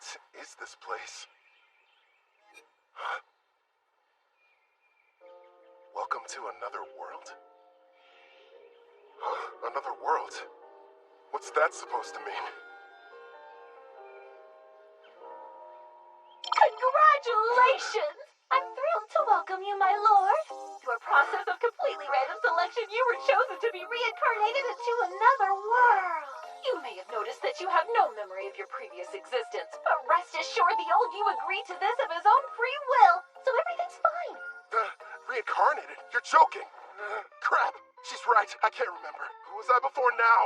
What is this place? Huh? Welcome to another world? Huh? Another world? What's that supposed to mean? Congratulations! I'm thrilled to welcome you, my lord. Through a process of completely random selection, you were chosen to be reincarnated into another world. You may have noticed that you have no memory of your previous existence, but rest assured the old you agreed to this of his own free will, so everything's fine. Reincarnated? You're joking! Crap! She's right. I can't remember. Who was I before now?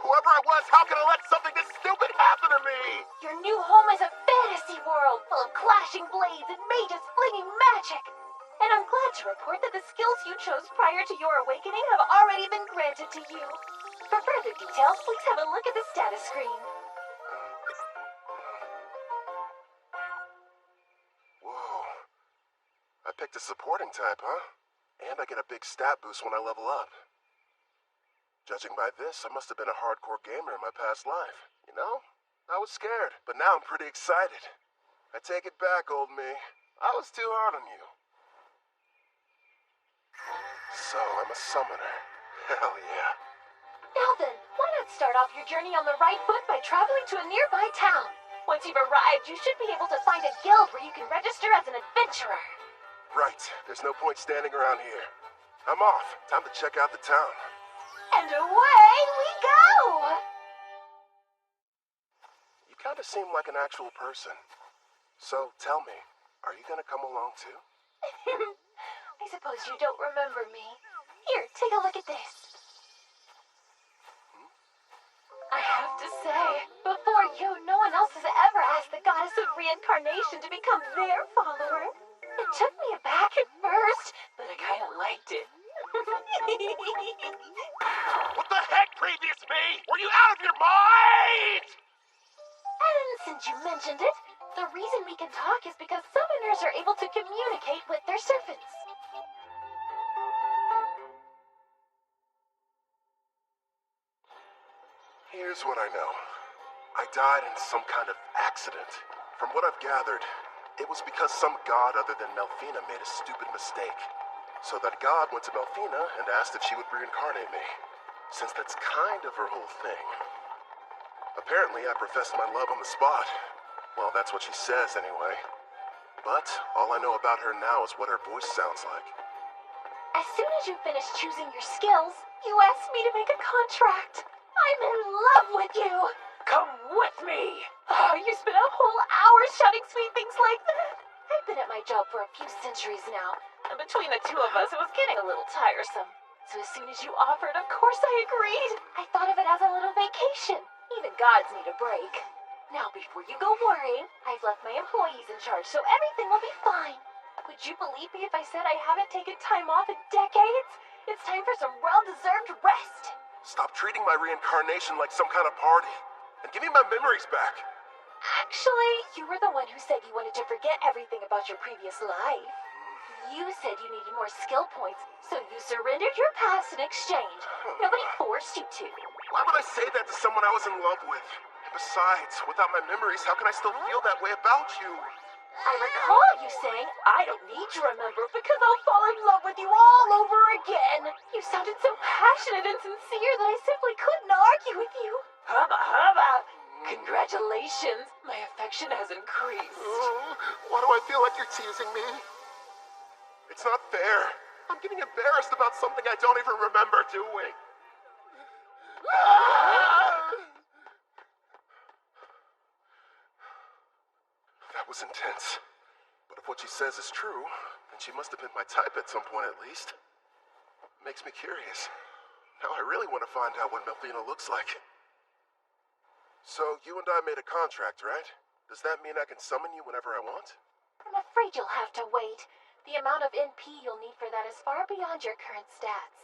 Whoever I was, how can I let something this stupid happen to me? Your new home is a fantasy world full of clashing blades and mages flinging magic. And I'm glad to report that the skills you chose prior to your awakening have already been granted to you. For further details, please have a look at the status screen. Whoa. I picked a supporting type, huh? And I get a big stat boost when I level up. Judging by this, I must have been a hardcore gamer in my past life. You know? I was scared, but now I'm pretty excited. I take it back, old me. I was too hard on you. So, I'm a summoner. Hell yeah. Now then, why not start off your journey on the right foot by traveling to a nearby town? Once you've arrived, you should be able to find a guild where you can register as an adventurer. Right. There's no point standing around here. I'm off. Time to check out the town. And away we go! You kind of seem like an actual person. So, tell me, are you gonna come along too? I suppose you don't remember me. Here, take a look at this. I have to say, before you, no one else has ever asked the goddess of reincarnation to become their follower. It took me aback at first, but I kind of liked it. What the heck, previous me? Were you out of your mind? And since you mentioned it, the reason we can talk is because summoners are able to communicate with their servants. Here's what I know. I died in some kind of accident. From what I've gathered, it was because some god other than Melfina made a stupid mistake. So that god went to Melfina and asked if she would reincarnate me, since that's kind of her whole thing. Apparently, I professed my love on the spot. Well, that's what she says anyway. But all I know about her now is what her voice sounds like. As soon as you finish choosing your skills, you asked me to make a contract. I'm in love with you. Come with me. Oh, you spent a whole hour shouting sweet things like that. I've been at my job for a few centuries now, and between the two of us, it was getting a little tiresome. So as soon as you offered, of course I agreed. I thought of it as a little vacation. Even gods need a break. Now, before you go worrying, I've left my employees in charge, so everything will be fine. Would you believe me if I said I haven't taken time off in decades? It's time for some well-deserved rest. Stop treating my reincarnation like some kind of party, and give me my memories back. Actually, you were the one who said you wanted to forget everything about your previous life. You said you needed more skill points, so you surrendered your past in exchange. Nobody forced you to. Why would I say that to someone I was in love with? And besides, without my memories, how can I still feel that way about you? I recall you saying, I don't need to remember because I'll fall in love with you all over again. You sounded so passionate and sincere that I simply couldn't argue with you. Hubba hubba! Congratulations, my affection has increased. Why do I feel like you're teasing me? It's not fair. I'm getting embarrassed about something I don't even remember doing. That was intense. But if what she says is true, then she must have been my type at some point at least. Makes me curious. Now I really want to find out what Melfina looks like. So you and I made a contract, right? Does that mean I can summon you whenever I want? I'm afraid you'll have to wait. The amount of NP you'll need for that is far beyond your current stats.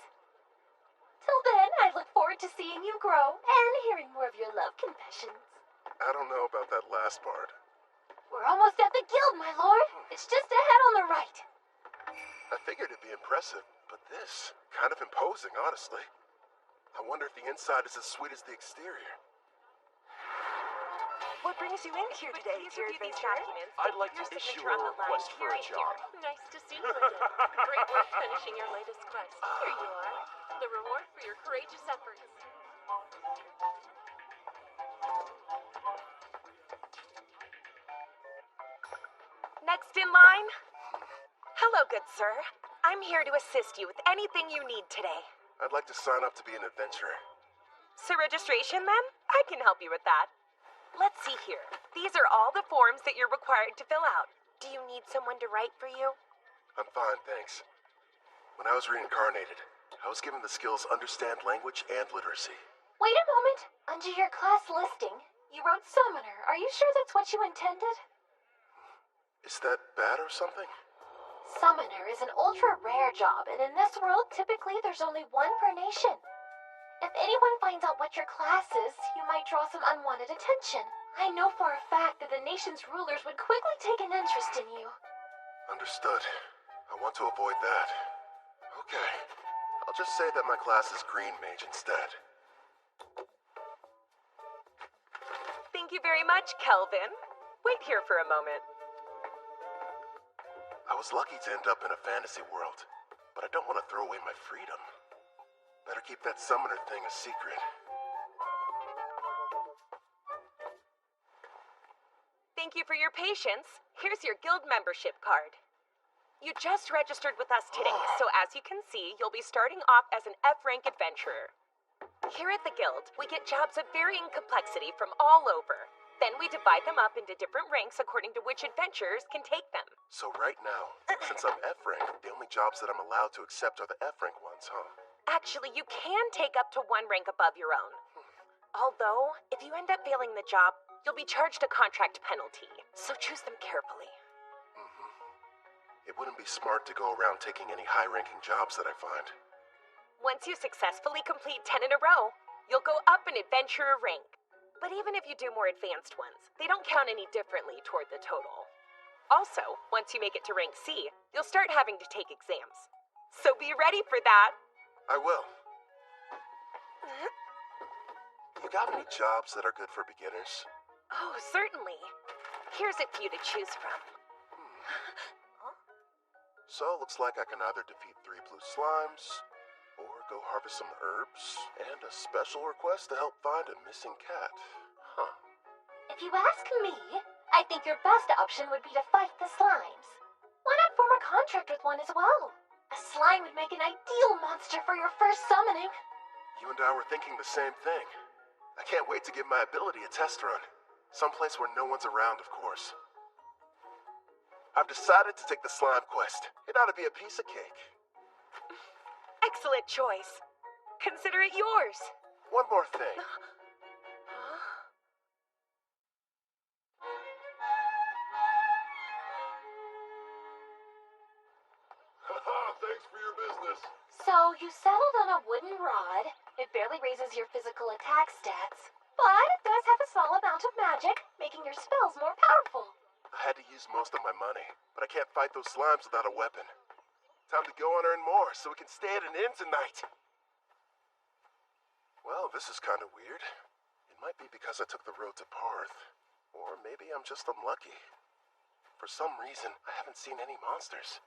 Till then, I look forward to seeing you grow and hearing more of your love confessions. I don't know about that last part. We're almost at the guild, my lord. It's just ahead on the right. I figured it'd be impressive, but this, kind of imposing, honestly. I wonder if the inside is as sweet as the exterior. What brings you in here today, dear adventurer? documents. I'd like to Your issue signature a on the line. request for a Here. job. Nice to see you again. Great work finishing your latest quest. Here you are. The reward for your courageous efforts. Next in line? Hello, good sir. I'm here to assist you with anything you need today. I'd like to sign up to be an adventurer. So registration then? I can help you with that. Let's see here. These are all the forms that you're required to fill out. Do you need someone to write for you? I'm fine, thanks. When I was reincarnated, I was given the skills understand language and literacy. Wait a moment. Under your class listing, you wrote summoner. Are you sure that's what you intended? Is that bad or something? Summoner is an ultra-rare job, and in this world, typically there's only one per nation. If anyone finds out what your class is, you might draw some unwanted attention. I know for a fact that the nation's rulers would quickly take an interest in you. Understood. I want to avoid that. Okay. I'll just say that my class is Green Mage instead. Thank you very much, Kelvin. Wait here for a moment. I was lucky to end up in a fantasy world, but I don't want to throw away my freedom. Better keep that summoner thing a secret. Thank you for your patience. Here's your guild membership card. You just registered with us today, so as you can see, you'll be starting off as an F-rank adventurer. Here at the guild, we get jobs of varying complexity from all over. Then we divide them up into different ranks according to which adventurers can take them. So right now, since I'm F-rank, the only jobs that I'm allowed to accept are the F-rank ones, huh? Actually, you can take up to one rank above your own. Although, if you end up failing the job, you'll be charged a contract penalty. So choose them carefully. It wouldn't be smart to go around taking any high-ranking jobs that I find. Once you successfully complete 10 in a row, you'll go up an adventurer rank. But even if you do more advanced ones, they don't count any differently toward the total. Also, once you make it to rank C, you'll start having to take exams. So be ready for that. I will. You got any jobs that are good for beginners? Oh, certainly. Here's a few to choose from. So, looks like I can either defeat 3 blue slimes, or go harvest some herbs, and a special request to help find a missing cat. Huh. If you ask me, I think your best option would be to fight the slimes. Why not form a contract with one as well? A slime would make an ideal monster for your first summoning. You and I were thinking the same thing. I can't wait to give my ability a test run. Someplace where no one's around, of course. I've decided to take the slime quest. It ought to be a piece of cake. Excellent choice. Consider it yours. One more thing. Thanks for your business. So, you settled on a wooden rod. It barely raises your physical attack stats, but it does have a small amount of magic, making your spells more powerful. I had to use most of my money, but I can't fight those slimes without a weapon. Time to go and earn more so we can stay at an inn tonight. Well, this is kind of weird. It might be because I took the road to Parth. Or maybe I'm just unlucky. For some reason, I haven't seen any monsters.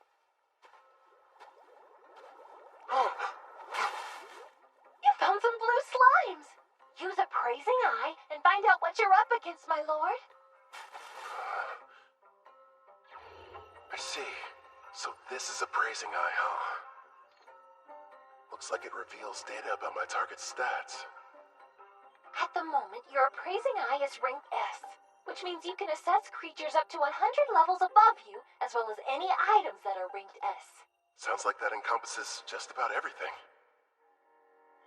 You found some blue slimes! Use appraising eye and find out what you're up against, my lord. I see. So this is appraising eye, huh? Looks like it reveals data about my target's stats. At the moment, your appraising eye is rank S, which means you can assess creatures up to 100 levels above you, as well as any items that are ranked S. Sounds like that encompasses just about everything.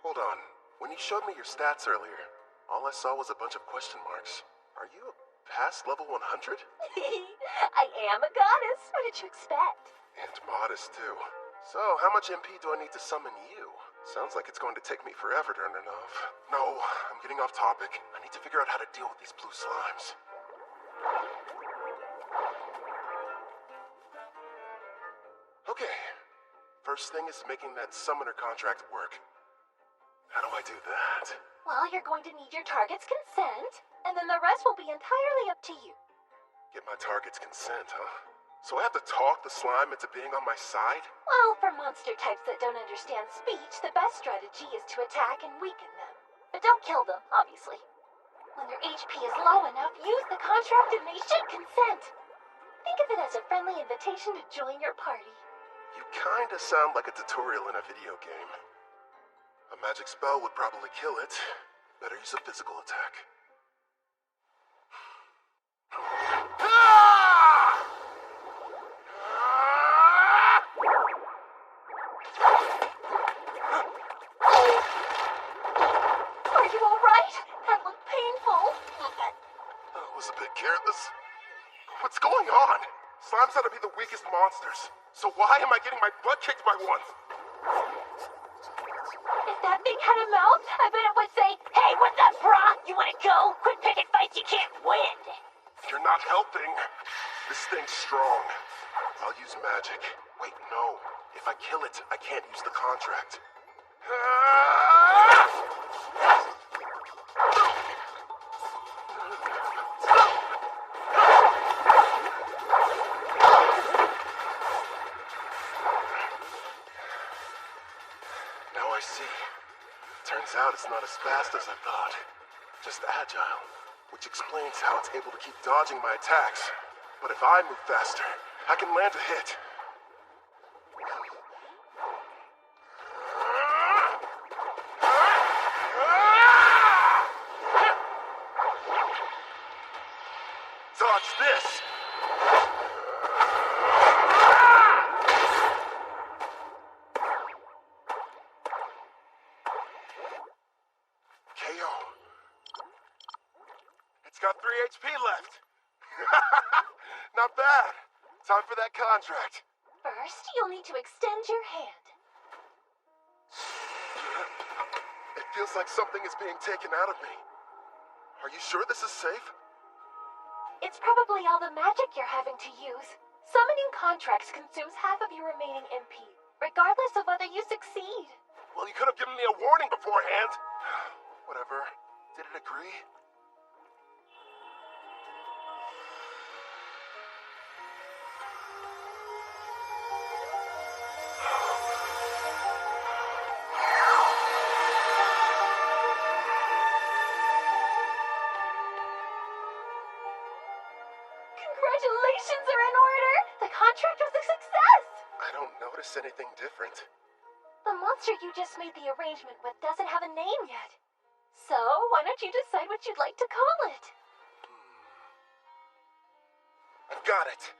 Hold on. When you showed me your stats earlier, all I saw was a bunch of question marks. Are you past level 100? I am a goddess. What did you expect? And modest, too. So, how much MP do I need to summon you? Sounds like it's going to take me forever to earn enough. No, I'm getting off topic. I need to figure out how to deal with these blue slimes. Okay. First thing is making that summoner contract work. How do I do that? Well, you're going to need your target's consent, and then the rest will be entirely up to you. Get my target's consent, huh? So I have to talk the slime into being on my side? Well, for monster types that don't understand speech, the best strategy is to attack and weaken them. But don't kill them, obviously. When their HP is low enough, use the contract and they should consent. Think of it as a friendly invitation to join your party. You kinda sound like a tutorial in a video game. A magic spell would probably kill it. Better use a physical attack. Are you alright? That looked painful. I was a bit careless. What's going on? Slime's ought to be the weakest monsters. So why am I getting my butt kicked by one? If that thing had a mouth, I bet it would say, "Hey, what's up, brah? You wanna go? Quit picking fights you can't win." You're not helping. This thing's strong. I'll use magic. Wait, no. If I kill it, I can't use the contract. Now I see. Turns out it's not as fast as I thought. Just agile, which explains how it's able to keep dodging my attacks. But if I move faster, I can land a hit. Dodge this! KO. It's got 3 HP left. Not bad. Time for that contract. First, you'll need to extend your hand. It feels like something is being taken out of me. Are you sure this is safe? It's probably all the magic you're having to use. Summoning contracts consumes half of your remaining MP, regardless of whether you succeed. Well, you could have given me a warning beforehand. Whatever. Did it agree? Congratulations are in order! The contract was a success! I don't notice anything different. The monster you just made the arrangement with doesn't have a name yet. So, why don't you decide what you'd like to call it? I've got it.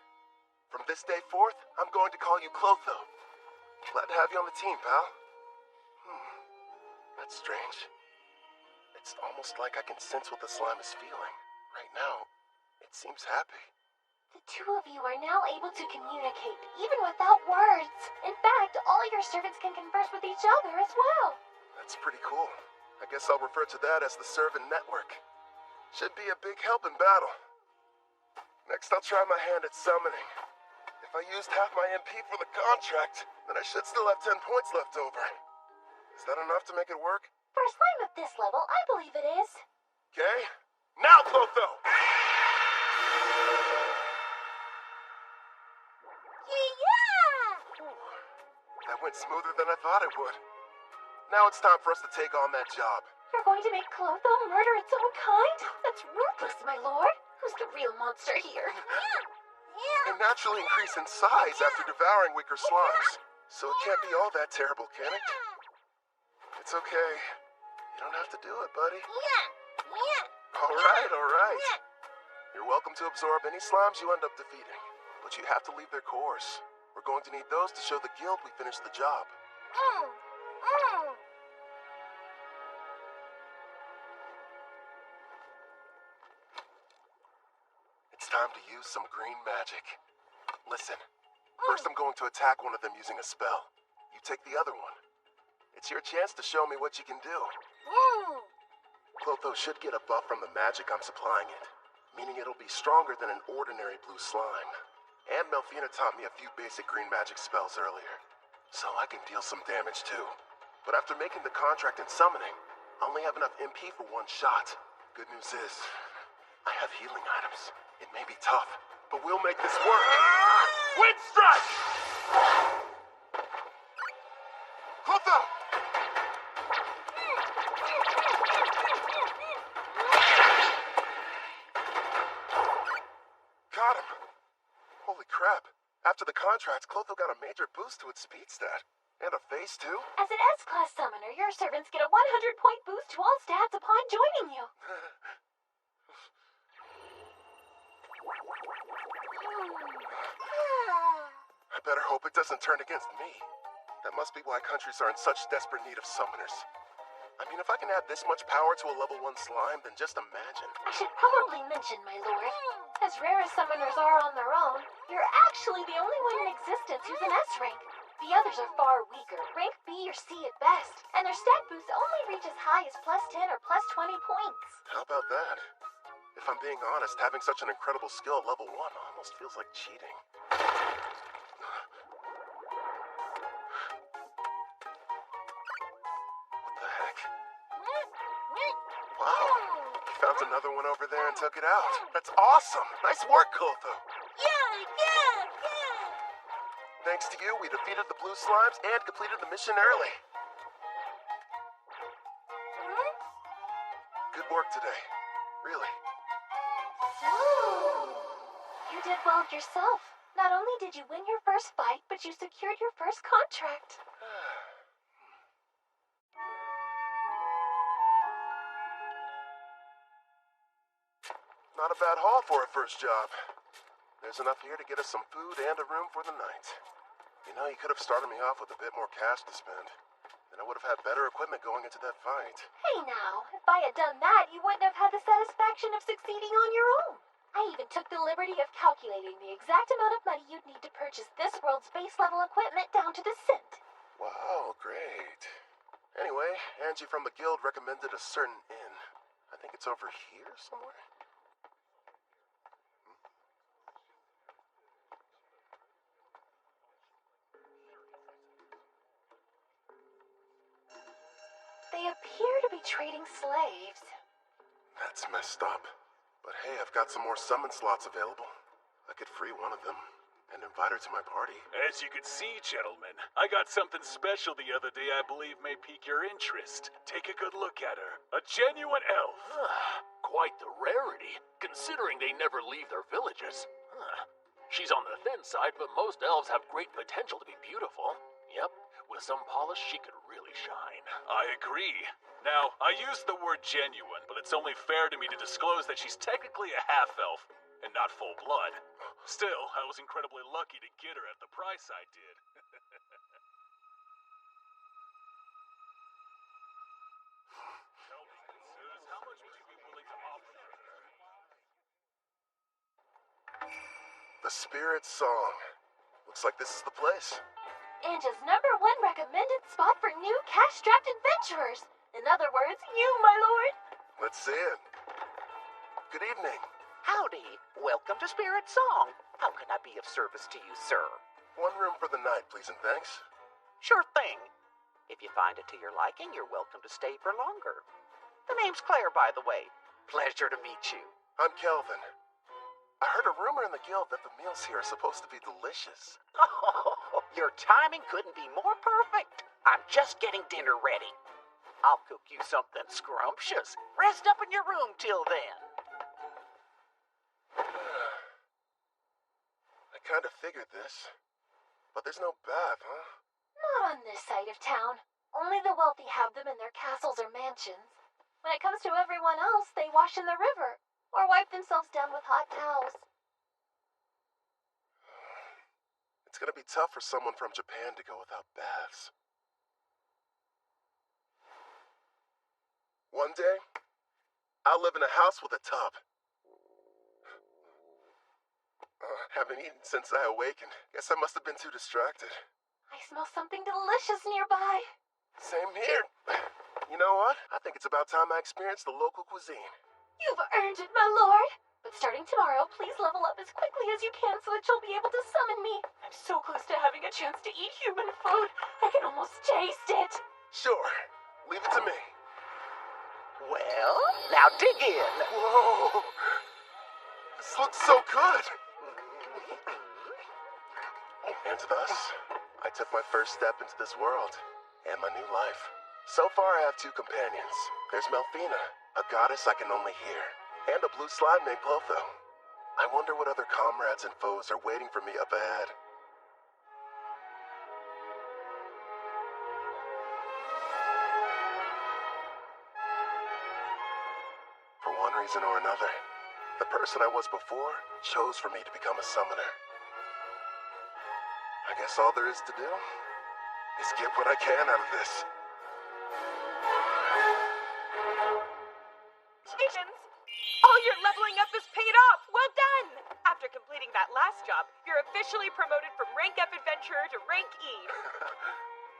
From this day forth, I'm going to call you Clotho. Glad to have you on the team, pal. That's strange. It's almost like I can sense what the slime is feeling. Right now, it seems happy. The two of you are now able to communicate, even without words. In fact, all your servants can converse with each other as well. That's pretty cool. I guess I'll refer to that as the servant network. Should be a big help in battle. Next, I'll try my hand at summoning. If I used half my MP for the contract, then I should still have 10 points left over. Is that enough to make it work? For a slime at this level, I believe it is. Okay. Now, Clotho! Yeah! That went smoother than I thought it would. Now it's time for us to take on that job. You're going to make Clotho murder its own kind? That's ruthless, my lord. Who's the real monster here? They naturally increase in size after devouring weaker slimes. So it can't be all that terrible, can it? It's okay. You don't have to do it, buddy. All right. You're welcome to absorb any slimes you end up defeating. But you have to leave their cores. We're going to need those to show the guild we finished the job. It's time to use some green magic. Listen, first I'm going to attack one of them using a spell. You take the other one. It's your chance to show me what you can do. Clotho should get a buff from the magic I'm supplying it, meaning it'll be stronger than an ordinary blue slime. And Melfina taught me a few basic green magic spells earlier, so I can deal some damage too. But after making the contract and summoning, I only have enough MP for one shot. Good news is, I have healing items. It may be tough, but we'll make this work. Wind strike! Clotho! Got him. Holy crap. After the contracts, Clotho got a major boost to its speed stat. And a phase 2? As an S-Class summoner, your servants get a 100-point boost to all stats upon joining you. I better hope it doesn't turn against me. That must be why countries are in such desperate need of summoners. I mean, if I can add this much power to a level 1 slime, then just imagine. I should probably mention, my lord, as rare as summoners are on their own, you're actually the only one in existence who's an S rank. The others are far weaker, rank B or C at best, and their stat boosts only reach as high as +10 or +20 points. How about that? If I'm being honest, having such an incredible skill at level 1 almost feels like cheating. What the heck? Wow, he found another one over there and took it out. That's awesome! Nice work, Clotho! Yeah! Thanks to you, we defeated the blue slimes and completed the mission early. Good work today. Really. Ooh. You did well yourself. Not only did you win your first fight, but you secured your first contract. Not a bad haul for a first job. There's enough here to get us some food and a room for the night. You know, you could have started me off with a bit more cash to spend. Then I would have had better equipment going into that fight. Hey now, if I had done that, you wouldn't have had the satisfaction of succeeding on your own. I even took the liberty of calculating the exact amount of money you'd need to purchase this world's base level equipment down to the cent. Wow, great. Anyway, Angie from the guild recommended a certain inn. I think it's over here somewhere. They appear to be trading slaves. That's messed up. But hey, I've got some more summon slots available. I could free one of them and invite her to my party. As you can see, gentlemen, I got something special the other day I believe may pique your interest. Take a good look at her. A genuine elf. Quite the rarity, considering they never leave their villages. She's on the thin side, but most elves have great potential to be beautiful. Yep, with some polish, she could really shine. I agree. Now, I used the word genuine, but it's only fair to me to disclose that she's technically a half-elf, and not full blood. Still, I was incredibly lucky to get her at the price I did. Tell me, Zeus, how much would you be willing to offer her? The Spirit Song. Looks like this is the place. Anja's #1 recommended spot for new cash-strapped adventurers. In other words, you, my lord. Let's see it. Good evening. Howdy. Welcome to Spirit Song. How can I be of service to you, sir? One room for the night, please and thanks. Sure thing. If you find it to your liking, you're welcome to stay for longer. The name's Claire, by the way. Pleasure to meet you. I'm Kelvin. I heard a rumor in the guild that the meals here are supposed to be delicious. Oh, your timing couldn't be more perfect. I'm just getting dinner ready. I'll cook you something scrumptious. Rest up in your room till then. I kind of figured this. But there's no bath, huh? Not on this side of town. Only the wealthy have them in their castles or mansions. When it comes to everyone else, they wash in the river or wipe themselves down with hot towels. It's gonna be tough for someone from Japan to go without baths. One day, I'll live in a house with a tub. Haven't eaten since I awakened. Guess I must have been too distracted. I smell something delicious nearby. Same here. You know what? I think it's about time I experienced the local cuisine. You've earned it, my lord. But starting tomorrow, please level up as quickly as you can so that you'll be able to summon me. I'm so close to having a chance to eat human food. I can almost taste it. Sure. Leave it to me. Well, now dig in. Whoa! This looks so good! And thus, I took my first step into this world and my new life. So far, I have two companions. There's Melfina, a goddess I can only hear, and a blue slime named Clotho. I wonder what other comrades and foes are waiting for me up ahead. For one reason or another, the person I was before chose for me to become a summoner. I guess all there is to do is get what I can out of this. Congratulations! All your leveling up is paid off! Well done! After completing that last job, you're officially promoted from Rank F Adventurer to Rank E.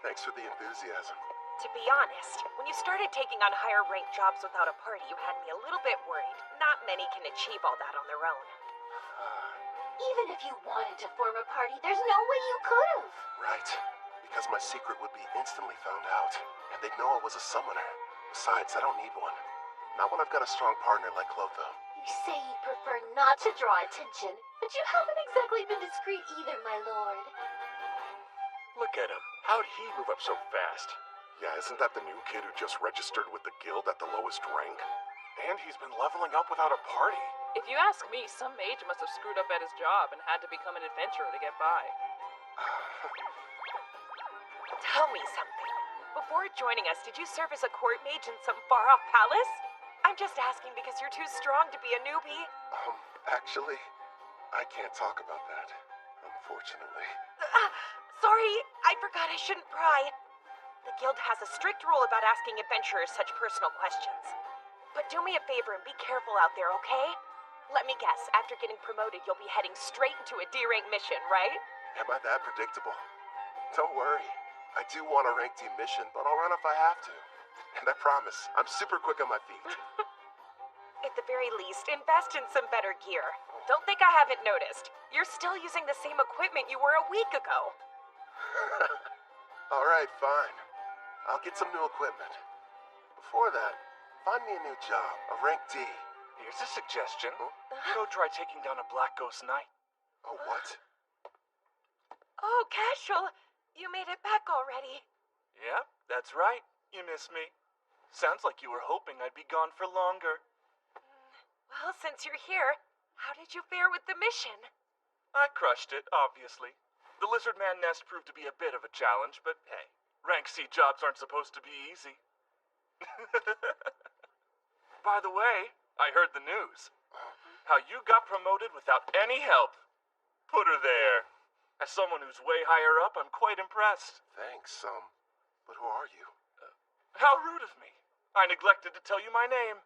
Thanks for the enthusiasm. To be honest, when you started taking on higher rank jobs without a party, you had me a little bit worried. Not many can achieve all that on their own. Even if you wanted to form a party, there's no way you could've. Right. Because my secret would be instantly found out, and they'd know I was a summoner. Besides, I don't need one. Not when I've got a strong partner like Clotho. You say you prefer not to draw attention, but you haven't exactly been discreet either, my lord. Look at him. How'd he move up so fast? Yeah, isn't that the new kid who just registered with the guild at the lowest rank? And he's been leveling up without a party. If you ask me, some mage must have screwed up at his job and had to become an adventurer to get by. Tell me something. Before joining us, did you serve as a court mage in some far-off palace? I'm just asking because you're too strong to be a newbie. Actually, I can't talk about that, unfortunately. Sorry, I forgot I shouldn't pry. The guild has a strict rule about asking adventurers such personal questions. But do me a favor and be careful out there, okay? Let me guess, after getting promoted, you'll be heading straight into a D-rank mission, right? Am I that predictable? Don't worry. I do want a rank team mission, but I'll run if I have to. And I promise, I'm super quick on my feet. At the very least, invest in some better gear. Don't think I haven't noticed. You're still using the same equipment you were a week ago. All right, fine. I'll get some new equipment. Before that, find me a new job, a rank D. Here's a suggestion. Go try taking down a Black Ghost Knight. Oh, what? Oh, Casual, you made it back already. Yeah, that's right. You miss me. Sounds like you were hoping I'd be gone for longer. Well, since you're here, how did you fare with the mission? I crushed it, obviously. The Lizard Man nest proved to be a bit of a challenge, but hey, rank C jobs aren't supposed to be easy. By the way, I heard the news. How you got promoted without any help. Put her there. As someone who's way higher up, I'm quite impressed. Thanks, but who are you? How rude of me. I neglected to tell you my name.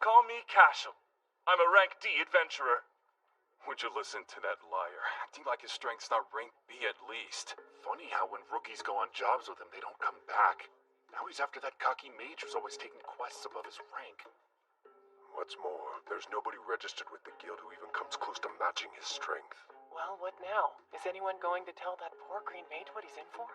Call me Cashel. I'm a rank D adventurer. Would you listen to that liar? Acting like his strength's not rank B at least. Funny how when rookies go on jobs with him, they don't come back. Now he's after that cocky mage who's always taking quests above his rank. What's more, there's nobody registered with the guild who even comes close to matching his strength. Well, what now? Is anyone going to tell that poor green mage what he's in for?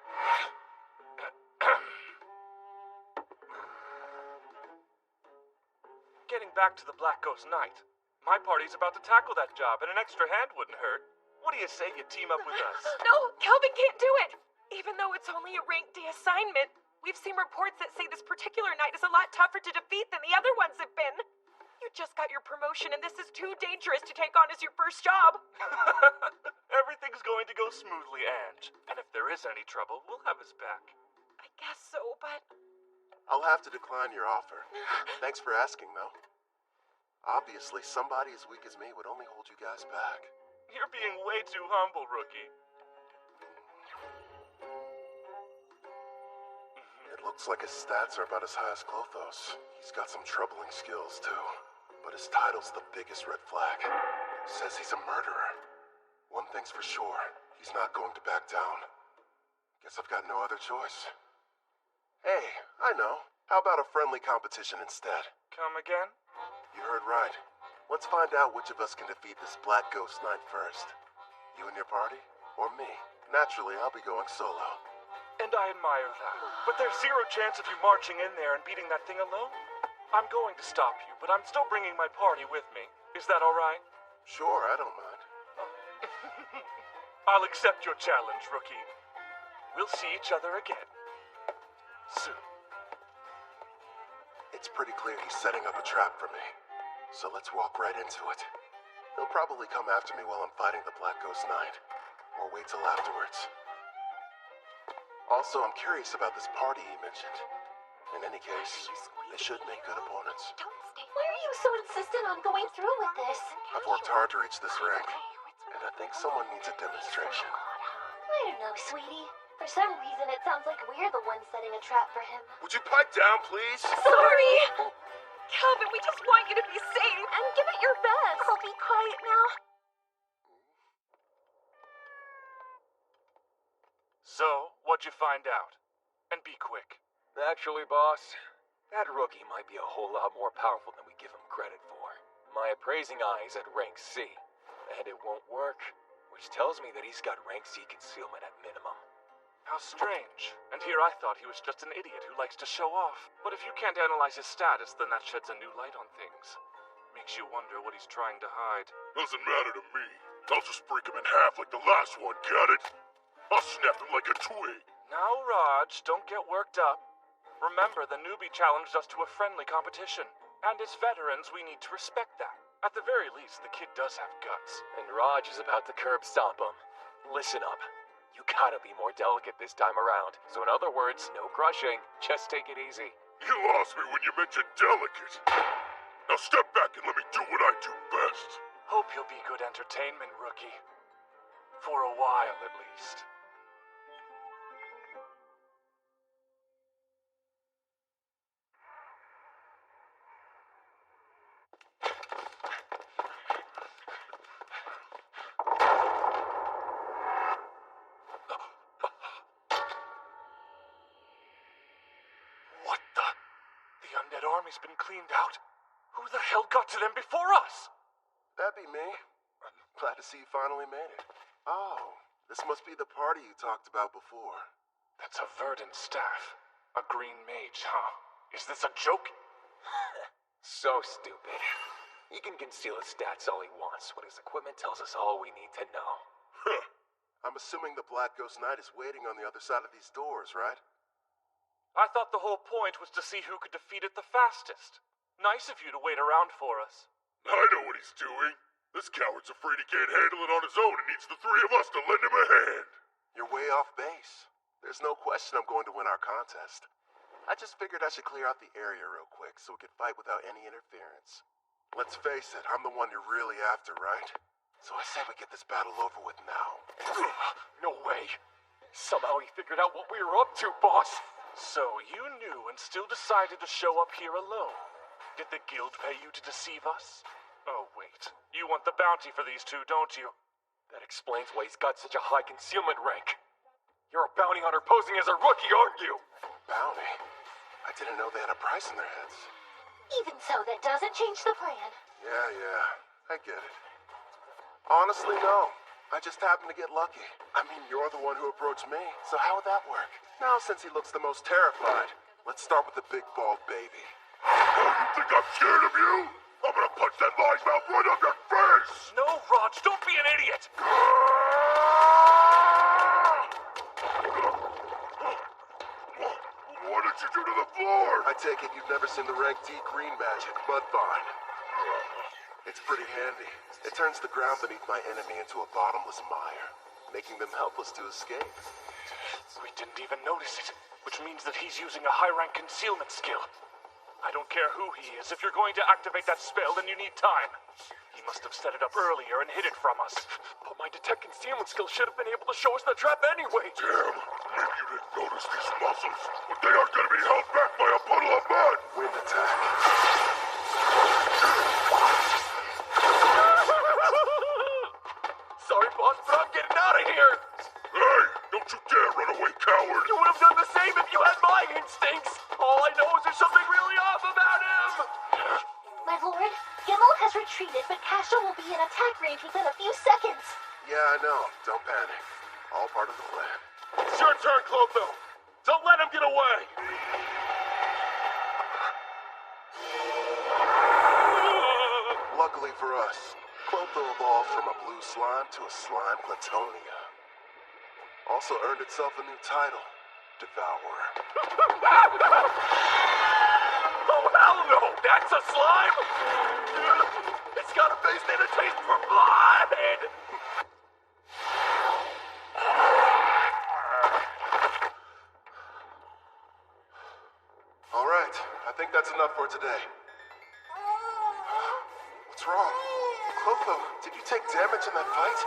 Getting back to the Black Ghost Knight. My party's about to tackle that job, and an extra hand wouldn't hurt. What do you say you team up with us? No, Kelvin can't do it! Even though it's only a rank D assignment, we've seen reports that say this particular knight is a lot tougher to defeat than the other ones have been. You just got your promotion, and this is too dangerous to take on as your first job. Everything's going to go smoothly, Ange. And if there is any trouble, we'll have his back. I guess so, but... I'll have to decline your offer. Thanks for asking, though. Obviously, somebody as weak as me would only hold you guys back. You're being way too humble, rookie. It looks like his stats are about as high as Clotho's. He's got some troubling skills, too. But his title's the biggest red flag. Says he's a murderer. One thing's for sure, he's not going to back down. Guess I've got no other choice. Hey, I know. How about a friendly competition instead? Come again? You heard right. Let's find out which of us can defeat this Black Ghost Knight first. You and your party? Or me? Naturally, I'll be going solo. And I admire that. But there's zero chance of you marching in there and beating that thing alone. I'm going to stop you, but I'm still bringing my party with me. Is that all right? Sure, I don't mind. I'll accept your challenge, rookie. We'll see each other again. Soon. It's pretty clear he's setting up a trap for me. So let's walk right into it. He'll probably come after me while I'm fighting the Black Ghost Knight. Or wait till afterwards. Also, I'm curious about this party he mentioned. In any case, they should make good opponents. Why are you so insistent on going through with this? I've worked hard to reach this rank, and I think someone needs a demonstration. I don't know, sweetie. For some reason, it sounds like we're the ones setting a trap for him. Would you pipe down, please? Sorry! Calvin, we just want you to be safe and give it your best. I'll be quiet now. So, what'd you find out? And be quick. Actually, boss, that rookie might be a whole lot more powerful than we give him credit for. My appraising eye is at rank C, and it won't work, which tells me that he's got rank C concealment at minimum. How strange. And here I thought he was just an idiot who likes to show off. But if you can't analyze his status, then that sheds a new light on things. Makes you wonder what he's trying to hide. Doesn't matter to me. I'll just break him in half like the last one, got it? I'll snap him like a twig. Now, Raj, don't get worked up. Remember, the newbie challenged us to a friendly competition. And as veterans, we need to respect that. At the very least, the kid does have guts. And Raj is about to curb stomp him. Listen up. You gotta be more delicate this time around. So in other words, no crushing. Just take it easy. You lost me when you mentioned delicate. Now step back and let me do what I do best. Hope you'll be good entertainment, rookie. For a while, at least. Army's been cleaned out. Who the hell got to them before us? That'd be me. I'm glad to see you finally made it. Oh, this must be the party you talked about before. That's a verdant staff. A green mage, huh? Is this a joke? So stupid. He can conceal his stats all he wants, but his equipment tells us all we need to know. Huh. I'm assuming the Black Ghost Knight is waiting on the other side of these doors, right? I thought the whole point was to see who could defeat it the fastest. Nice of you to wait around for us. I know what he's doing. This coward's afraid he can't handle it on his own and needs the three of us to lend him a hand. You're way off base. There's no question I'm going to win our contest. I just figured I should clear out the area real quick so we could fight without any interference. Let's face it, I'm the one you're really after, right? So I say we get this battle over with now. No way. Somehow he figured out what we were up to, boss. So you knew and still decided to show up here alone. Did the guild pay you to deceive us? Oh, wait. You want the bounty for these two, don't you? That explains why he's got such a high concealment rank. You're a bounty hunter posing as a rookie, aren't you? Bounty? I didn't know they had a price in their heads. Even so, that doesn't change the plan. Yeah, I get it. Honestly, no. I just happened to get lucky. I mean, you're the one who approached me, so how would that work? Now, since he looks the most terrified, let's start with the big bald baby. Oh, you think I'm scared of you? I'm gonna punch that large mouth right up your face! No, Raj, don't be an idiot! What did you do to the floor? I take it you've never seen the rank D green magic, Mudvine. It's pretty handy. It turns the ground beneath my enemy into a bottomless mire, making them helpless to escape. We didn't even notice it, which means that he's using a high-rank concealment skill. I don't care who he is. If you're going to activate that spell, then you need time. He must have set it up earlier and hid it from us. But my detect concealment skill should have been able to show us the trap anyway. Damn, maybe you didn't notice these muscles, but they aren't gonna be held back by a puddle of mud! Wind attack. Sorry, boss, but I'm getting out of here! Hey, don't you dare run away, coward! You would have done the same if you had my instincts! All I know is there's something really off about him! My lord, Gimel has retreated, but Cashel will be in attack range within a few seconds. Yeah, I know. Don't panic. All part of the plan. It's your turn, Clotho! Don't let him get away! Luckily for us, Clotho evolved from a blue slime to a slime Platonia. Also earned itself a new title, Devourer. Oh, hell no! That's a slime! It's got a face and a taste for blood! All right, I think that's enough for today. What's wrong? Clotho, did you take damage in that fight?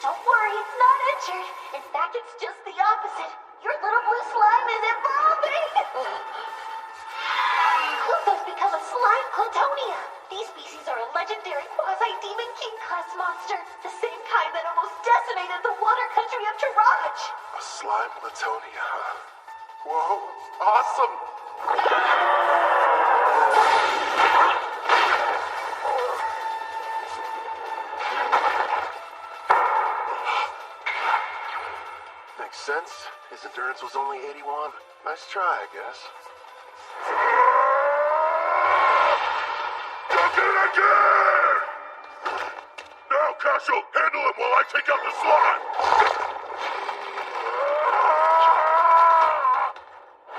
Don't worry, it's not injured. In fact, it's just the opposite. Your little blue slime is evolving! Clotho's become a slime Platonia. These species are a legendary quasi-demon king-class monster. The same kind that almost decimated the water country of Taraj. A slime Platonia, huh? Whoa, awesome! Makes sense. His endurance was only 81. Nice try, I guess. Again! Now, Castle, handle him while I take out the slime!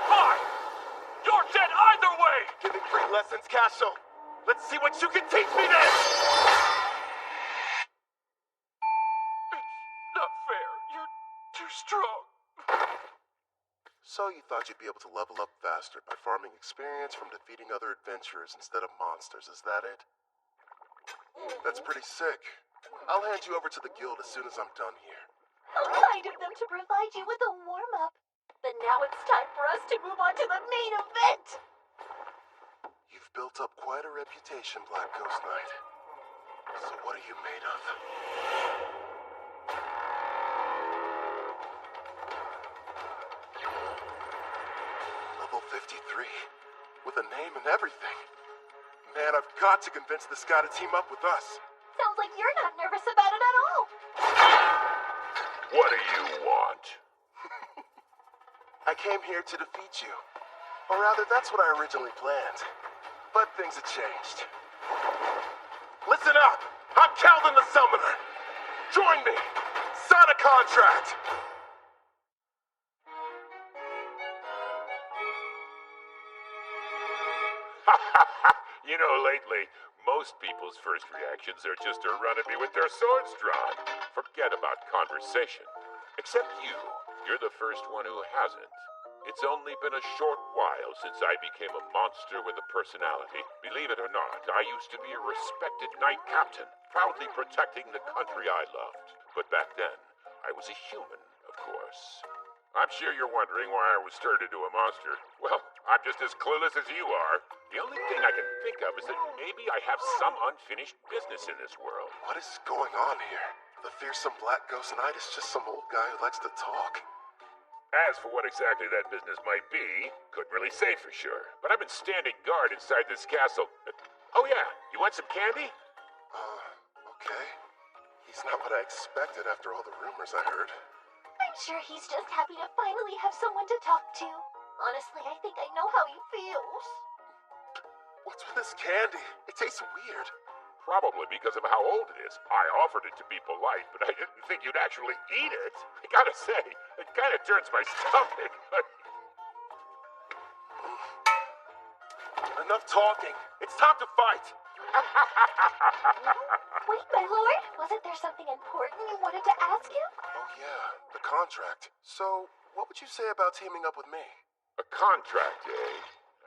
Fine! You're dead either way! Giving free lessons, Castle. Let's see what you can teach me then! It's not fair. You're too strong. So you thought you'd be able to level up faster by farming experience from defeating other adventurers instead of monsters, is that it? That's pretty sick. I'll hand you over to the guild as soon as I'm done here. How kind of them to provide you with a warm-up. But now it's time for us to move on to the main event. You've built up quite a reputation, Black Ghost Knight. So what are you made of? Level 53. With a name and everything. Man, I've got to convince this guy to team up with us. Sounds like you're not nervous about it at all. What do you want? I came here to defeat you. Or rather, that's what I originally planned. But things have changed. Listen up! I'm Calvin the Summoner! Join me! Sign a contract! You know, lately, most people's first reactions are just to run at me with their swords drawn. Forget about conversation. Except you. You're the first one who hasn't. It's only been a short while since I became a monster with a personality. Believe it or not, I used to be a respected knight captain, proudly protecting the country I loved. But back then, I was a human, of course. I'm sure you're wondering why I was turned into a monster. Well, I'm just as clueless as you are. The only thing I can think of is that maybe I have some unfinished business in this world. What is going on here? The fearsome Black Ghost Knight is just some old guy who likes to talk. As for what exactly that business might be, couldn't really say for sure. But I've been standing guard inside this castle. Oh yeah, you want some candy? Okay. He's not what I expected after all the rumors I heard. I'm sure he's just happy to finally have someone to talk to. Honestly, I think I know how he feels. What's with this candy? It tastes weird. Probably because of how old it is. I offered it to be polite, but I didn't think you'd actually eat it. I gotta say, it kind of turns my stomach. Enough talking. It's time to fight. Wait, my lord, wasn't there something important you wanted to ask him? Oh yeah, the contract. So, what would you say about teaming up with me? A contract, eh?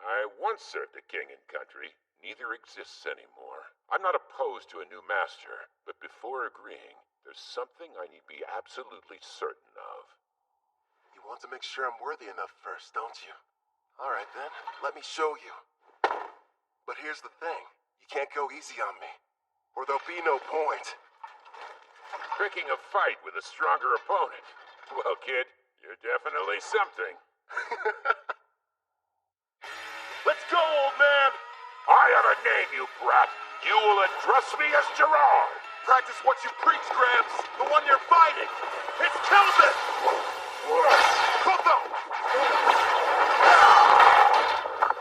I once served a king and country. Neither exists anymore. I'm not opposed to a new master, but before agreeing, there's something I need to be absolutely certain of. You want to make sure I'm worthy enough first, don't you? Alright then, let me show you. But here's the thing. You can't go easy on me, or there'll be no point. Picking a fight with a stronger opponent. Well, kid, you're definitely something. Let's go, old man! I have a name, you brat. You will address me as Gerard. Practice what you preach, Gramps. The one you're fighting. It's Kelvin! Clotho!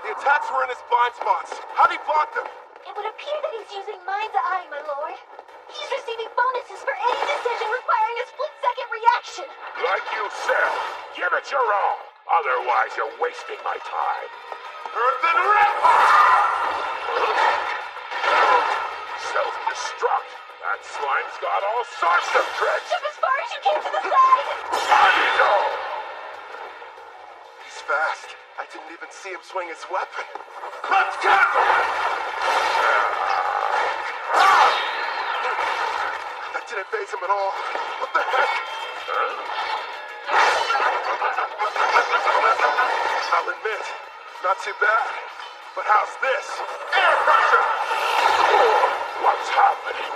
The attacks were in his blind spots. How'd he block them? It would appear that he's using mind's eye, my lord. He's receiving bonuses for any decision requiring a split-second reaction. Like you said, give it your all. Otherwise, you're wasting my time. Earth and self-destruct. That slime's got all sorts of tricks. Jump as far as you can to the side. He's fast. I didn't even see him swing his weapon. Let's go! That didn't faze him at all. What the heck? I'll admit, not too bad. But how's this? Air pressure! What's happening?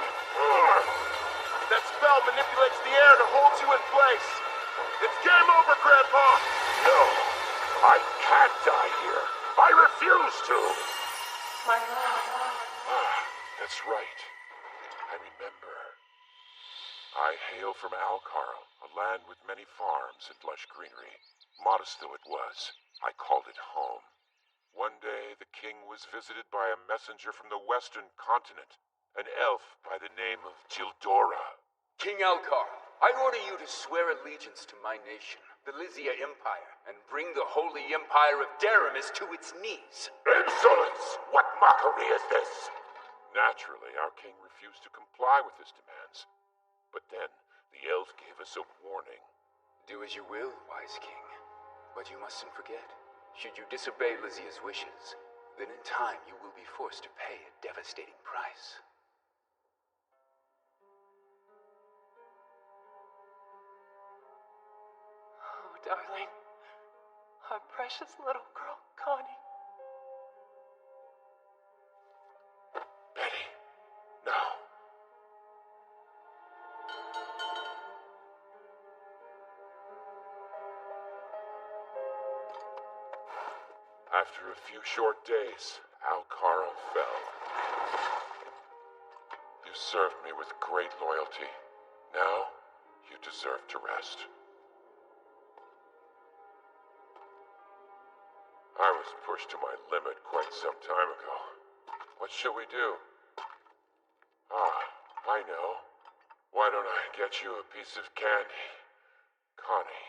That spell manipulates the air to hold you in place. It's game over, Grandpa! No, I can't die here. I refuse to. My lord. That's right. I remember. I hail from Alcarl, a land with many farms and lush greenery. Modest though it was, I called it home. One day, the king was visited by a messenger from the western continent, an elf by the name of Gildora. King Alcar, I order you to swear allegiance to my nation, the Lysia Empire, and bring the holy empire of Daramis to its knees. Insolence! What mockery is this? Naturally, our king refused to comply with his demands. But then, the elf gave us a warning. Do as you will, wise king. But you mustn't forget, should you disobey Lysia's wishes, then in time you will be forced to pay a devastating price. Oh, darling. Our precious little girl, Connie. Betty, no. After a few short days, Alcara fell. You served me with great loyalty. Now, you deserve to rest. I was pushed to my limit quite some time ago. What shall we do? Ah, I know. Why don't I get you a piece of candy, Connie?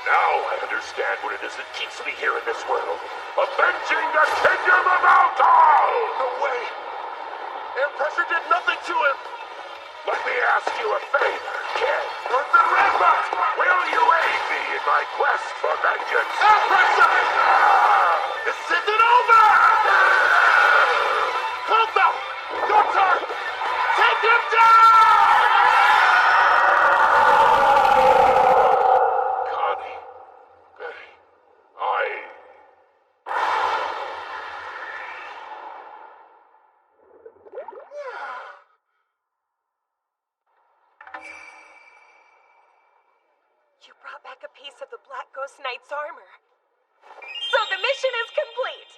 Now I understand what it is that keeps me here in this world. Avenging the kingdom of Altar! No way! Air pressure did nothing to him! Let me ask you a favor, kid. Earth and Redbutt, will you aid me in my quest for vengeance? Air pressure! This isn't over! Coco! Your turn! Take him down! Connie, Betty, You brought back a piece of the Black Ghost Knight's armor. So the mission is complete!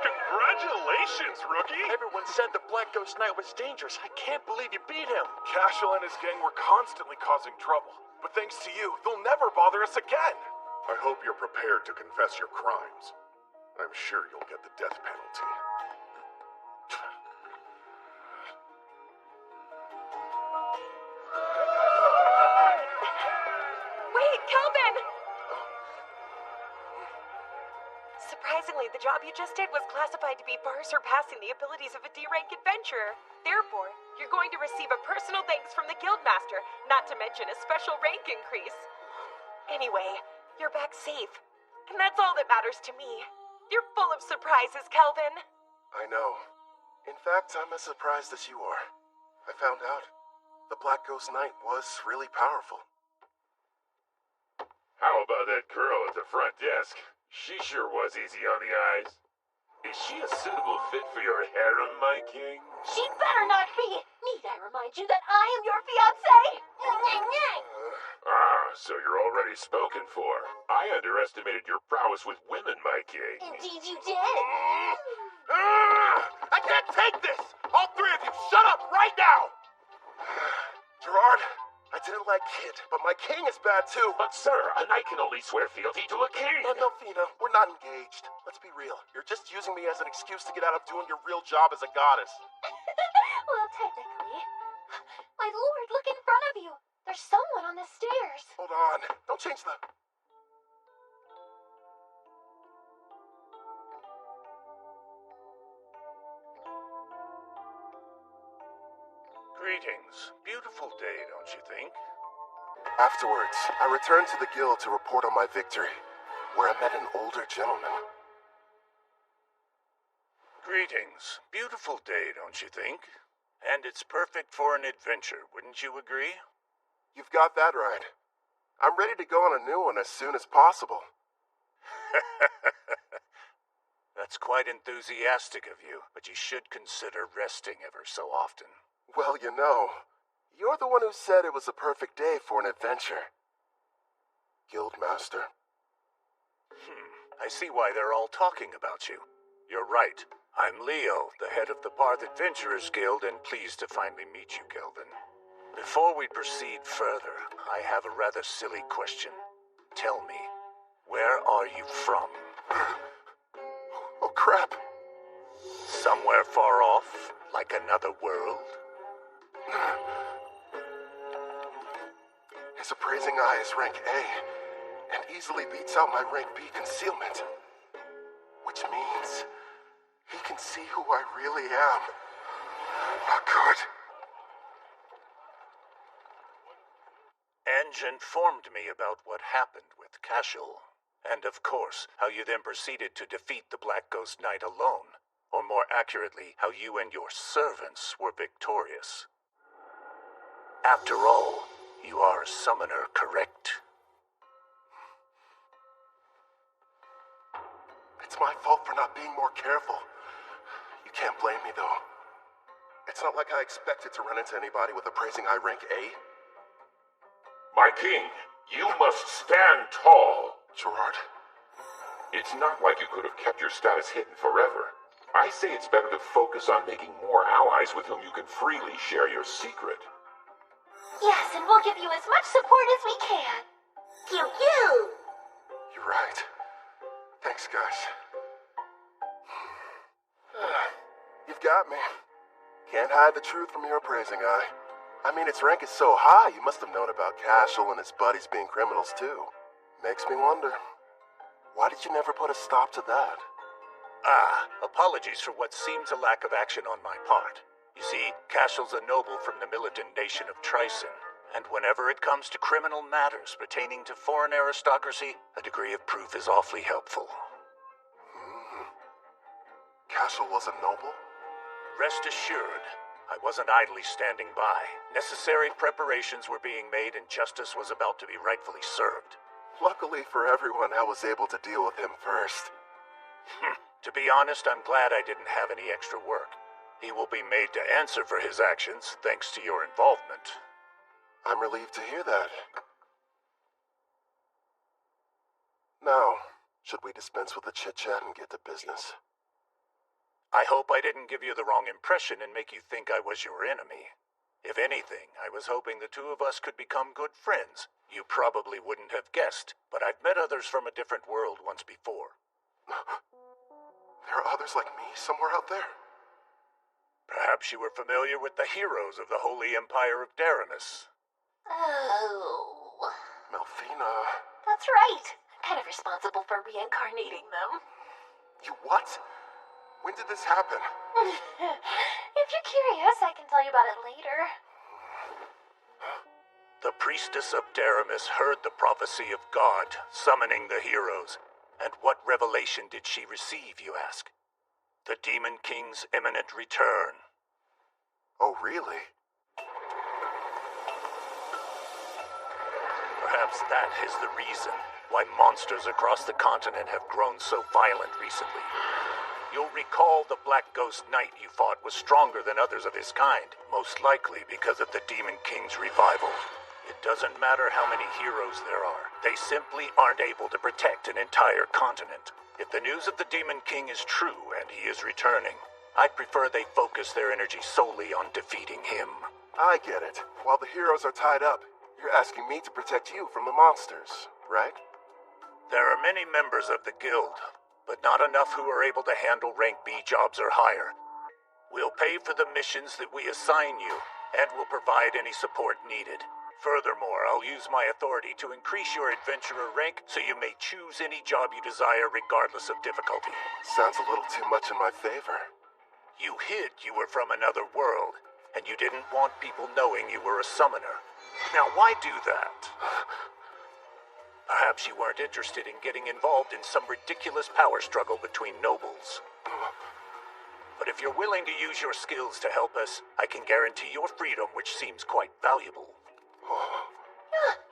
Congratulations, rookie! Everyone said the Black Ghost Knight was dangerous. I can't believe you beat him. Cashel and his gang were constantly causing trouble. But thanks to you, they'll never bother us again. I hope you're prepared to confess your crimes. I'm sure you'll get the death penalty. Wait, Kelvin! Surprisingly, the job you just did was classified to be far surpassing the abilities of a D-rank adventurer. Therefore, you're going to receive a personal thanks from the Guildmaster, not to mention a special rank increase. Anyway, you're back safe. And that's all that matters to me. You're full of surprises, Kelvin. I know. In fact, I'm as surprised as you are. I found out the Black Ghost Knight was really powerful. How about that girl at the front desk? She sure was easy on the eyes. Is she a suitable fit for your harem, my king? She better not be. Need I remind you that I am your fiancé? So you're already spoken for. I underestimated your prowess with women, my king. Indeed you did. I can't take this! All three of you, shut up right now! Gerard, I didn't like Kid, but my king is bad too. But sir, a knight can only swear fealty to a king. Melfina, we're not engaged. Let's be real. You're just using me as an excuse to get out of doing your real job as a goddess. Well, technically. My lord, look in front of you. There's someone on the stairs. Hold on. Don't change the... Greetings. Beautiful day, don't you think? Afterwards, I returned to the guild to report on my victory, where I met an older gentleman. Greetings. Beautiful day, don't you think? And it's perfect for an adventure, wouldn't you agree? You've got that right. I'm ready to go on a new one as soon as possible. That's quite enthusiastic of you, but you should consider resting ever so often. Well, you know, you're the one who said it was a perfect day for an adventure. Guildmaster. I see why they're all talking about you. You're right. I'm Leo, the head of the Barth Adventurers Guild, and pleased to finally meet you, Gelvin. Before we proceed further, I have a rather silly question. Tell me, where are you from? Oh, crap. Somewhere far off, like another world? His appraising eye is rank A, and easily beats out my rank B concealment. Which means he can see who I really am. Not good. Ange informed me about what happened with Cashel, and of course, how you then proceeded to defeat the Black Ghost Knight alone, or more accurately, how you and your servants were victorious. After all, you are a summoner, correct? It's my fault for not being more careful. You can't blame me, though. It's not like I expected to run into anybody with appraising eye rank A. My king, you must stand tall. Gerard. It's not like you could have kept your status hidden forever. I say it's better to focus on making more allies with whom you can freely share your secret. Yes, and we'll give you as much support as we can. Pew pew! You're right. Thanks, guys. You've got me. Can't hide the truth from your appraising eye. I mean, its rank is so high, you must have known about Cashel and his buddies being criminals, too. Makes me wonder, why did you never put a stop to that? Apologies for what seems a lack of action on my part. You see, Cashel's a noble from the militant nation of Trison, and whenever it comes to criminal matters pertaining to foreign aristocracy, a degree of proof is awfully helpful. Cashel was a noble? Rest assured, I wasn't idly standing by. Necessary preparations were being made and justice was about to be rightfully served. Luckily for everyone, I was able to deal with him first. To be honest, I'm glad I didn't have any extra work. He will be made to answer for his actions, thanks to your involvement. I'm relieved to hear that. Now, should we dispense with the chit-chat and get to business? I hope I didn't give you the wrong impression and make you think I was your enemy. If anything, I was hoping the two of us could become good friends. You probably wouldn't have guessed, but I've met others from a different world once before. There are others like me somewhere out there? Perhaps you were familiar with the heroes of the Holy Empire of Daramus. Oh. Melfina. That's right. I'm kind of responsible for reincarnating them. You what? When did this happen? If you're curious, I can tell you about it later. The priestess of Daramus heard the prophecy of God, summoning the heroes. And what revelation did she receive, you ask? The Demon King's imminent return. Oh, really? Perhaps that is the reason why monsters across the continent have grown so violent recently. You'll recall the Black Ghost Knight you fought was stronger than others of his kind, most likely because of the Demon King's revival. It doesn't matter how many heroes there are. They simply aren't able to protect an entire continent. If the news of the Demon King is true and he is returning, I'd prefer they focus their energy solely on defeating him. I get it. While the heroes are tied up, You're asking me to protect you from the monsters, right? There are many members of the guild, but not enough who are able to handle rank B jobs or higher. We'll pay for the missions that we assign you, and will provide any support needed. Furthermore, I'll use my authority to increase your adventurer rank so you may choose any job you desire regardless of difficulty. Sounds a little too much in my favor. You hid you were from another world, and you didn't want people knowing you were a summoner. Now why do that? Perhaps you weren't interested in getting involved in some ridiculous power struggle between nobles. But if you're willing to use your skills to help us, I can guarantee your freedom, which seems quite valuable.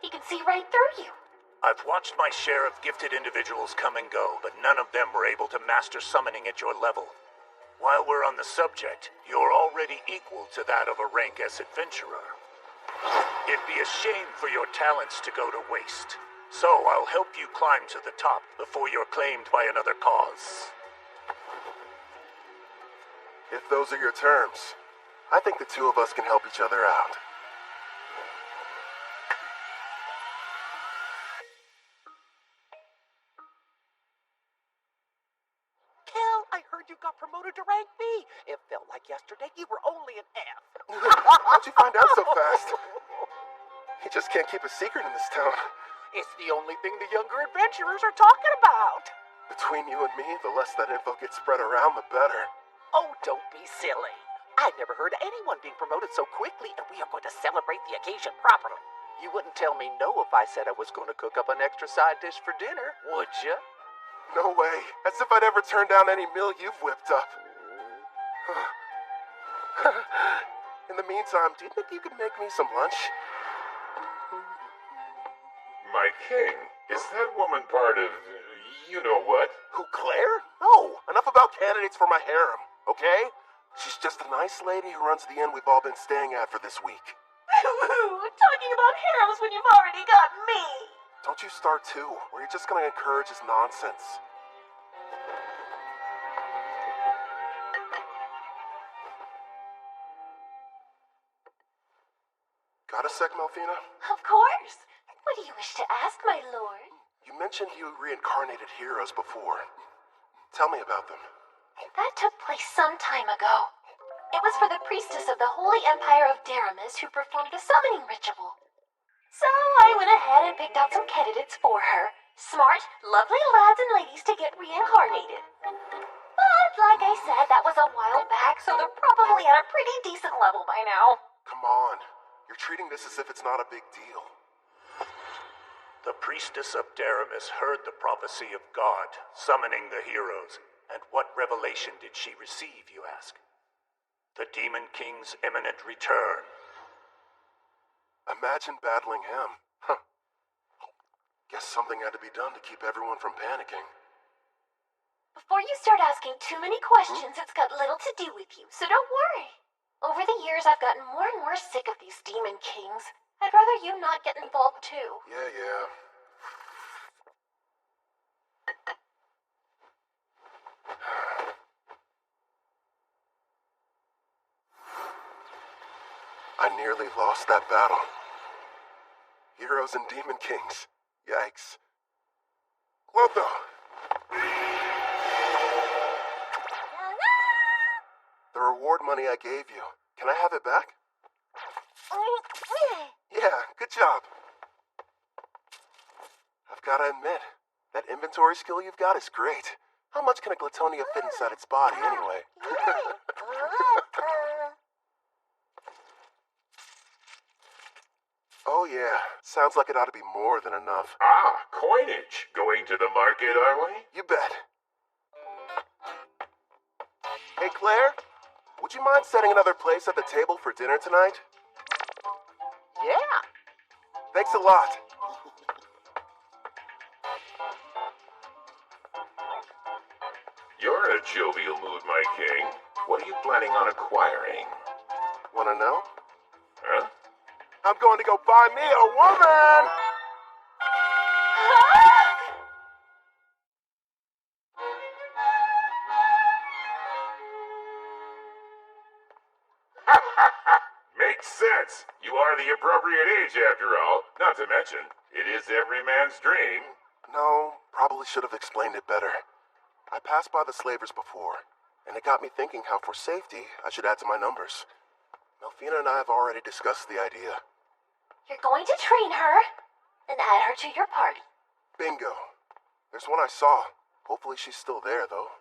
He can see right through you. I've watched my share of gifted individuals come and go, but none of them were able to master summoning at your level. While we're on the subject, you're already equal to that of a rank S adventurer. It'd be a shame for your talents to go to waste. So I'll help you climb to the top before you're claimed by another cause. If those are your terms, I think the two of us can help each other out. Kel, I heard you got promoted to rank B. It felt like yesterday you were only an F. How'd you find out so fast? You just can't keep a secret in this town. It's the only thing the younger adventurers are talking about. Between you and me, the less that info gets spread around, the better. Oh, don't be silly. I've never heard of anyone being promoted so quickly, and we are going to celebrate the occasion properly. You wouldn't tell me no if I said I was going to cook up an extra side dish for dinner, would you? No way. As if I'd ever turn down any meal you've whipped up. In the meantime, do you think you could make me some lunch? My king, is that woman part of you know what? Who, Claire? No. Enough about candidates for my harem, okay? She's just a nice lady who runs the inn we've all been staying at for this week. Talking about harems when you've already got me. Don't you start too, or you're just gonna encourage his nonsense. Got a sec, Malfina? Of course. What do you wish to ask, my lord? You mentioned you reincarnated heroes before. Tell me about them. That took place some time ago. It was for the priestess of the Holy Empire of Daramis who performed the summoning ritual. So I went ahead and picked out some candidates for her. Smart, lovely lads and ladies to get reincarnated. But like I said, that was a while back, so they're probably at a pretty decent level by now. Come on. You're treating this as if it's not a big deal. The priestess of Daramis heard the prophecy of God, summoning the heroes. And what revelation did she receive, you ask? The Demon King's imminent return. Imagine battling him. Huh. Guess something had to be done to keep everyone from panicking. Before you start asking too many questions, it's got little to do with you, so don't worry. Over the years, I've gotten more and more sick of these Demon Kings. I'd rather you not get involved, too. Yeah. I nearly lost that battle. Heroes and Demon Kings. Yikes. Clotho! The reward money I gave you. Can I have it back? Yeah, good job. I've gotta admit, that inventory skill you've got is great. How much can a Glatonia fit inside its body, anyway? Oh yeah, sounds like it ought to be more than enough. Ah, coinage. Going to the market, are we? You bet. Hey, Claire, would you mind setting another place at the table for dinner tonight? Yeah. Thanks a lot. You're in a jovial mood, my king. What are you planning on acquiring? Wanna know? Huh? I'm going to go buy me a woman! Makes sense. You are the appropriate age, after all. Not to mention, it is every man's dream. No, probably should have explained it better. I passed by the slavers before, and it got me thinking how for safety, I should add to my numbers. Melfina and I have already discussed the idea. You're going to train her and add her to your party. Bingo. There's one I saw. Hopefully she's still there, though.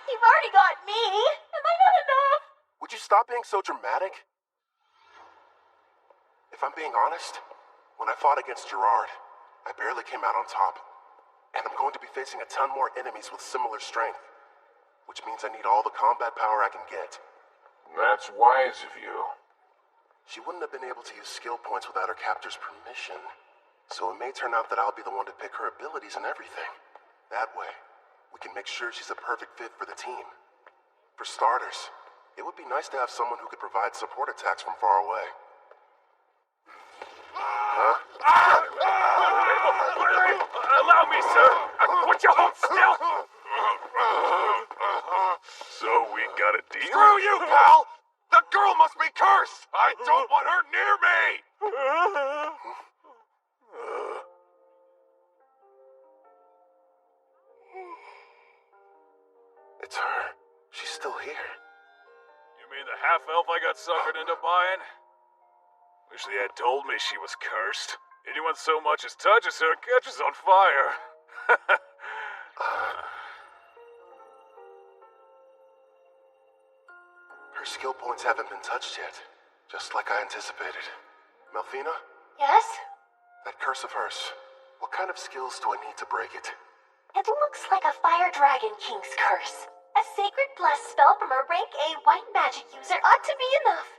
You've already got me. Am I not enough? Would you stop being so dramatic? If I'm being honest, when I fought against Gerard, I barely came out on top. And I'm going to be facing a ton more enemies with similar strength. Which means I need all the combat power I can get. That's wise of you. She wouldn't have been able to use skill points without her captor's permission. So it may turn out that I'll be the one to pick her abilities and everything. That way, we can make sure she's a perfect fit for the team. For starters, it would be nice to have someone who could provide support attacks from far away. Huh? Allow me, sir. Would you hold still? So we got a deal? Screw you, pal! The girl must be cursed! I don't want her near me! It's her. She's still here. You mean the half-elf I got suckered into buying? Wish they had told me she was cursed. Anyone so much as touches her catches on fire. Her skill points haven't been touched yet, just like I anticipated. Melfina? Yes? That curse of hers, what kind of skills do I need to break it? It looks like a Fire Dragon King's curse. A sacred bless spell from a rank A white magic user ought to be enough.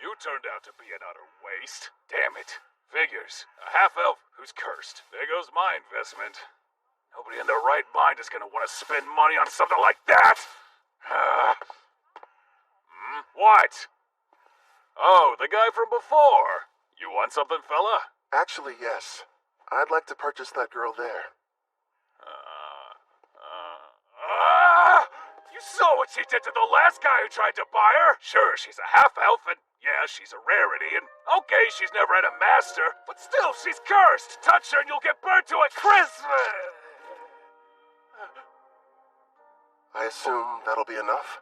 You turned out to be an utter waste. Damn it. Figures. A half-elf who's cursed. There goes my investment. Nobody in their right mind is gonna want to spend money on something like that. What? Oh, the guy from before. You want something, fella? Actually, yes. I'd like to purchase that girl there. You saw what she did to the last guy who tried to buy her. Sure, she's a half-elf, and yeah, she's a rarity, and okay, she's never had a master, but still, she's cursed. Touch her and you'll get burned to a crisp. I assume that'll be enough?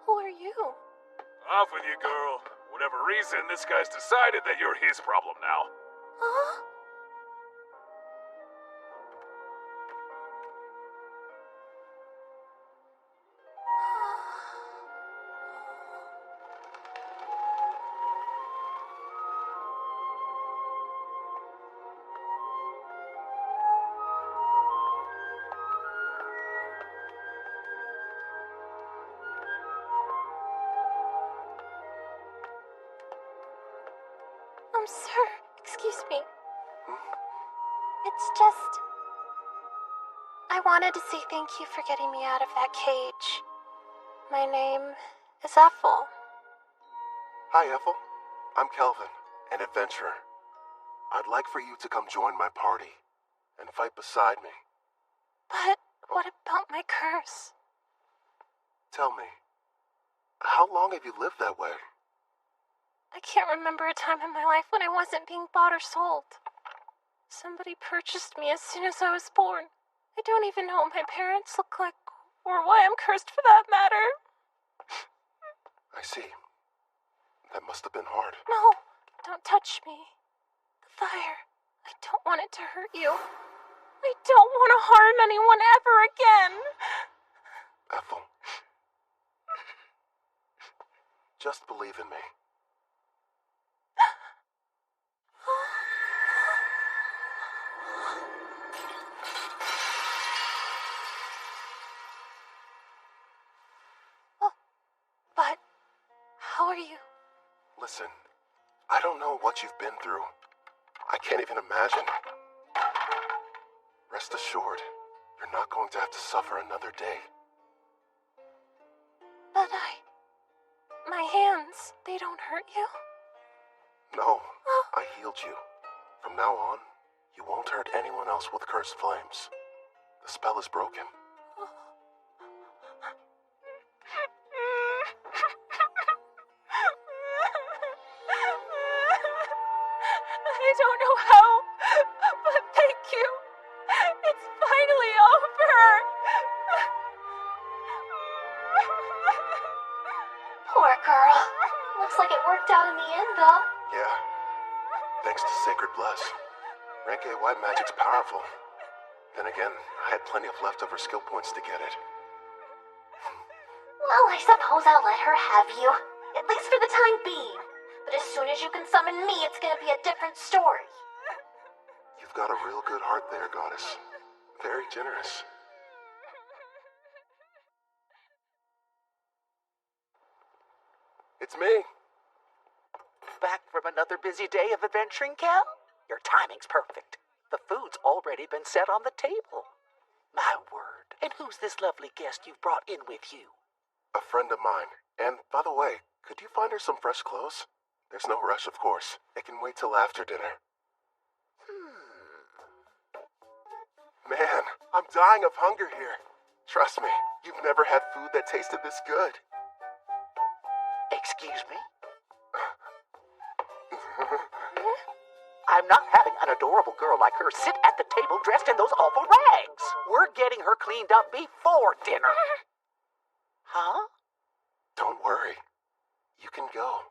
Who are you? Off with you, girl. Whatever reason, this guy's decided that you're his problem now. Huh? Sir, excuse me. It's just... I wanted to say thank you for getting me out of that cage. My name is Ethel. Hi, Ethel. I'm Kelvin, an adventurer. I'd like for you to come join my party and fight beside me. But what about my curse? Tell me, how long have you lived that way? I can't remember a time in my life when I wasn't being bought or sold. Somebody purchased me as soon as I was born. I don't even know what my parents look like, or why I'm cursed for that matter. I see. That must have been hard. No, don't touch me. The fire. I don't want it to hurt you. I don't want to harm anyone ever again. Ethel. Just believe in me. But how are you? Listen, I don't know what you've been through. I can't even imagine. Rest assured, You're not going to have to suffer another day. But my hands, they don't hurt you? No, I healed you. From now on, you won't hurt anyone else with cursed flames. The spell is broken. I don't know how, but thank you. It's finally over. Poor girl. Looks like it worked out in the end, though. Yeah. Thanks to Sacred Bless. Rank A white magic's powerful. Then again, I had plenty of leftover skill points to get it. Well, I suppose I'll let her have you. At least for the time being. But as soon as you can summon me, it's gonna be a different story. You've got a real good heart there, Goddess. Very generous. It's me. Back from another busy day of adventuring, Cal? Your timing's perfect. The food's already been set on the table. My word. And who's this lovely guest you've brought in with you? A friend of mine. And, by the way, could you find her some fresh clothes? There's no rush, of course. It can wait till after dinner. Man, I'm dying of hunger here. Trust me, you've never had food that tasted this good. Excuse me? I'm not having an adorable girl like her sit at the table dressed in those awful rags. We're getting her cleaned up before dinner. Huh? Don't worry. You can go.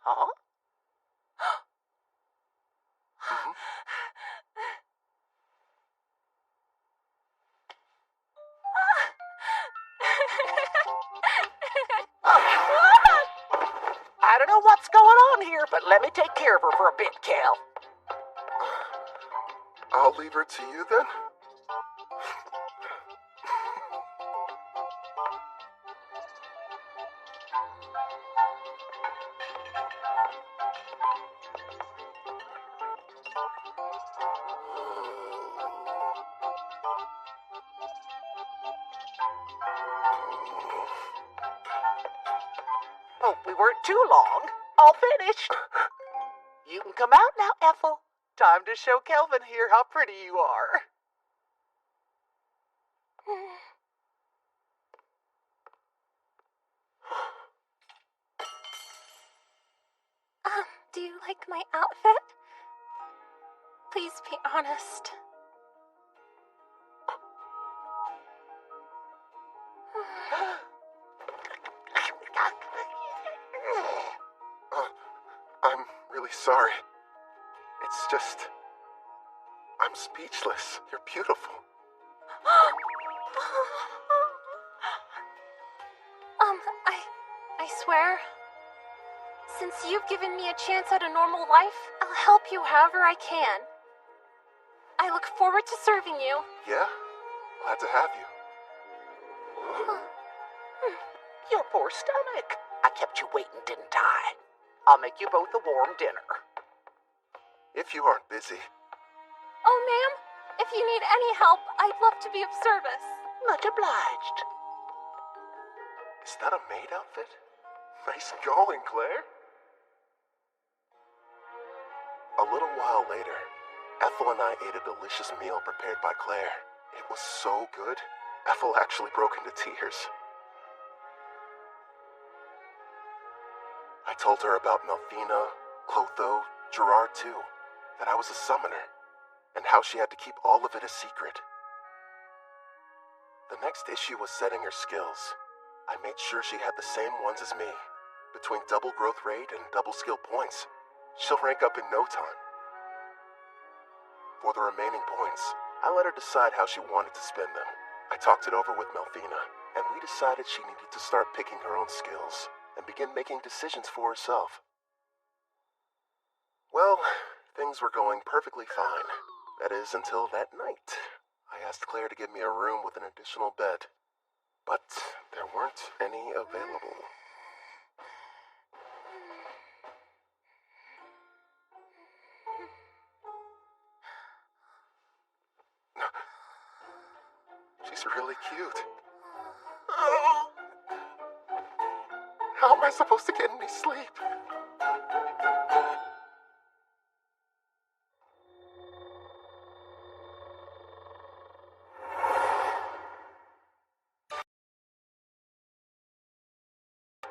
Huh? I don't know what's going on here, but let me take care of her for a bit, Cal. I'll leave her to you then. Hope we weren't too long. All finished. You can come out now, Ethel. Time to show Kelvin here how pretty you are. Do you like my outfit? Please be honest. I'm really sorry. It's just... I'm speechless. You're beautiful. I swear, since you've given me a chance at a normal life, I'll help you however I can. I look forward to serving you. Yeah? Glad to have you. Your poor stomach. I kept you waiting, didn't I? I'll make you both a warm dinner. If you aren't busy. Oh, ma'am, if you need any help, I'd love to be of service. Much obliged. Is that a maid outfit? Nice going, Claire. A little while later, Ethel and I ate a delicious meal prepared by Claire. It was so good, Ethel actually broke into tears. I told her about Melfina, Clotho, Gerard too, that I was a summoner, and how she had to keep all of it a secret. The next issue was setting her skills. I made sure she had the same ones as me. Between double growth rate and double skill points, she'll rank up in no time. For the remaining points, I let her decide how she wanted to spend them. I talked it over with Melfina, and we decided she needed to start picking her own skills and begin making decisions for herself. Well, things were going perfectly fine. That is, until that night. I asked Claire to give me a room with an additional bed, but there weren't any available. She's really cute. Oh. How am I supposed to get any sleep?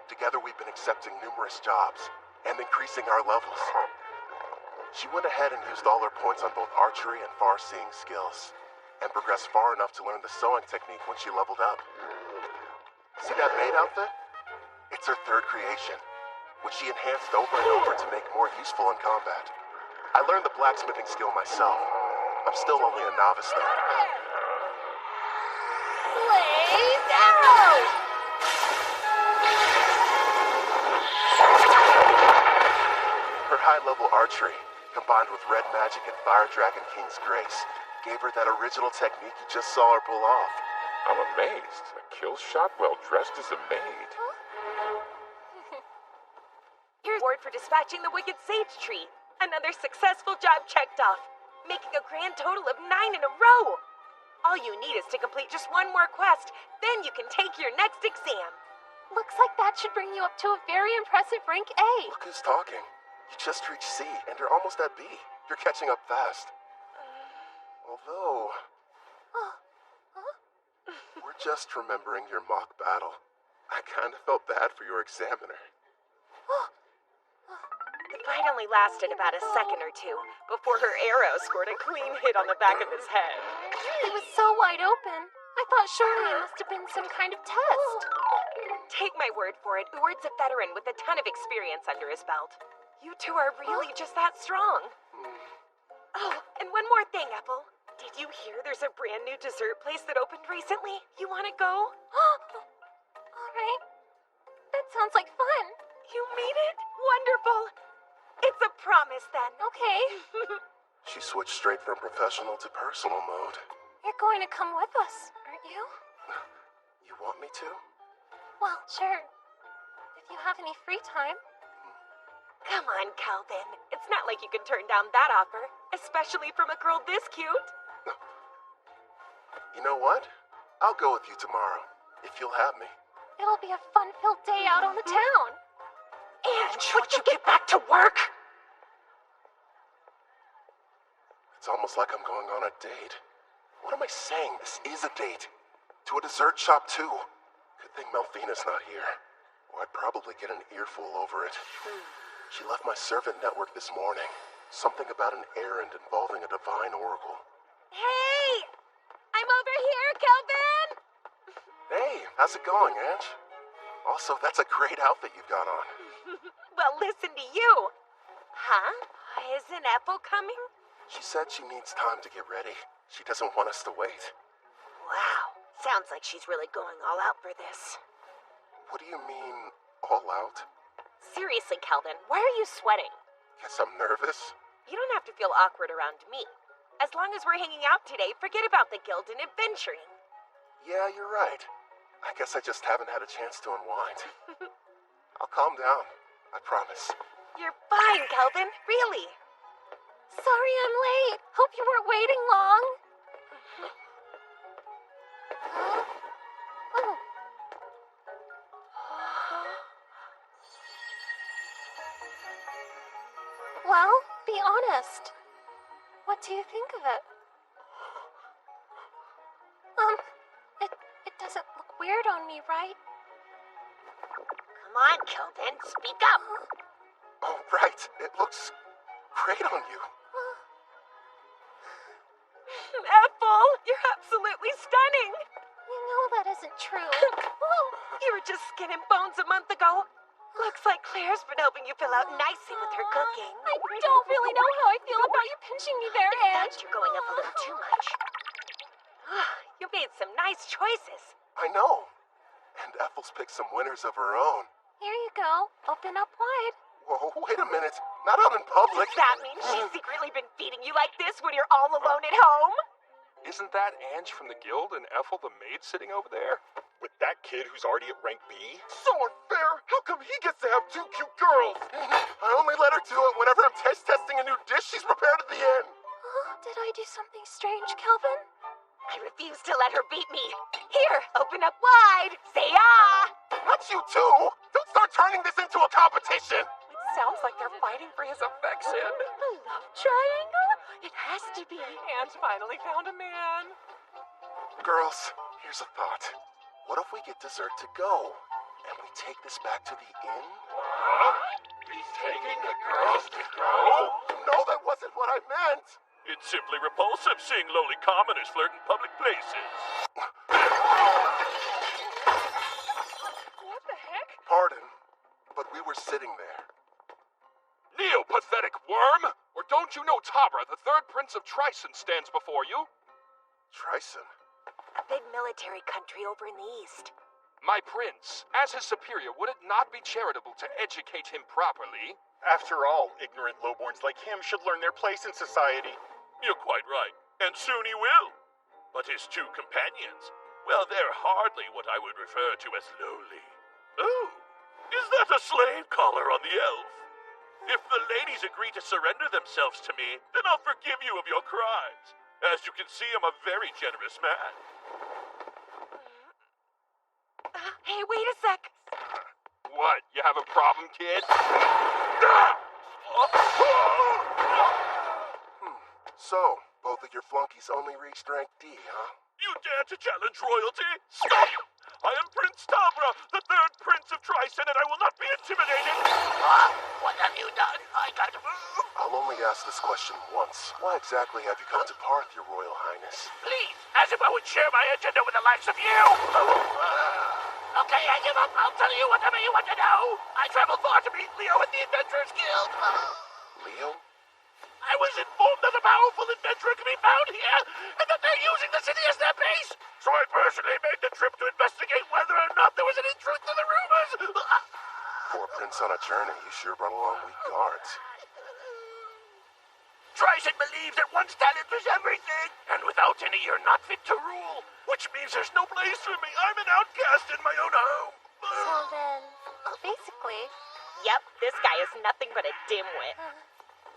Together we've been accepting numerous jobs and increasing our levels. She went ahead and used all her points on both archery and far-seeing skills, and progressed far enough to learn the sewing technique when she leveled up. See that maid outfit? It's her third creation, which she enhanced over and over to make more useful in combat. I learned the blacksmithing skill myself. I'm still only a novice though. Blaze arrow! Her high-level archery, combined with red magic and Fire Dragon King's grace, gave her that original technique you just saw her pull off. I'm amazed. A kill shot well dressed as a maid. Here's a reward for dispatching the wicked sage tree. Another successful job checked off, making a grand total of 9 in a row. All you need is to complete just one more quest, then you can take your next exam. Looks like that should bring you up to a very impressive rank A. Look who's talking. You just reached C, and you're almost at B. You're catching up fast. Although... we're just remembering your mock battle. I kind of felt bad for your examiner. The fight only lasted about a second or two before her arrow scored a clean hit on the back of his head. It was so wide open. I thought surely it must have been some kind of test. Take my word for it, Uward's a veteran with a ton of experience under his belt. You two are really just that strong. Oh, and one more thing, Ethel. Did you hear there's a brand new dessert place that opened recently? You want to go? All right. That sounds like fun. You mean it? Wonderful. It's a promise then. Okay. She switched straight from professional to personal mode. You're going to come with us, aren't you? You want me to? Well, sure. If you have any free time. Come on, Calvin. It's not like you can turn down that offer, especially from a girl this cute. You know what? I'll go with you tomorrow, if you'll have me. It'll be a fun-filled day out on the town. And would you get back to work? It's almost like I'm going on a date. What am I saying? This is a date. To a dessert shop, too. Good thing Melfina's not here, or I'd probably get an earful over it. She left my servant network this morning. Something about an errand involving a divine oracle. Hey! I'm over here, Calvin! Hey, how's it going, Ange? Also, that's a great outfit you've got on. Well, listen to you. Huh? Isn't Ethel coming? She said she needs time to get ready. She doesn't want us to wait. Wow. Sounds like she's really going all out for this. What do you mean, all out? Seriously, Calvin, why are you sweating? Guess I'm nervous. You don't have to feel awkward around me. As long as we're hanging out today, forget about the guild and adventuring. Yeah, you're right. I guess I just haven't had a chance to unwind. I'll calm down. I promise. You're fine, Calvin. Really. Sorry I'm late. Hope you weren't waiting long. Oh. Well, be honest. What do you think of it? It doesn't look weird on me, right? Come on, Calvin, speak up. Oh, right. It looks great on you. Ethel, you're absolutely stunning. You know that isn't true. You were just skin and bones a month ago. Looks like Claire's been helping you fill out nicely with her cooking. I don't really know how I feel about you pinching me there, Ange. You're going up a little too much. You made some nice choices. I know. And Ethel's picked some winners of her own. Here you go. Open up wide. Whoa, wait a minute. Not out in public. Does that mean she's secretly been feeding you like this when you're all alone at home? Isn't that Ange from the guild and Ethel the maid sitting over there? With that kid who's already at rank B? So unfair. How come he gets to have two cute girls? I only let her do it whenever I'm taste testing a new dish she's prepared at the end. Did I do something strange, Calvin? I refuse to let her beat me. Here, open up wide. Say ah! Not you too! Don't start turning this into a competition! It sounds like they're fighting for his affection. A love triangle? It has to be. And finally found a man. Girls, here's a thought. What if we get dessert to go? And we take this back to the inn? He's taking the girls to go? No, that wasn't what I meant! It's simply repulsive seeing lowly commoners flirt in public places. What the heck? Pardon, but we were sitting there. Neo-pathetic worm! Or don't you know Tabra, the third prince of Tryson, stands before you? Tryson? A big military country over in the east. My prince, as his superior, would it not be charitable to educate him properly? After all, ignorant lowborns like him should learn their place in society. You're quite right, and soon he will. But his two companions, well, they're hardly what I would refer to as lowly. Oh, is that a slave collar on the elf? If the ladies agree to surrender themselves to me, then I'll forgive you of your crimes. As you can see, I'm a very generous man. Hey, wait a sec. What, you have a problem, kid? So, both of your flunkies only reached rank D, huh? You dare to challenge royalty? Stop! I am Prince Tabra, the third prince of Tryson, and I will not be intimidated! What have you done? I got to move. I'll only ask this question once. Why exactly have you come to Parth, your royal highness? Please, as if I would share my agenda with the likes of you. Okay, I give up. I'll tell you whatever you want to know. I traveled far to meet Leo at the Adventurers Guild. Leo? I was informed that a powerful adventurer can be found here, and that they're using the city as their base. So I personally made the trip to investigate whether or not there was any truth to the rumors. For a prince on a journey, you sure brought along weak guards. Tryson believes that one's talent is everything, and without any, you're not fit to rule. Which means there's no place for me. I'm an outcast in my own home. So then, basically... Yep, this guy is nothing but a dimwit.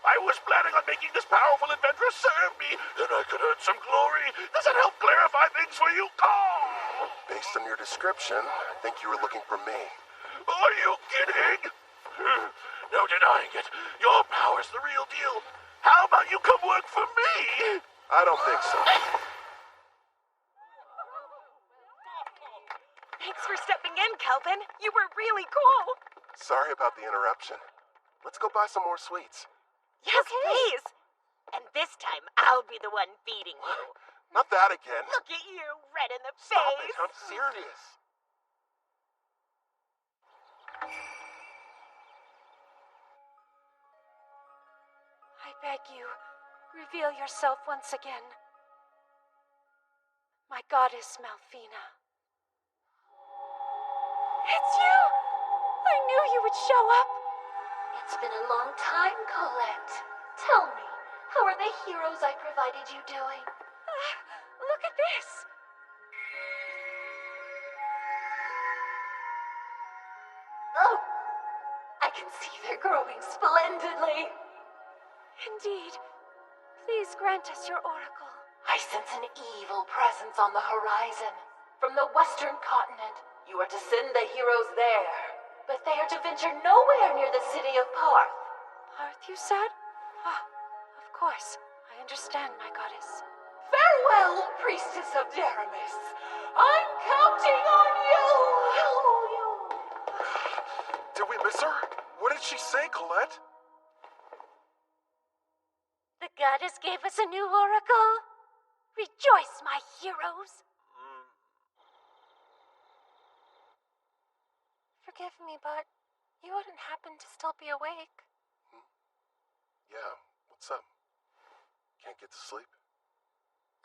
I was planning on making this powerful adventurer serve me, and I could earn some glory. Does that help clarify things for you? Oh! Based on your description, I think you were looking for me. Are you kidding? No denying it. Your power's the real deal. How about you come work for me? I don't think so. Thanks for stepping in, Kelvin. You were really cool. Sorry about the interruption. Let's go buy some more sweets. Yes, please. And this time, I'll be the one feeding you. Not that again. Look at you, red in the Stop face. it, I'm serious. I beg you, reveal yourself once again. My goddess Malfina. It's you! I knew you would show up. It's been a long time, Colette. Tell me, how are the heroes I provided you doing? Look at this. Oh, I can see they're growing splendidly. Indeed. Please grant us your oracle. I sense an evil presence on the horizon. From the western continent, you are to send the heroes there. But they are to venture nowhere near the city of Parth. Parth, you said? Ah, of course. I understand, my goddess. Farewell, priestess of Daramis. I'm counting on you! Did we miss her? What did she say, Colette? The goddess gave us a new oracle. Rejoice, my heroes. Forgive me, but you wouldn't happen to still be awake. Yeah, what's up? Can't get to sleep?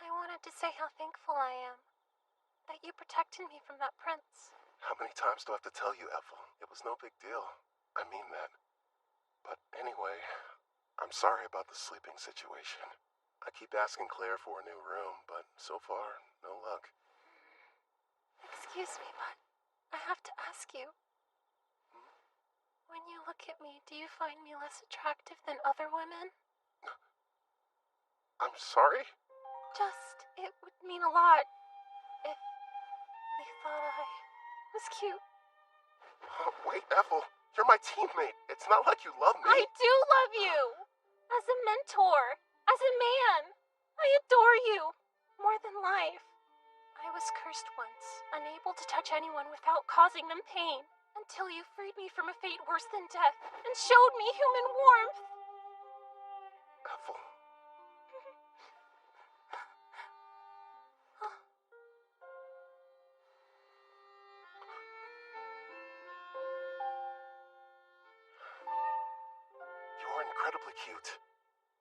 I wanted to say how thankful I am that you protected me from that prince. How many times do I have to tell you, Ethel? It was no big deal. I mean that. But anyway, I'm sorry about the sleeping situation. I keep asking Claire for a new room, but so far, no luck. Excuse me, but I have to ask you. When you look at me, do you find me less attractive than other women? I'm sorry? it would mean a lot if you thought I was cute. Wait, Ethel, you're my teammate. It's not like you love me. I do love you! As a mentor, as a man. I adore you, more than life. I was cursed once, unable to touch anyone without causing them pain, until you freed me from a fate worse than death and showed me human warmth. Ethel. You're incredibly cute.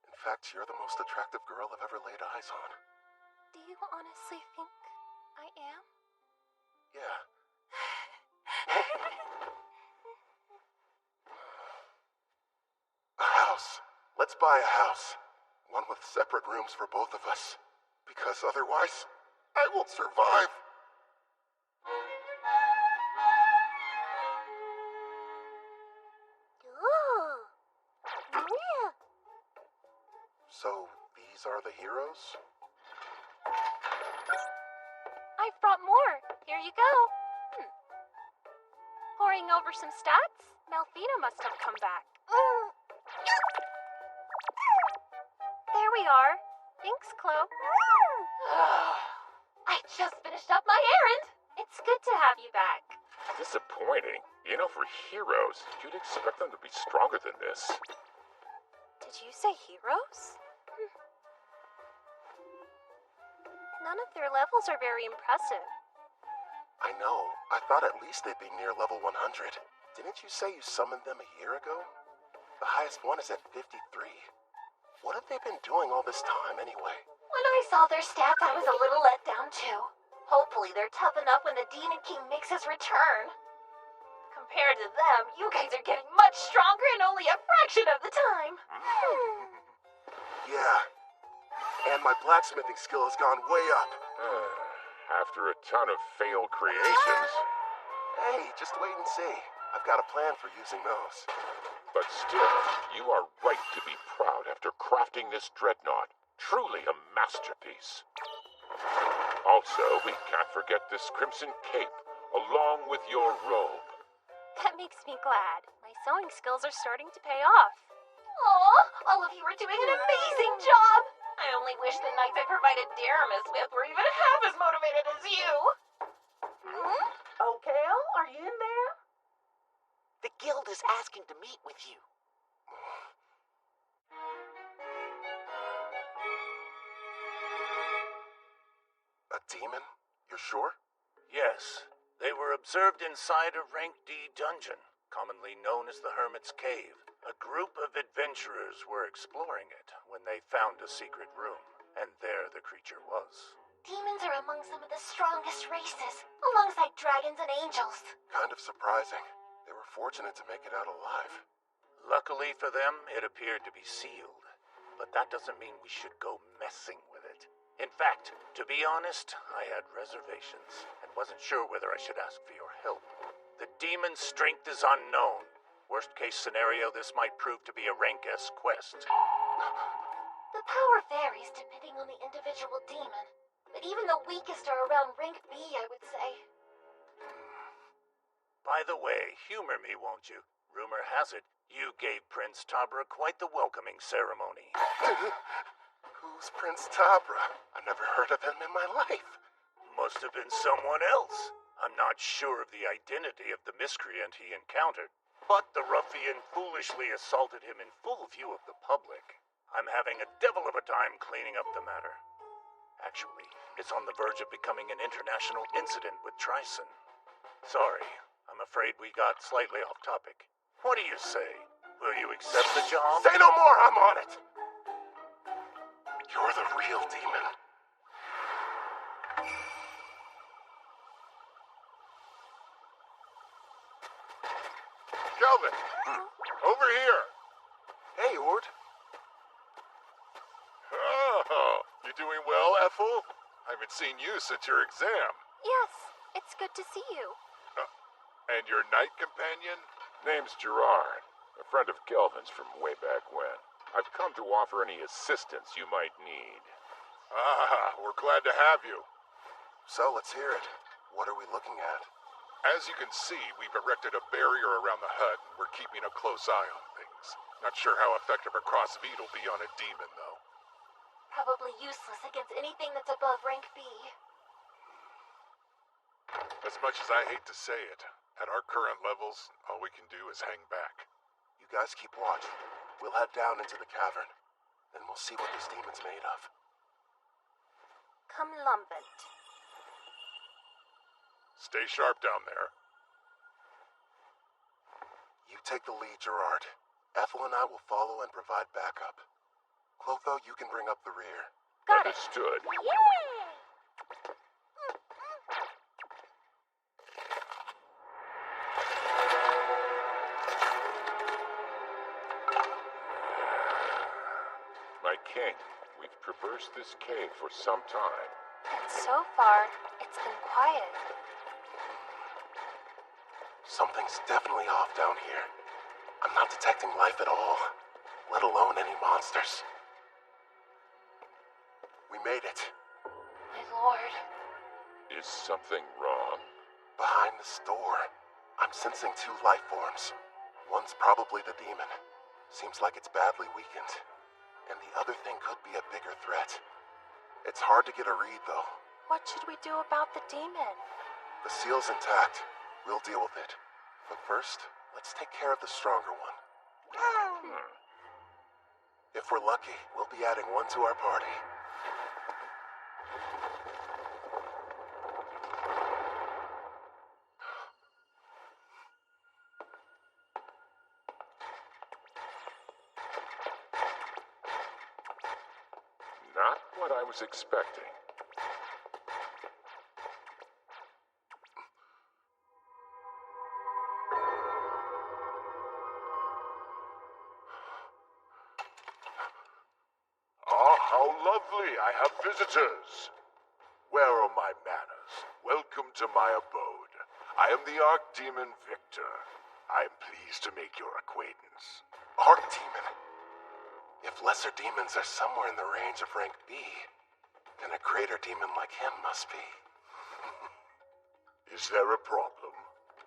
In fact, you're the most attractive girl I've ever laid eyes on. Do you honestly think I am? Yeah. A house. Let's buy a house. One with separate rooms for both of us. Because otherwise, I won't survive. So, these are the heroes? I've brought more. Here you go. Poring over some stats? Melfina must have come back. There we are. Thanks, Chloe. I just finished up my errand. It's good to have you back. Disappointing. You know, for heroes, you'd expect them to be stronger than this. Did you say heroes? None of their levels are very impressive. I know. I thought at least they'd be near level 100. Didn't you say you summoned them a year ago? The highest one is at 53. What have they been doing all this time, anyway? When I saw their stats, I was a little let down, too. Hopefully they're tough enough when the Demon King makes his return. Compared to them, you guys are getting much stronger in only a fraction of the time. Yeah. And my blacksmithing skill has gone way up. After a ton of failed creations. Hey, just wait and see. I've got a plan for using those. But still, you are right to be proud after crafting this dreadnought. Truly a masterpiece. Also, we can't forget this crimson cape, along with your robe. That makes me glad. My sewing skills are starting to pay off. Aw, all of you are doing an amazing job. I only wish the knights I provided Daramus with were even half as motivated as you. Okay, are you in there? The guild is asking to meet with you. A demon? You're sure? Yes. They were observed inside a Rank D dungeon, commonly known as the Hermit's Cave. A group of adventurers were exploring it when they found a secret room, and there the creature was. Demons are among some of the strongest races, alongside dragons and angels. Kind of surprising. They were fortunate to make it out alive. Luckily for them, it appeared to be sealed. But that doesn't mean we should go messing with it. In fact, to be honest, I had reservations and wasn't sure whether I should ask for your help. The demon's strength is unknown. Worst case scenario, this might prove to be a Rank S quest. The power varies depending on the individual demon, but even the weakest are around Rank B, I would say. By the way, humor me, won't you? Rumor has it, you gave Prince Tabra quite the welcoming ceremony. Who's Prince Tabra? I never heard of him in my life. Must have been someone else. I'm not sure of the identity of the miscreant he encountered, but the ruffian foolishly assaulted him in full view of the public. I'm having a devil of a time cleaning up the matter. Actually, it's on the verge of becoming an international incident with Tryson. Sorry, I'm afraid we got slightly off topic. What do you say? Will you accept the job? Say no more, I'm on it! You're the real demon. Kelvin! Over here! Hey, Ord. Oh, you doing well, Ethel? I haven't seen you since your exam. Yes, it's good to see you. And your knight companion? Name's Gerard, a friend of Kelvin's from way back when. I've come to offer any assistance you might need. Ah, we're glad to have you. So, let's hear it. What are we looking at? As you can see, we've erected a barrier around the hut, and we're keeping a close eye on things. Not sure how effective a crossfeed will be on a demon, though. Probably useless against anything that's above rank B. As much as I hate to say it, at our current levels, all we can do is hang back. You guys keep watch. We'll head down into the cavern. Then we'll see what this demon's made of. Come Lumbent. Stay sharp down there. You take the lead, Gerard. Ethel and I will follow and provide backup. Clotho, you can bring up the rear. Understood. My king, we've traversed this cave for some time. And so far, it's been quiet. Something's definitely off down here. I'm not detecting life at all, let alone any monsters. We made it. My lord. Is something wrong? Behind this door, I'm sensing two life forms. One's probably the demon. Seems like it's badly weakened. And the other thing could be a bigger threat. It's hard to get a read, though. What should we do about the demon? The seal's intact. We'll deal with it. But first, let's take care of the stronger one. If we're lucky, we'll be adding one to our party. Not what I was expecting. Ah, how lovely! I have visitors. Where are my manners? Welcome to my abode. I am the Archdemon Victor. I am pleased to make your acquaintance. Archdemon? If lesser demons are somewhere in the range of rank B, then a greater demon like him must be. Is there a problem?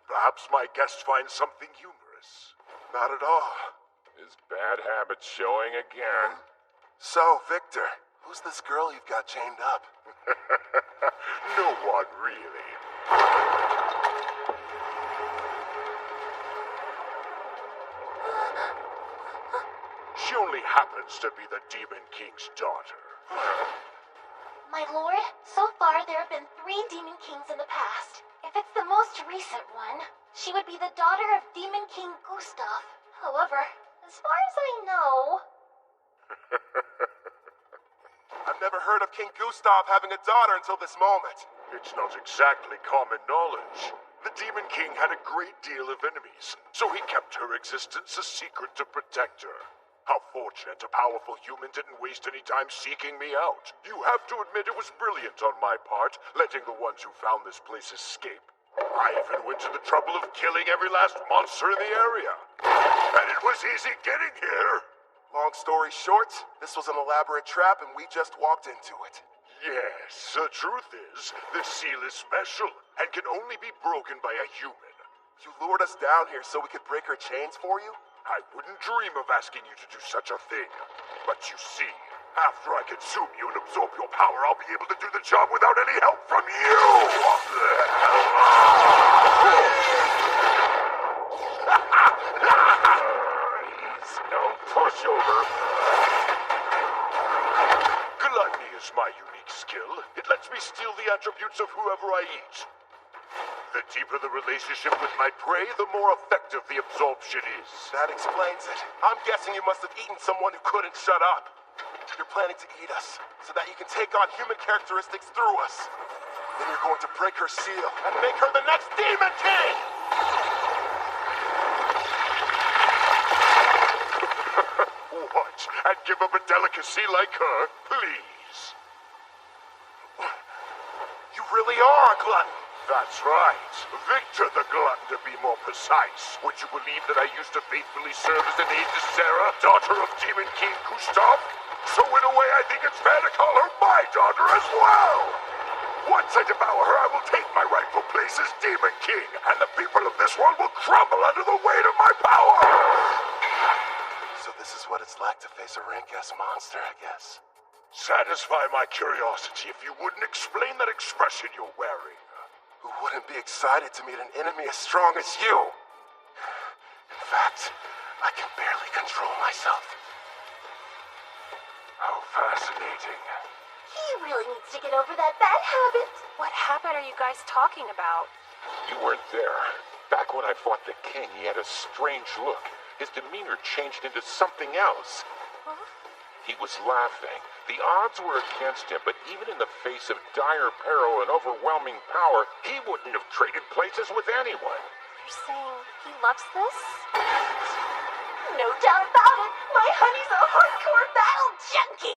Perhaps my guest finds something humorous. Not at all. His bad habits showing again. So, Victor, who's this girl you've got chained up? No one, really. She only happens to be the Demon King's daughter. My lord, so far there have been 3 Demon Kings in the past. If it's the most recent one, she would be the daughter of Demon King Gustav. However, as far as I know... I've never heard of King Gustav having a daughter until this moment. It's not exactly common knowledge. The Demon King had a great deal of enemies, so he kept her existence a secret to protect her. How fortunate a powerful human didn't waste any time seeking me out. You have to admit it was brilliant on my part, letting the ones who found this place escape. I even went to the trouble of killing every last monster in the area. And it was easy getting here. Long story short, this was an elaborate trap and we just walked into it. Yes, the truth is, this seal is special and can only be broken by a human. You lured us down here so we could break her chains for you? I wouldn't dream of asking you to do such a thing. But you see, after I consume you and absorb your power, I'll be able to do the job without any help from you! He's no pushover. Gluttony is my unique skill. It lets me steal the attributes of whoever I eat. The deeper the relationship with my prey, the more effective the absorption is. That explains it. I'm guessing you must have eaten someone who couldn't shut up. You're planning to eat us, so that you can take on human characteristics through us. Then you're going to break her seal and make her the next Demon King! What? And give up a delicacy like her? Please. You really are a glutton. That's right. Victor the Glutton, to be more precise. Would you believe that I used to faithfully serve as an aide to Sarah, daughter of Demon King Gustav? So in a way, I think it's fair to call her my daughter as well! once I devour her, I will take my rightful place as Demon King, and the people of this world will crumble under the weight of my power! So this is what it's like to face a rank-ass monster, I guess. Satisfy my curiosity if you wouldn't explain that expression you're wearing. Who wouldn't be excited to meet an enemy as strong as you? In fact, I can barely control myself. How fascinating. He really needs to get over that bad habit. What habit are you guys talking about? You weren't there. Back when I fought the king, he had a strange look. His demeanor changed into something else. Huh? He was laughing. The odds were against him, but even in the face of dire peril and overwhelming power, he wouldn't have traded places with anyone. You're saying he loves this? No doubt about it. My honey's a hardcore battle junkie.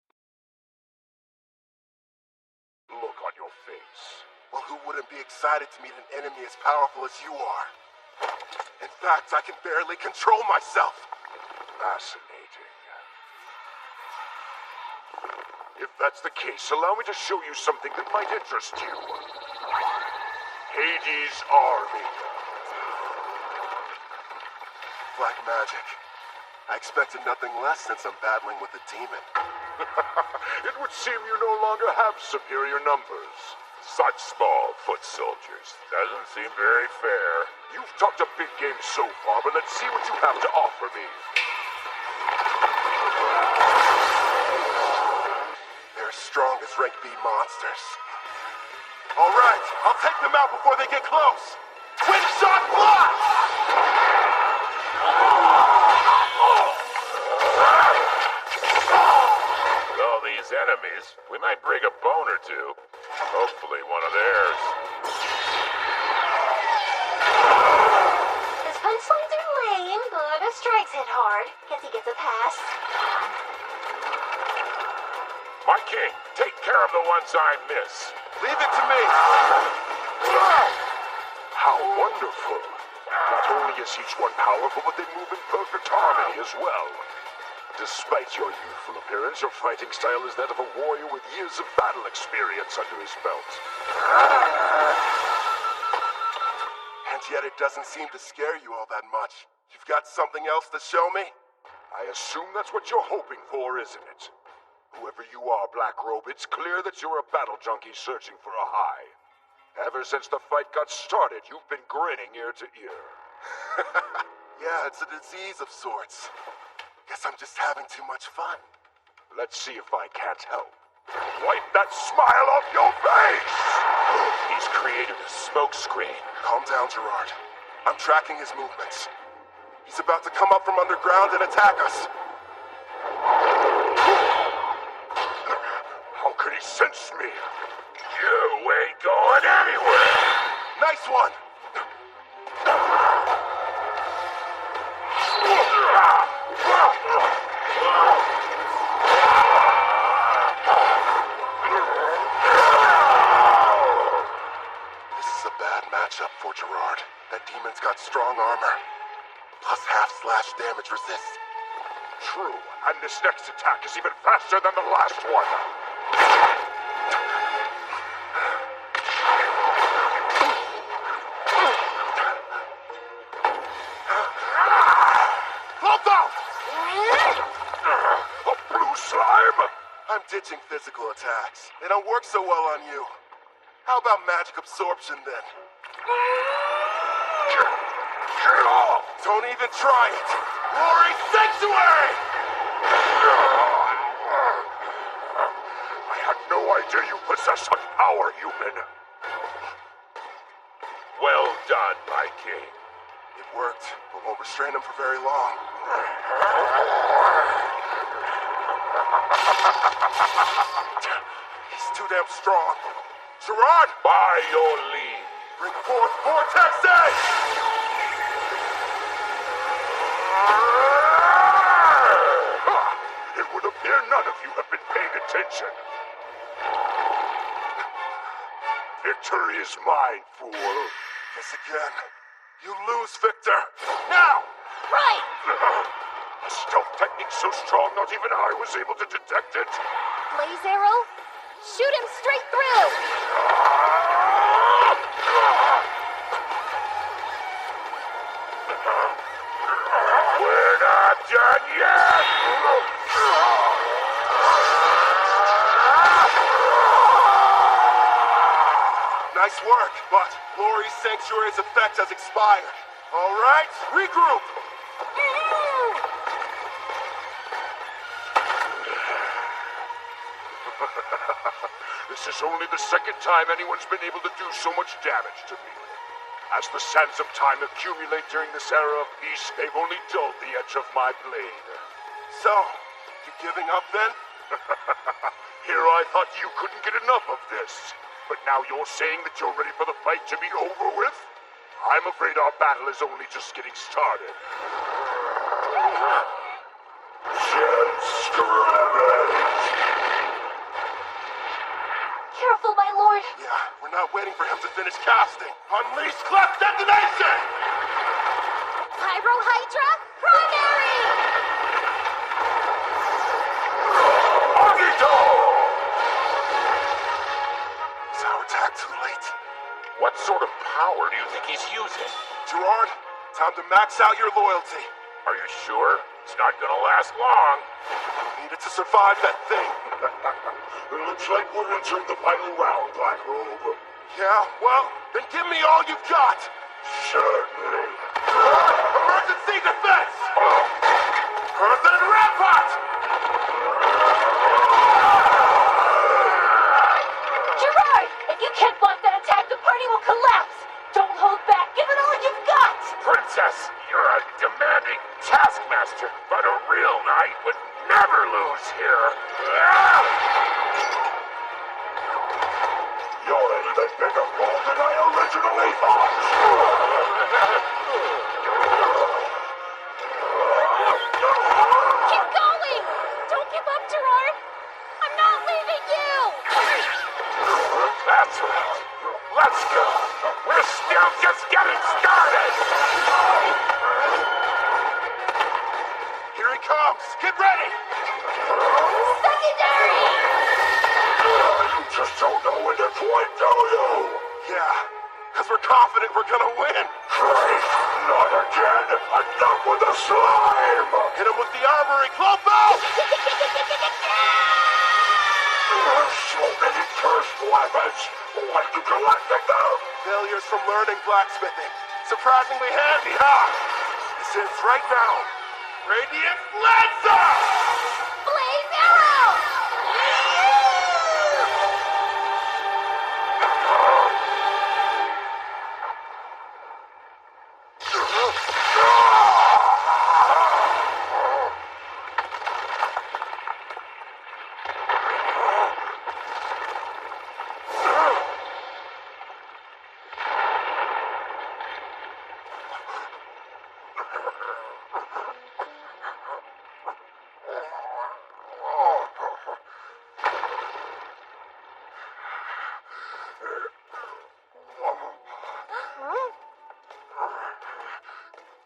Look on your face. Well, who wouldn't be excited to meet an enemy as powerful as you are? In fact, I can barely control myself. Fascinating. If that's the case, allow me to show you something that might interest you. Hades' army. Black magic. I expected nothing less since I'm battling with a demon. It would seem you no longer have superior numbers. Such small foot soldiers. Doesn't seem very fair. You've talked a big game so far, but let's see what you have to offer me. They're as strong as rank B monsters. All right, I'll take them out before they get close. Twin shot blast! With all these enemies, we might bring a bone or two. Hopefully one of theirs. His punchlines are lame, but his strikes hit hard. Guess he gets a pass. My king, take care of the ones I miss. Leave it to me. How wonderful. Not only is each one powerful, but they move in perfect harmony as well. Despite your youthful appearance, your fighting style is that of a warrior with years of battle experience under his belt. And yet it doesn't seem to scare you all that much. You've got something else to show me? I assume that's what you're hoping for, isn't it? Whoever you are, Black Robe, it's clear that you're a battle junkie searching for a high. Ever since the fight got started, you've been grinning ear to ear. Yeah, it's a disease of sorts. Guess I'm just having too much fun. Let's see if I can't help. Wipe that smile off your face! He's created a smoke screen. Calm down, Gerard. I'm tracking his movements. He's about to come up from underground and attack us. How could he sense me? You ain't going anywhere! Nice one! This is a bad matchup for Gerard. That demon's got strong armor. Plus half-slash damage resist. True, and this next attack is even faster than the last one. Hold on! A blue slime? I'm ditching physical attacks. They don't work so well on you. How about magic absorption then? Get off! Don't even try it! Glory Sanctuary! I had no idea you possess such power, human. Well done, my king. It worked, but won't restrain him for very long. He's too damn strong. Gerard! By your leave. Bring forth Vortex Edge! It would appear none of you have been paying attention. Victory is mine, fool. Guess again. You lose, Victor. Now! Right! A stealth technique so strong not even I was able to detect it. Blaze arrow? Shoot him straight through! We're not done yet! Nice work, but Glory's Sanctuary's effect has expired. All right, regroup! This is only the second time anyone's been able to do so much damage to me. As the sands of time accumulate during this era of peace, they've only dulled the edge of my blade. So, you giving up then? Here I thought you couldn't get enough of this. But now you're saying that you're ready for the fight to be over with? I'm afraid our battle is only just getting started. Careful, my lord. Yeah, we're not waiting for him to finish casting. Unleash Clef Detonation! Pyrohydra Primary! Agito! Is our attack too late? What sort of power do you think he's using? Gerard, time to max out your loyalty. Are you sure? It's not gonna last long. You needed to survive that thing. It looks like we're entering the final round, Black Robe. Yeah, well, then give me all you've got. Certainly. Emergency defense! Earthen Rampart! Gerard, if you can't block that attack, the party will collapse. Don't hold back. Give it all you've got. Princess, you're a demanding taskmaster, but a real knight would never lose here. You're an even bigger fool than I originally thought! Keep going. Don't give up, Gerard. I'm not leaving you. That's right. Let's go. We're still just getting started. Here he comes. Get ready! Secondary! You just don't know when to point, do you? Yeah, because we're confident we're gonna win. Christ, not again! Enough with the slime! Hit him with the armory, Clofo! So many cursed weapons! Why do you collecting them? Failures from learning blacksmithing. Surprisingly handy, huh? This ends right now. Radiant Lancer! Blaze Arrow!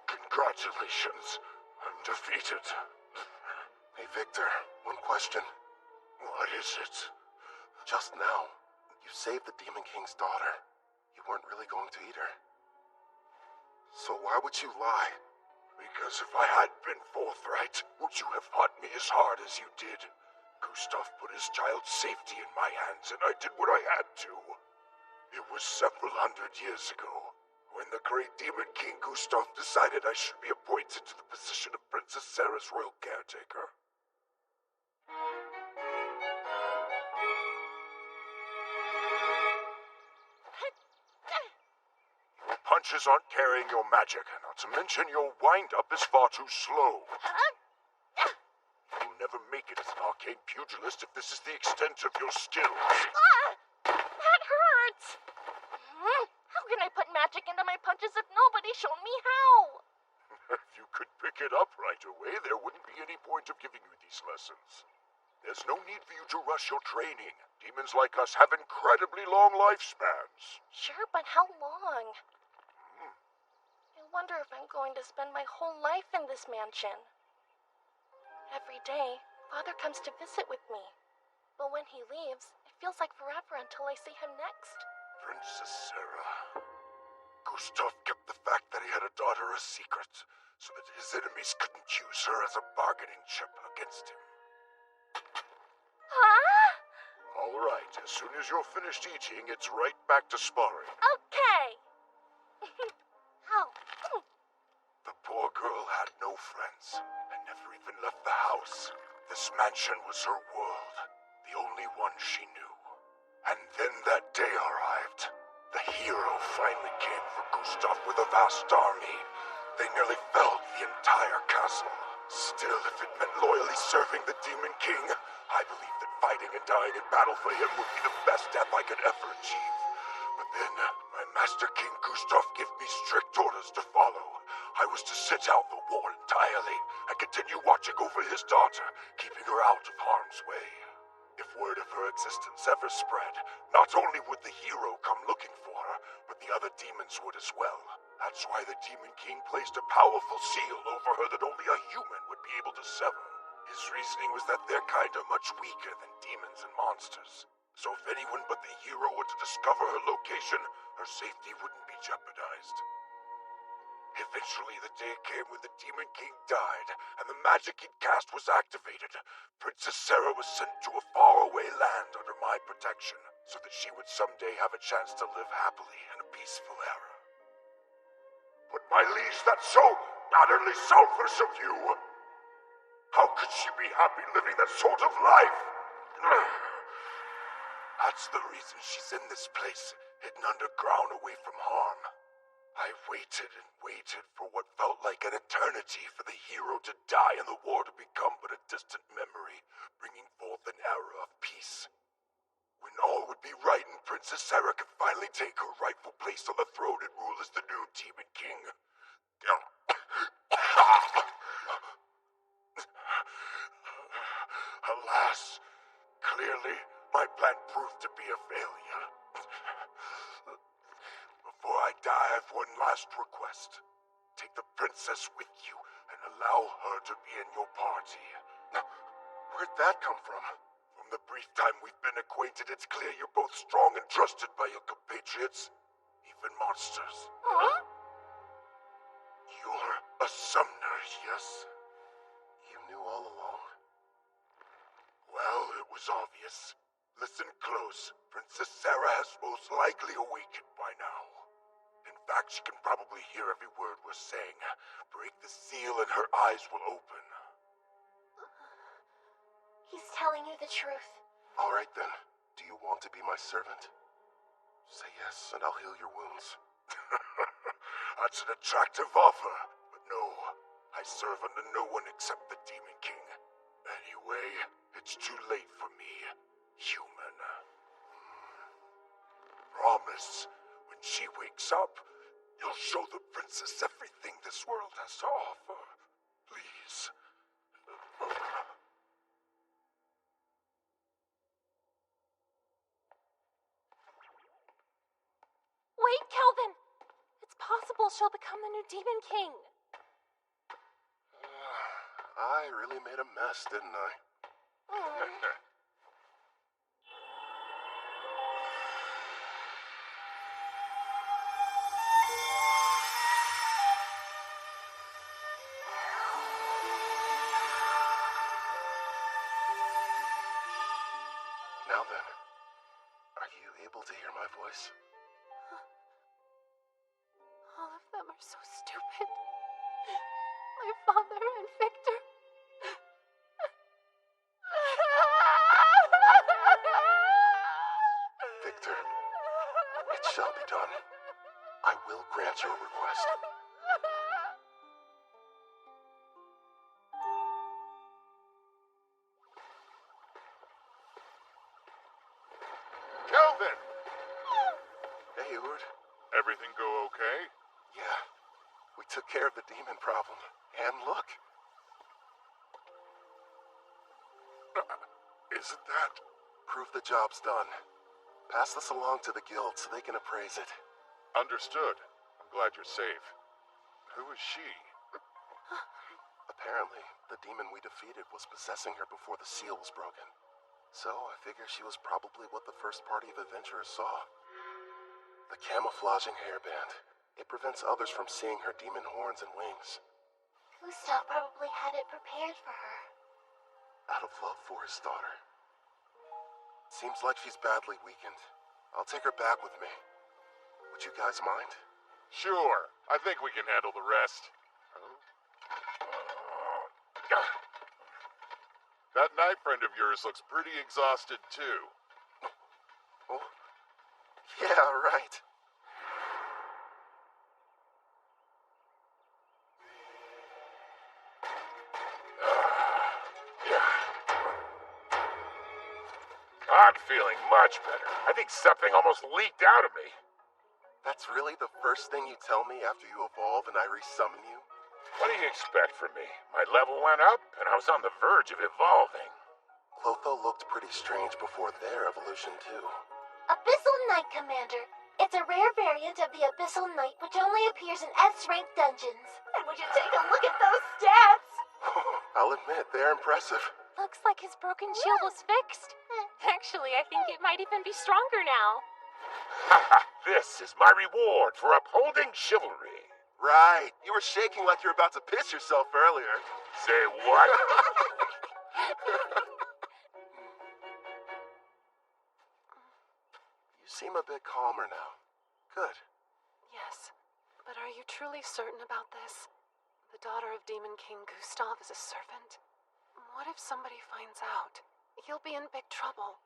Congratulations. I'm defeated. Hey, Victor, one question. What is it? Just now, you saved the Demon King's daughter. You weren't really going to eat her. So why would you lie? Because if I had been forthright, would you have fought me as hard as you did? Gustav put his child's safety in my hands, and I did what I had to. It was several hundred years ago, when the great Demon King Gustav decided I should be appointed to the position of Princess Sarah's royal caretaker. Your punches aren't carrying your magic, not to mention your wind-up is far too slow. You'll never make it as an arcane pugilist if this is the extent of your skills. That hurts. How can I put magic into my punches if nobody showed me how? If you could pick it up right away, there wouldn't be any point of giving you these lessons. There's no need for you to rush your training. Demons like us have incredibly long lifespans. Sure, but how long? I wonder if I'm going to spend my whole life in this mansion. Every day, Father comes to visit with me. But when he leaves, it feels like forever until I see him next. Princess Sarah. Gustav kept the fact that he had a daughter a secret, so that his enemies couldn't use her as a bargaining chip against him. Huh? All right, as soon as you're finished eating, it's right back to sparring. Okay. Ow. The poor girl had no friends and never even left the house. This mansion was her world, the only one she knew. And then that day arrived. The hero finally came for Gustav with a vast army. They nearly felled the entire castle. Still, if it meant loyally serving the Demon King, I believed that fighting and dying in battle for him would be the best death I could ever achieve. But then, my Master King Gustav gave me strict orders to follow. I was to sit out the war entirely and continue watching over his daughter, keeping her out of harm's way. If word of her existence ever spread, not only would the hero come looking for her, but the other demons would as well. That's why the Demon King placed a powerful seal over her that only a human would be able to sever. His reasoning was that their kind are much weaker than demons and monsters. So if anyone but the hero were to discover her location, her safety wouldn't be jeopardized. Eventually, the day came when the Demon King died, and the magic he'd cast was activated. Princess Sarah was sent to a faraway land under my protection, so that she would someday have a chance to live happily in a peaceful era. But my liege, that's so utterly selfish of you! How could she be happy living that sort of life? That's the reason she's in this place, hidden underground away from harm. I waited and waited for what felt like an eternity for the hero to die and the war to become but a distant memory, bringing forth an era of peace. When all would be right and Princess Sarah could finally take her rightful place on the throne and rule as the new Demon King. Alas, clearly my plan proved to be a failure. Before I die, I've one last request. Take the princess with you and allow her to be in your party. Where'd that come from? From the brief time we've been acquainted, it's clear you're both strong and trusted by your compatriots, even monsters. Huh? You're a summoner, yes? You knew all along. Well, it was obvious. Listen close. Princess Sarah has most likely awakened by now. In fact, she can probably hear every word we're saying. Break the seal and her eyes will open. He's telling you the truth. All right then. Do you want to be my servant? Say yes, and I'll heal your wounds. That's an attractive offer. But no, I serve under no one except the Demon King. Anyway, it's too late for me, human. Promise, when she wakes up, you'll show the princess everything this world has to offer. Please. Wait, Kelvin! It's possible she'll become the new Demon King. I really made a mess, didn't I? Now then, are you able to hear my voice? All of them are so stupid. My father and Victor. Victor, it shall be done. I will grant your request. Kelvin! Hey, Eward. Everything go okay? Yeah, we took care of the demon problem. And look. Isn't that? Prove the job's done. Pass this along to the guild so they can appraise it. Understood. I'm glad you're safe. Who is she? Apparently, the demon we defeated was possessing her before the seal was broken. So, I figure she was probably what the first party of adventurers saw. The camouflaging hairband. It prevents others from seeing her demon horns and wings. Gustav probably had it prepared for her. Out of love for his daughter. Seems like she's badly weakened. I'll take her back with me. Would you guys mind? Sure. I think we can handle the rest. That knight friend of yours looks pretty exhausted, too. Oh, yeah, right. I'm feeling much better. I think something almost leaked out of me. That's really the first thing you tell me after you evolve and I resummon you? What do you expect from me? My level went up, and I was on the verge of evolving. Clotho looked pretty strange before their evolution, too. Abyssal Knight, Commander. It's a rare variant of the Abyssal Knight which only appears in S-rank dungeons. And would you take a look at those stats? I'll admit, they're impressive. Looks like his broken shield was fixed. Actually, I think it might even be stronger now. This is my reward for upholding chivalry. Right. You were shaking like you were about to piss yourself earlier. Say what? You seem a bit calmer now. Good. Yes, but are you truly certain about this? The daughter of Demon King Gustav is a servant? What if somebody finds out? You'll be in big trouble.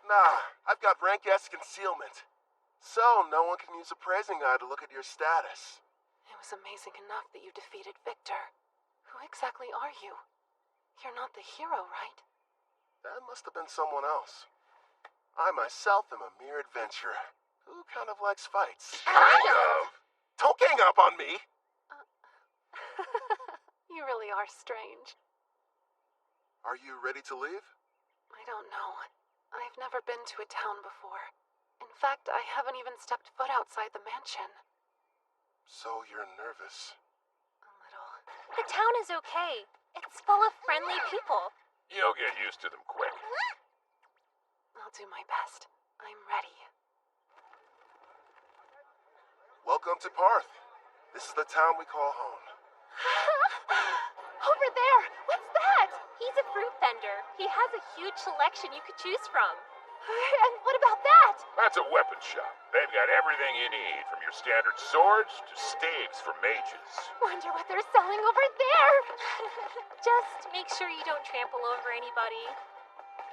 Nah, I've got rank S concealment. So no one can use a praising eye to look at your status. It was amazing enough that you defeated Victor. Who exactly are you? You're not the hero, right? That must have been someone else. I myself am a mere adventurer who kind of likes fights. Kind of? Don't gang up on me! You really are strange. Are you ready to leave? I don't know. I've never been to a town before. In fact, I haven't even stepped foot outside the mansion. So you're nervous? A little. The town is okay. It's full of friendly people. You'll get used to them quick. I'll do my best. I'm ready. Welcome to Parth. This is the town we call home. Over there! What's that? He's a fruit vendor. He has a huge selection you could choose from. And what about that? That's a weapon shop. They've got everything you need, from your standard swords to staves for mages. Wonder what they're selling over there. Just make sure you don't trample over anybody.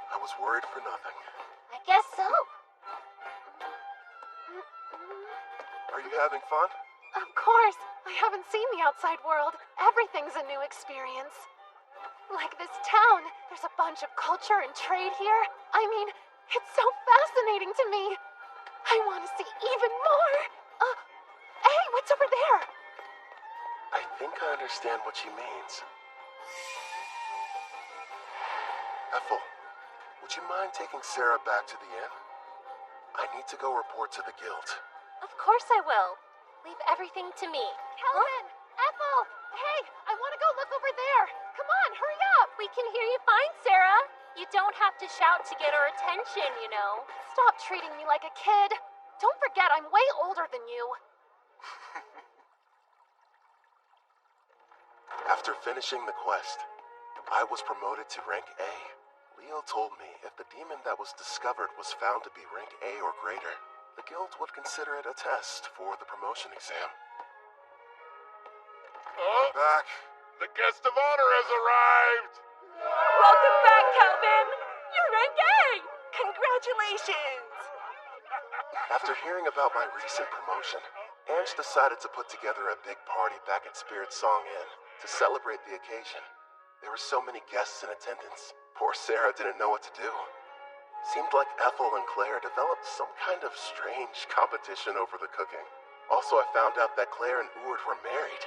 I was worried for nothing. I guess so. Are you having fun? Of course. I haven't seen the outside world. Everything's a new experience. Like this town, there's a bunch of culture and trade here. I mean, it's so fascinating to me. I want to see even more. Hey, what's over there? I think I understand what she means. Ethel, would you mind taking Sarah back to the inn? I need to go report to the guild. Of course I will. Leave everything to me. Calvin! Ethel! Hey, I want to go look over there. Come on, hurry up. We can hear you fine, Sarah. You don't have to shout to get our attention, you know. Stop treating me like a kid. Don't forget, I'm way older than you. After finishing the quest, I was promoted to rank A. Leo told me if the demon that was discovered was found to be rank A or greater, the guild would consider it a test for the promotion exam. Oh, Back. the guest of honor has arrived! Welcome back, Calvin. You're rank A. Congratulations. After hearing about my recent promotion, Ange decided to put together a big party back at Spirit Song Inn to celebrate the occasion. There were so many guests in attendance. Poor Sarah didn't know what to do. Seemed like Ethel and Claire developed some kind of strange competition over the cooking. Also, I found out that Claire and Urt were married.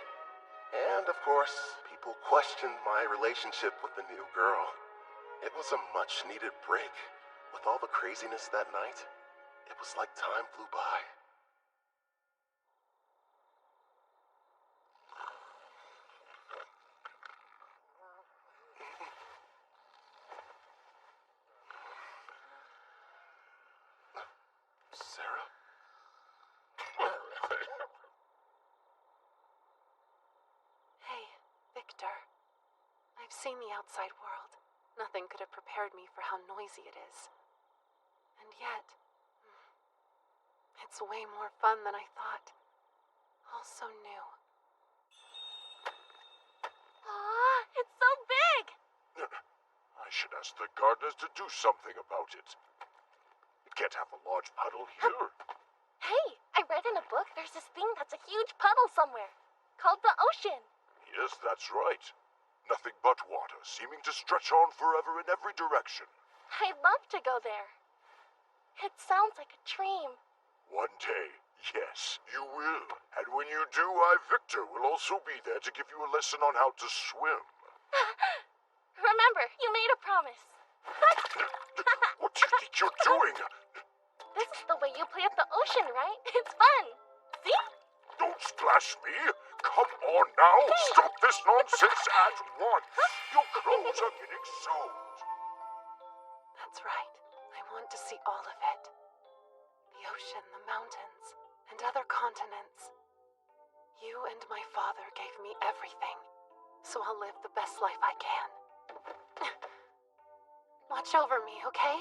And, of course, people questioned my relationship with the new girl. It was a much-needed break. With all the craziness that night, it was like time flew by. Sarah? seen the outside world. Nothing could have prepared me for how noisy it is. And yet, it's way more fun than I thought. All so new. Aw, it's so big! I should ask the gardeners to do something about it. It can't have a large puddle here. Hey, I read in a book there's this thing that's a huge puddle somewhere, called the ocean. Yes, that's right. Nothing but water, seeming to stretch on forever in every direction. I'd love to go there. It sounds like a dream. One day, yes, you will. And when you do, I, Victor, will also be there to give you a lesson on how to swim. Remember, you made a promise. What do you think you're doing? This is the way you play at the ocean, right? It's fun. See? Don't splash me. Come on now. Stop this nonsense at once. Your clothes are getting soaked. That's right. I want to see all of it. The ocean, the mountains, and other continents. You and my father gave me everything, so I'll live the best life I can. Watch over me, okay?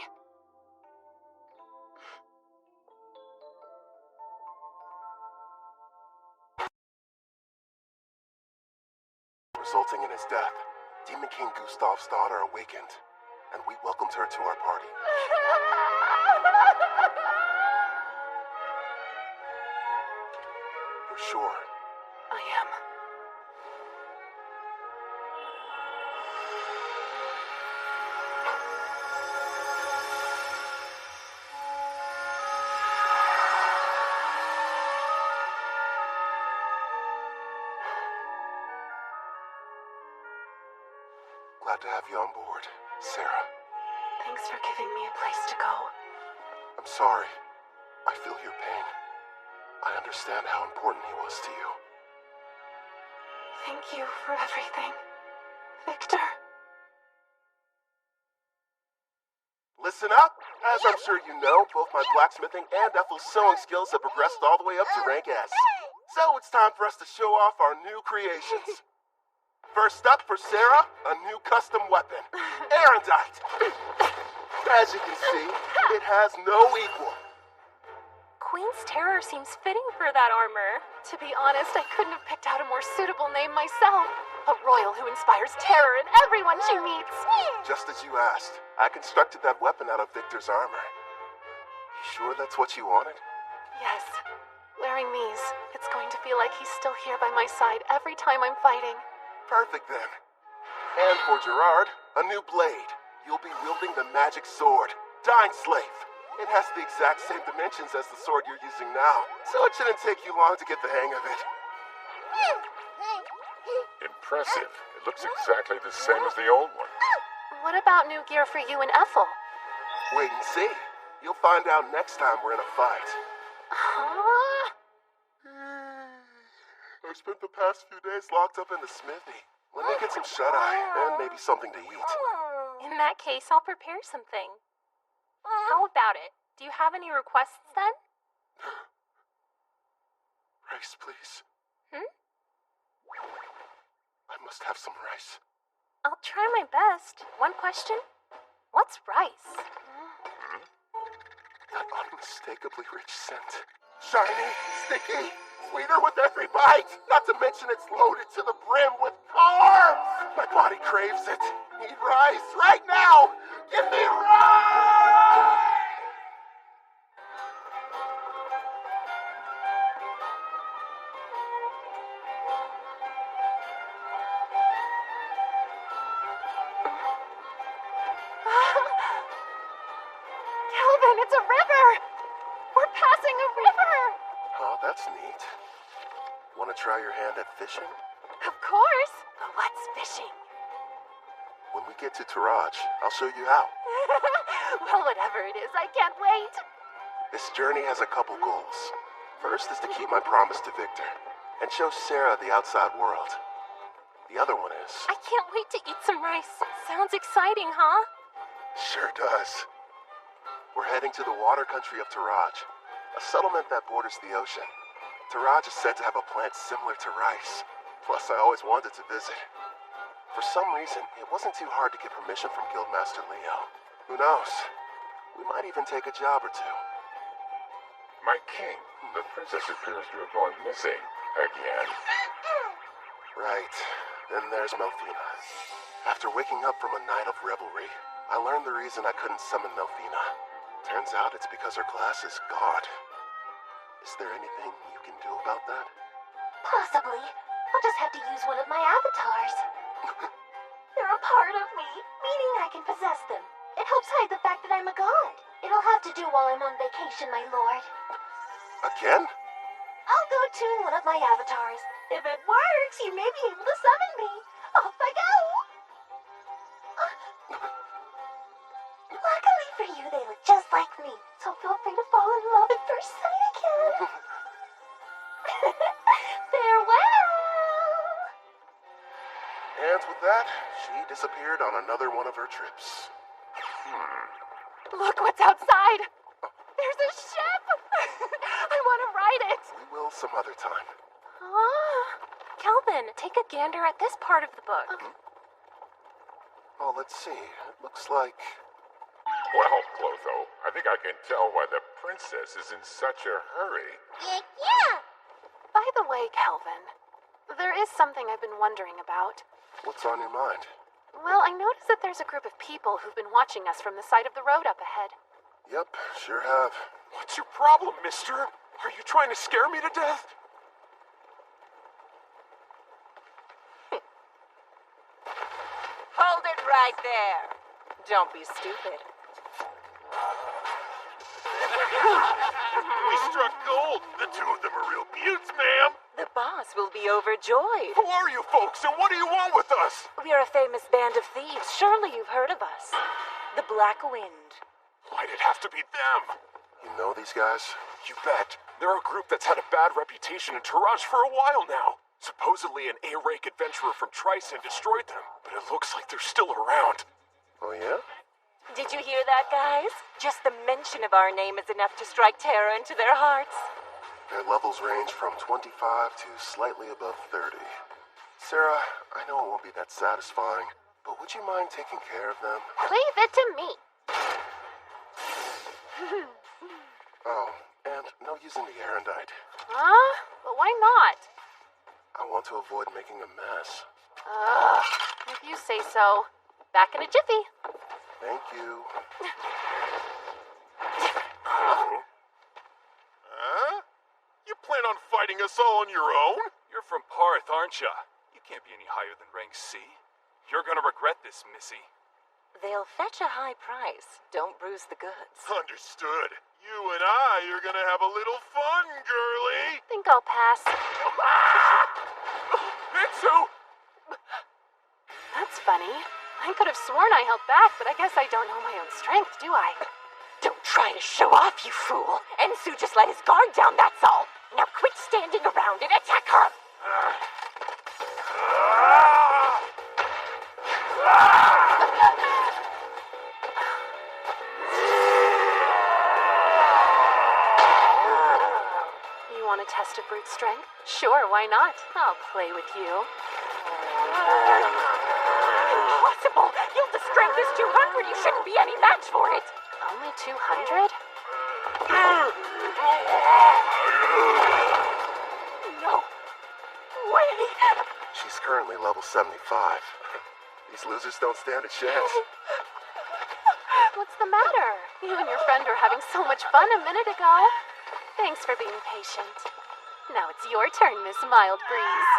Resulting in his death, Demon King Gustav's daughter awakened, and we welcomed her to our party. You're sure? I am. Glad to have you on board, Sarah. Thanks for giving me a place to go. I'm sorry. I feel your pain. I understand how important he was to you. Thank you for everything, Victor. Listen up! As I'm sure you know, both my blacksmithing and Ethel's sewing skills have progressed all the way up to rank S. So it's time for us to show off our new creations. First up for Sarah, a new custom weapon, Erendite. As you can see, it has no equal. Queen's Terror seems fitting for that armor. To be honest, I couldn't have picked out a more suitable name myself. A royal who inspires terror in everyone she meets. Just as you asked, I constructed that weapon out of Victor's armor. You sure that's what you wanted? Yes. Wearing these, it's going to feel like he's still here by my side every time I'm fighting. Perfect then. And for Gerard, a new blade. You'll be wielding the magic sword, Dying Slave. It has the exact same dimensions as the sword you're using now, so it shouldn't take you long to get the hang of it. Impressive. It looks exactly the same as the old one. What about new gear for you and Ethel? Wait and see. You'll find out next time we're in a fight. Huh? I spent the past few days locked up in the smithy. Let me get some shut-eye and maybe something to eat. In that case, I'll prepare something. How about it? Do you have any requests then? Rice, please. Hmm? I must have some rice. I'll try my best. One question? What's rice? That unmistakably rich scent. Shiny, sticky, sweeter with every bite. Not to mention it's loaded to the brim with carbs. My body craves it. Need rice right now. Give me rice! Kelvin, it's a river! We're passing a river! Oh, that's neat. Want to try your hand at fishing? Of course! But what's fishing? When we get to Taraj, I'll show you how. Well, whatever it is, I can't wait! This journey has a couple goals. First is to keep my promise to Victor and show Sarah the outside world. The other one is... I can't wait to eat some rice. Sounds exciting, huh? Sure does. We're heading to the water country of Taraj, a settlement that borders the ocean. Taraj is said to have a plant similar to rice. Plus, I always wanted to visit. For some reason, it wasn't too hard to get permission from Guildmaster Leo. Who knows? We might even take a job or two. My king, the princess appears to have gone missing again. Right. Then there's Melfina. After waking up from a night of revelry, I learned the reason I couldn't summon Melfina. Turns out it's because her class is God. Is there anything you can do about that? Possibly. I'll just have to use one of my avatars. They're a part of me, meaning I can possess them. It helps hide the fact that I'm a god. It'll have to do while I'm on vacation, my lord. Again? I'll go tune one of my avatars. If it works, you may be able to summon me. Off I go! Luckily for you, they look just like me, so feel free to fall in love at first sight again. Farewell! And with that, she disappeared on another one of her trips. Look what's outside! There's a ship! I want to ride it! We will some other time. Kelvin, take a gander at this part of the book. Oh, let's see. It looks like... Well, Clotho, I think I can tell why the princess is in such a hurry. Yeah! By the way, Kelvin, there is something I've been wondering about. What's on your mind? Well, I noticed that there's a group of people who've been watching us from the side of the road up ahead. Yep, sure have. What's your problem, mister? Are you trying to scare me to death? Hold it right there. Don't be stupid. We struck gold. The two of them are real beauts, ma'am. The boss will be overjoyed. Who are you folks, and what do you want with us? We are a famous band of thieves. Surely you've heard of us. The Black Wind. Why'd it have to be them? You know these guys? You bet. They're a group that's had a bad reputation in Taraj for a while now. Supposedly an A-rank adventurer from Tryson destroyed them, but it looks like they're still around. Oh, yeah? Did you hear that, guys? Just the mention of our name is enough to strike terror into their hearts. Their levels range from 25 to slightly above 30. Sarah, I know it won't be that satisfying, but would you mind taking care of them? Leave it to me. Oh, and no using the erendite. Huh? But why not? I want to avoid making a mess. If you say so. Back in a jiffy. Thank you. Huh? You plan on fighting us all on your own? You're from Parth, aren't ya? You can't be any higher than rank C. You're gonna regret this, Missy. They'll fetch a high price. Don't bruise the goods. Understood. You and I are gonna have a little fun, girlie. Think I'll pass. Mitsu! That's funny. I could have sworn I held back, but I guess I don't know my own strength, do I? Don't try to show off, you fool. Ensu just let his guard down, that's all. Now quit standing around and attack her. You want to test a brute strength? Sure, why not? I'll play with you. Impossible! Gilda's strength is 200. You shouldn't be any match for it. Only 200? No way! She's currently level 75. These losers don't stand a chance. What's the matter? You and your friend were having so much fun a minute ago. Thanks for being patient. Now it's your turn, Miss Mild Breeze.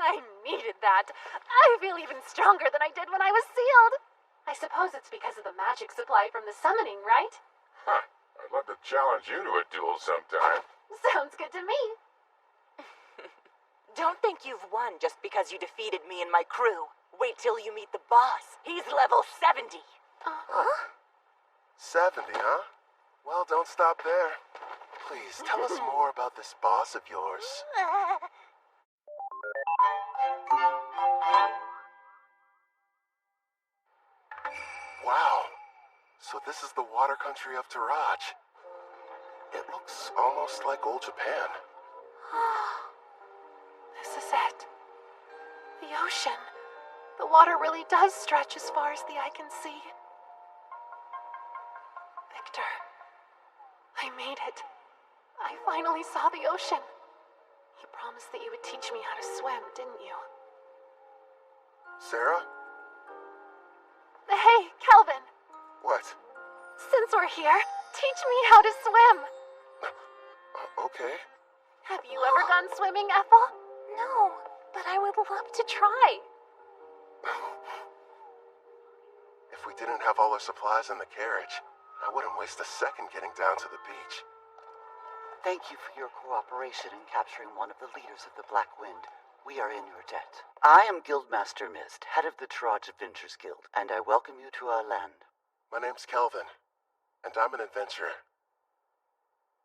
I needed that. I feel even stronger than I did when I was sealed. I suppose it's because of the magic supply from the summoning, right? Huh. I'd love to challenge you to a duel sometime. Sounds good to me. Don't think you've won just because you defeated me and my crew. Wait till you meet the boss. He's level 70. 70, huh? Well, don't stop there. Please, tell us more about this boss of yours. Wow. So this is the water country of Taraj. It looks almost like old Japan. This is it. The ocean. The water really does stretch as far as the eye can see. Victor, I made it. I finally saw the ocean. You promised that you would teach me how to swim, didn't you? Sarah? Hey, Calvin. What? Since we're here, teach me how to swim. Okay. Have you ever gone swimming, Ethel? No, but I would love to try. If we didn't have all our supplies in the carriage, I wouldn't waste a second getting down to the beach. Thank you for your cooperation in capturing one of the leaders of the Black Wind. We are in your debt. I am Guildmaster Mist, head of the Taraj Adventures Guild, and I welcome you to our land. My name's Kelvin, and I'm an adventurer.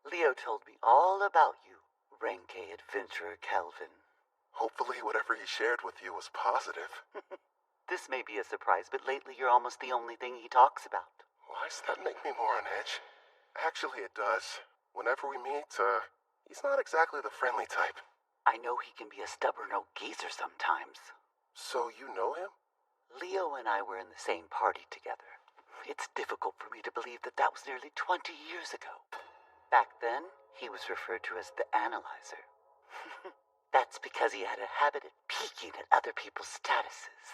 Leo told me all about you, Renke Adventurer Kelvin. Hopefully whatever he shared with you was positive. This may be a surprise, but lately you're almost the only thing he talks about. Why does that make me more on edge? Actually, it does. Whenever we meet, he's not exactly the friendly type. I know he can be a stubborn old geezer sometimes. So you know him? Leo and I were in the same party together. It's difficult for me to believe that that was nearly 20 years ago. Back then, he was referred to as the Analyzer. That's because he had a habit of peeking at other people's statuses.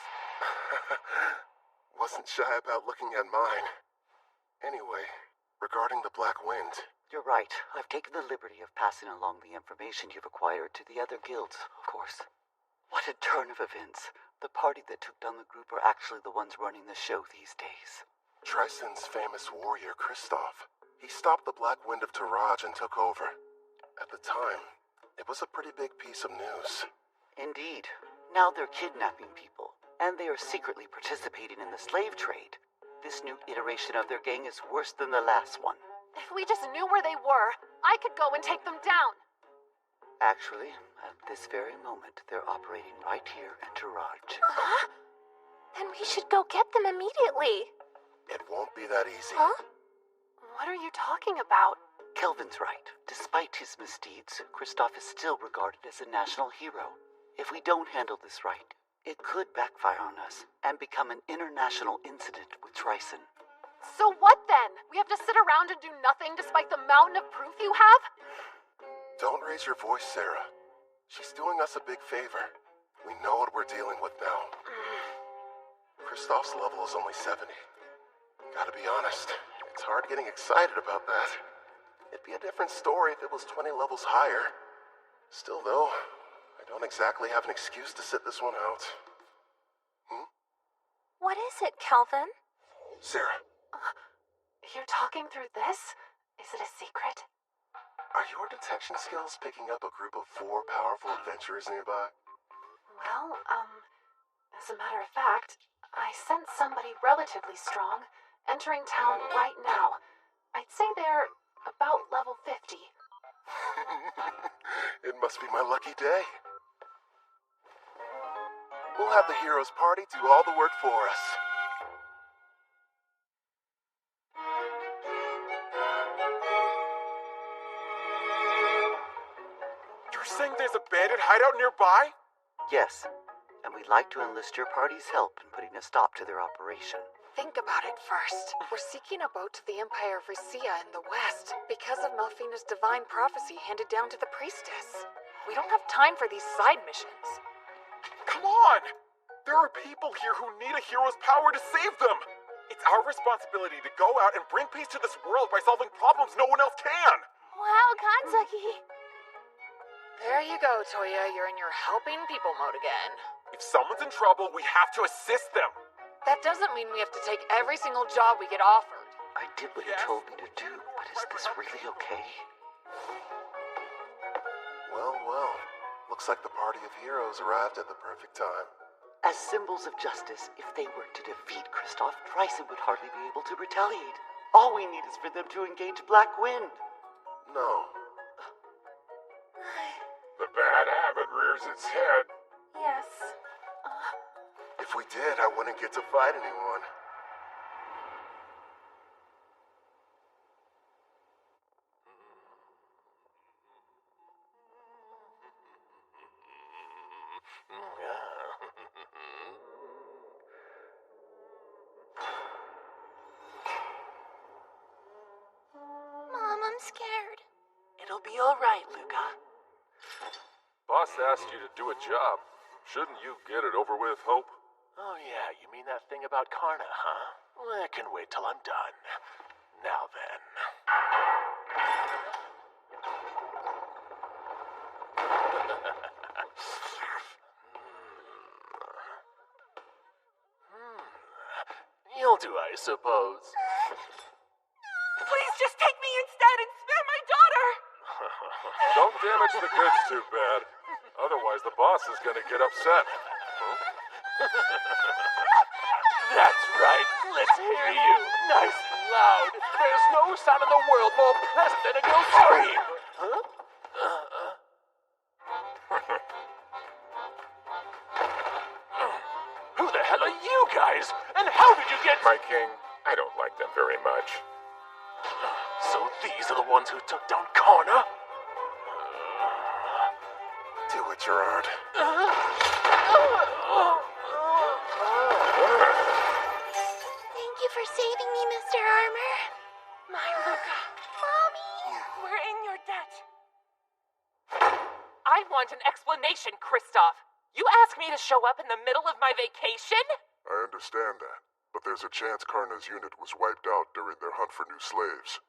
Wasn't shy about looking at mine. Anyway, regarding the Black Wind... You're right. I've taken the liberty of passing along the information you've acquired to the other guilds, of course. What a turn of events. The party that took down the group are actually the ones running the show these days. Tristan's famous warrior, Kristoff. He stopped the Black Wind of Taraj and took over. At the time, it was a pretty big piece of news. Indeed. Now they're kidnapping people, and they are secretly participating in the slave trade. This new iteration of their gang is worse than the last one. If we just knew where they were, I could go and take them down. Actually, at this very moment, they're operating right here in Taraj. Huh? Then we should go get them immediately. It won't be that easy. Huh? What are you talking about? Kelvin's right. Despite his misdeeds, Kristoff is still regarded as a national hero. If we don't handle this right, it could backfire on us and become an international incident with Tryson. So what then? We have to sit around and do nothing despite the mountain of proof you have? Don't raise your voice, Sarah. She's doing us a big favor. We know what we're dealing with now. Kristoff's level is only 70. Gotta be honest, it's hard getting excited about that. It'd be a different story if it was 20 levels higher. Still, though, I don't exactly have an excuse to sit this one out. What is it, Calvin? Sarah. You're talking through this? Is it a secret? Are your detection skills picking up a group of 4 powerful adventurers nearby? Well, as a matter of fact, I sense somebody relatively strong entering town right now. I'd say they're about level 50. It must be my lucky day. We'll have the heroes party do all the work for us. You're saying there's a bandit hideout nearby? Yes, and we'd like to enlist your party's help in putting a stop to their operation. Think about it first. We're seeking a boat to the Empire of Risia in the west because of Melfina's divine prophecy handed down to the priestess. We don't have time for these side missions. Come on! There are people here who need a hero's power to save them! It's our responsibility to go out and bring peace to this world by solving problems no one else can! Wow, Kanzaki! There you go, Toya. You're in your helping people mode again. If someone's in trouble, we have to assist them! That doesn't mean we have to take every single job we get offered. I did what he told me to do, but is this really okay? Well, well. Looks like the party of heroes arrived at the perfect time. As symbols of justice, if they were to defeat Kristoff, Tryson would hardly be able to retaliate. All we need is for them to engage Black Wind. No. The bad habit rears its head. Yes. If we did, I wouldn't get to fight anyone. I'm scared. It'll be all right, Luca. Boss asked you to do a job. Shouldn't you get it over with, Hope? Oh yeah, you mean that thing about Karna, huh? Well, I can wait till I'm done. Now then. You'll do, I suppose. Please just take me instead and spare my daughter! Don't damage the goods too bad. Otherwise, the boss is gonna get upset. That's right. Let's hear you. Nice and loud. There's no sound in the world more pleasant than a girl's scream. Huh? Who the hell are you guys? And how did you get... My king, I don't like them very much. So these are the ones who took down Karna? Do it, Gerard. Thank you for saving me, Mr. Armor. My Luca. Mommy. We're in your debt. I want an explanation, Kristoff. You asked me to show up in the middle of my vacation? I understand that, but there's a chance Karna's unit was wiped out during their hunt for new slaves.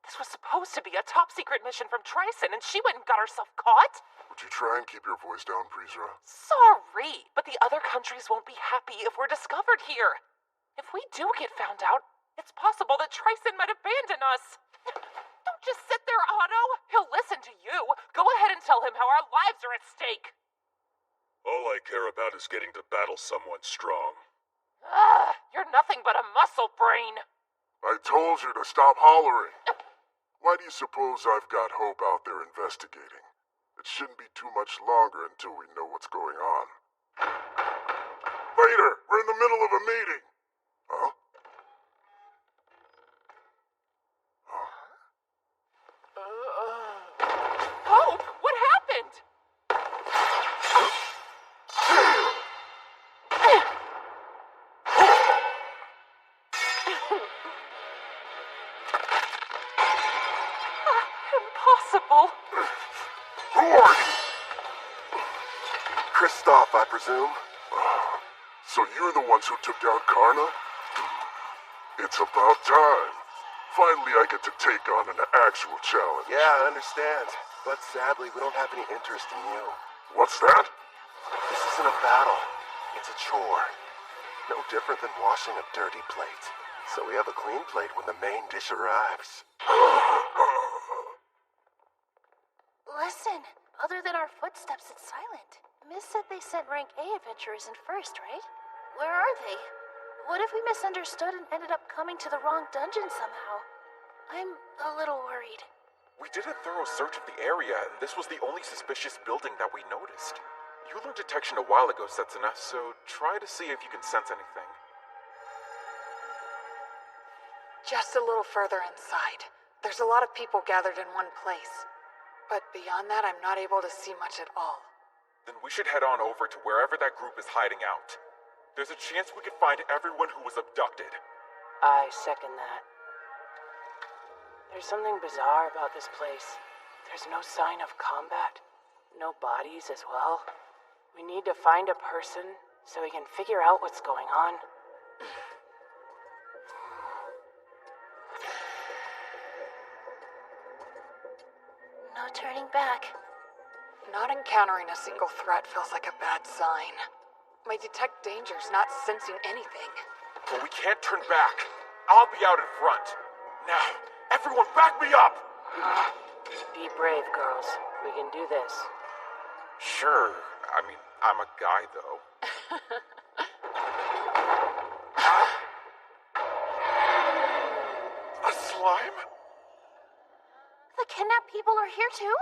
This was supposed to be a top-secret mission from Tryson, and she went and got herself caught? Would you try and keep your voice down, Prisra? Sorry, but the other countries won't be happy if we're discovered here. If we do get found out, it's possible that Tryson might abandon us. Don't just sit there, Otto. He'll listen to you. Go ahead and tell him how our lives are at stake. All I care about is getting to battle someone strong. You're nothing but a muscle brain. I told you to stop hollering. Why do you suppose I've got Hope out there investigating? It shouldn't be too much longer until we know what's going on. Later! We're in the middle of a meeting! Huh? Hope, what happened? Impossible. Who are you? Kristoff, I presume. So you're the ones who took down Karna? It's about time. Finally, I get to take on an actual challenge. Yeah, I understand. But sadly, we don't have any interest in you. What's that? This isn't a battle. It's a chore. No different than washing a dirty plate. So we have a clean plate when the main dish arrives. Listen, other than our footsteps, it's silent. Miss said they sent rank A adventurers in first, right? Where are they? What if we misunderstood and ended up coming to the wrong dungeon somehow? I'm a little worried. We did a thorough search of the area, and this was the only suspicious building that we noticed. You learned detection a while ago, Setsuna, so try to see if you can sense anything. Just a little further inside. There's a lot of people gathered in one place. But beyond that, I'm not able to see much at all. Then we should head on over to wherever that group is hiding out. There's a chance we could find everyone who was abducted. I second that. There's something bizarre about this place. There's no sign of combat. No bodies as well. We need to find a person so we can figure out what's going on. No turning back. Not encountering a single threat feels like a bad sign. My detect danger's not sensing anything. But we can't turn back. I'll be out in front. Now, everyone back me up! Be brave, girls. We can do this. Sure. I mean, I'm a guy, though. A slime? The kidnapped people are here too?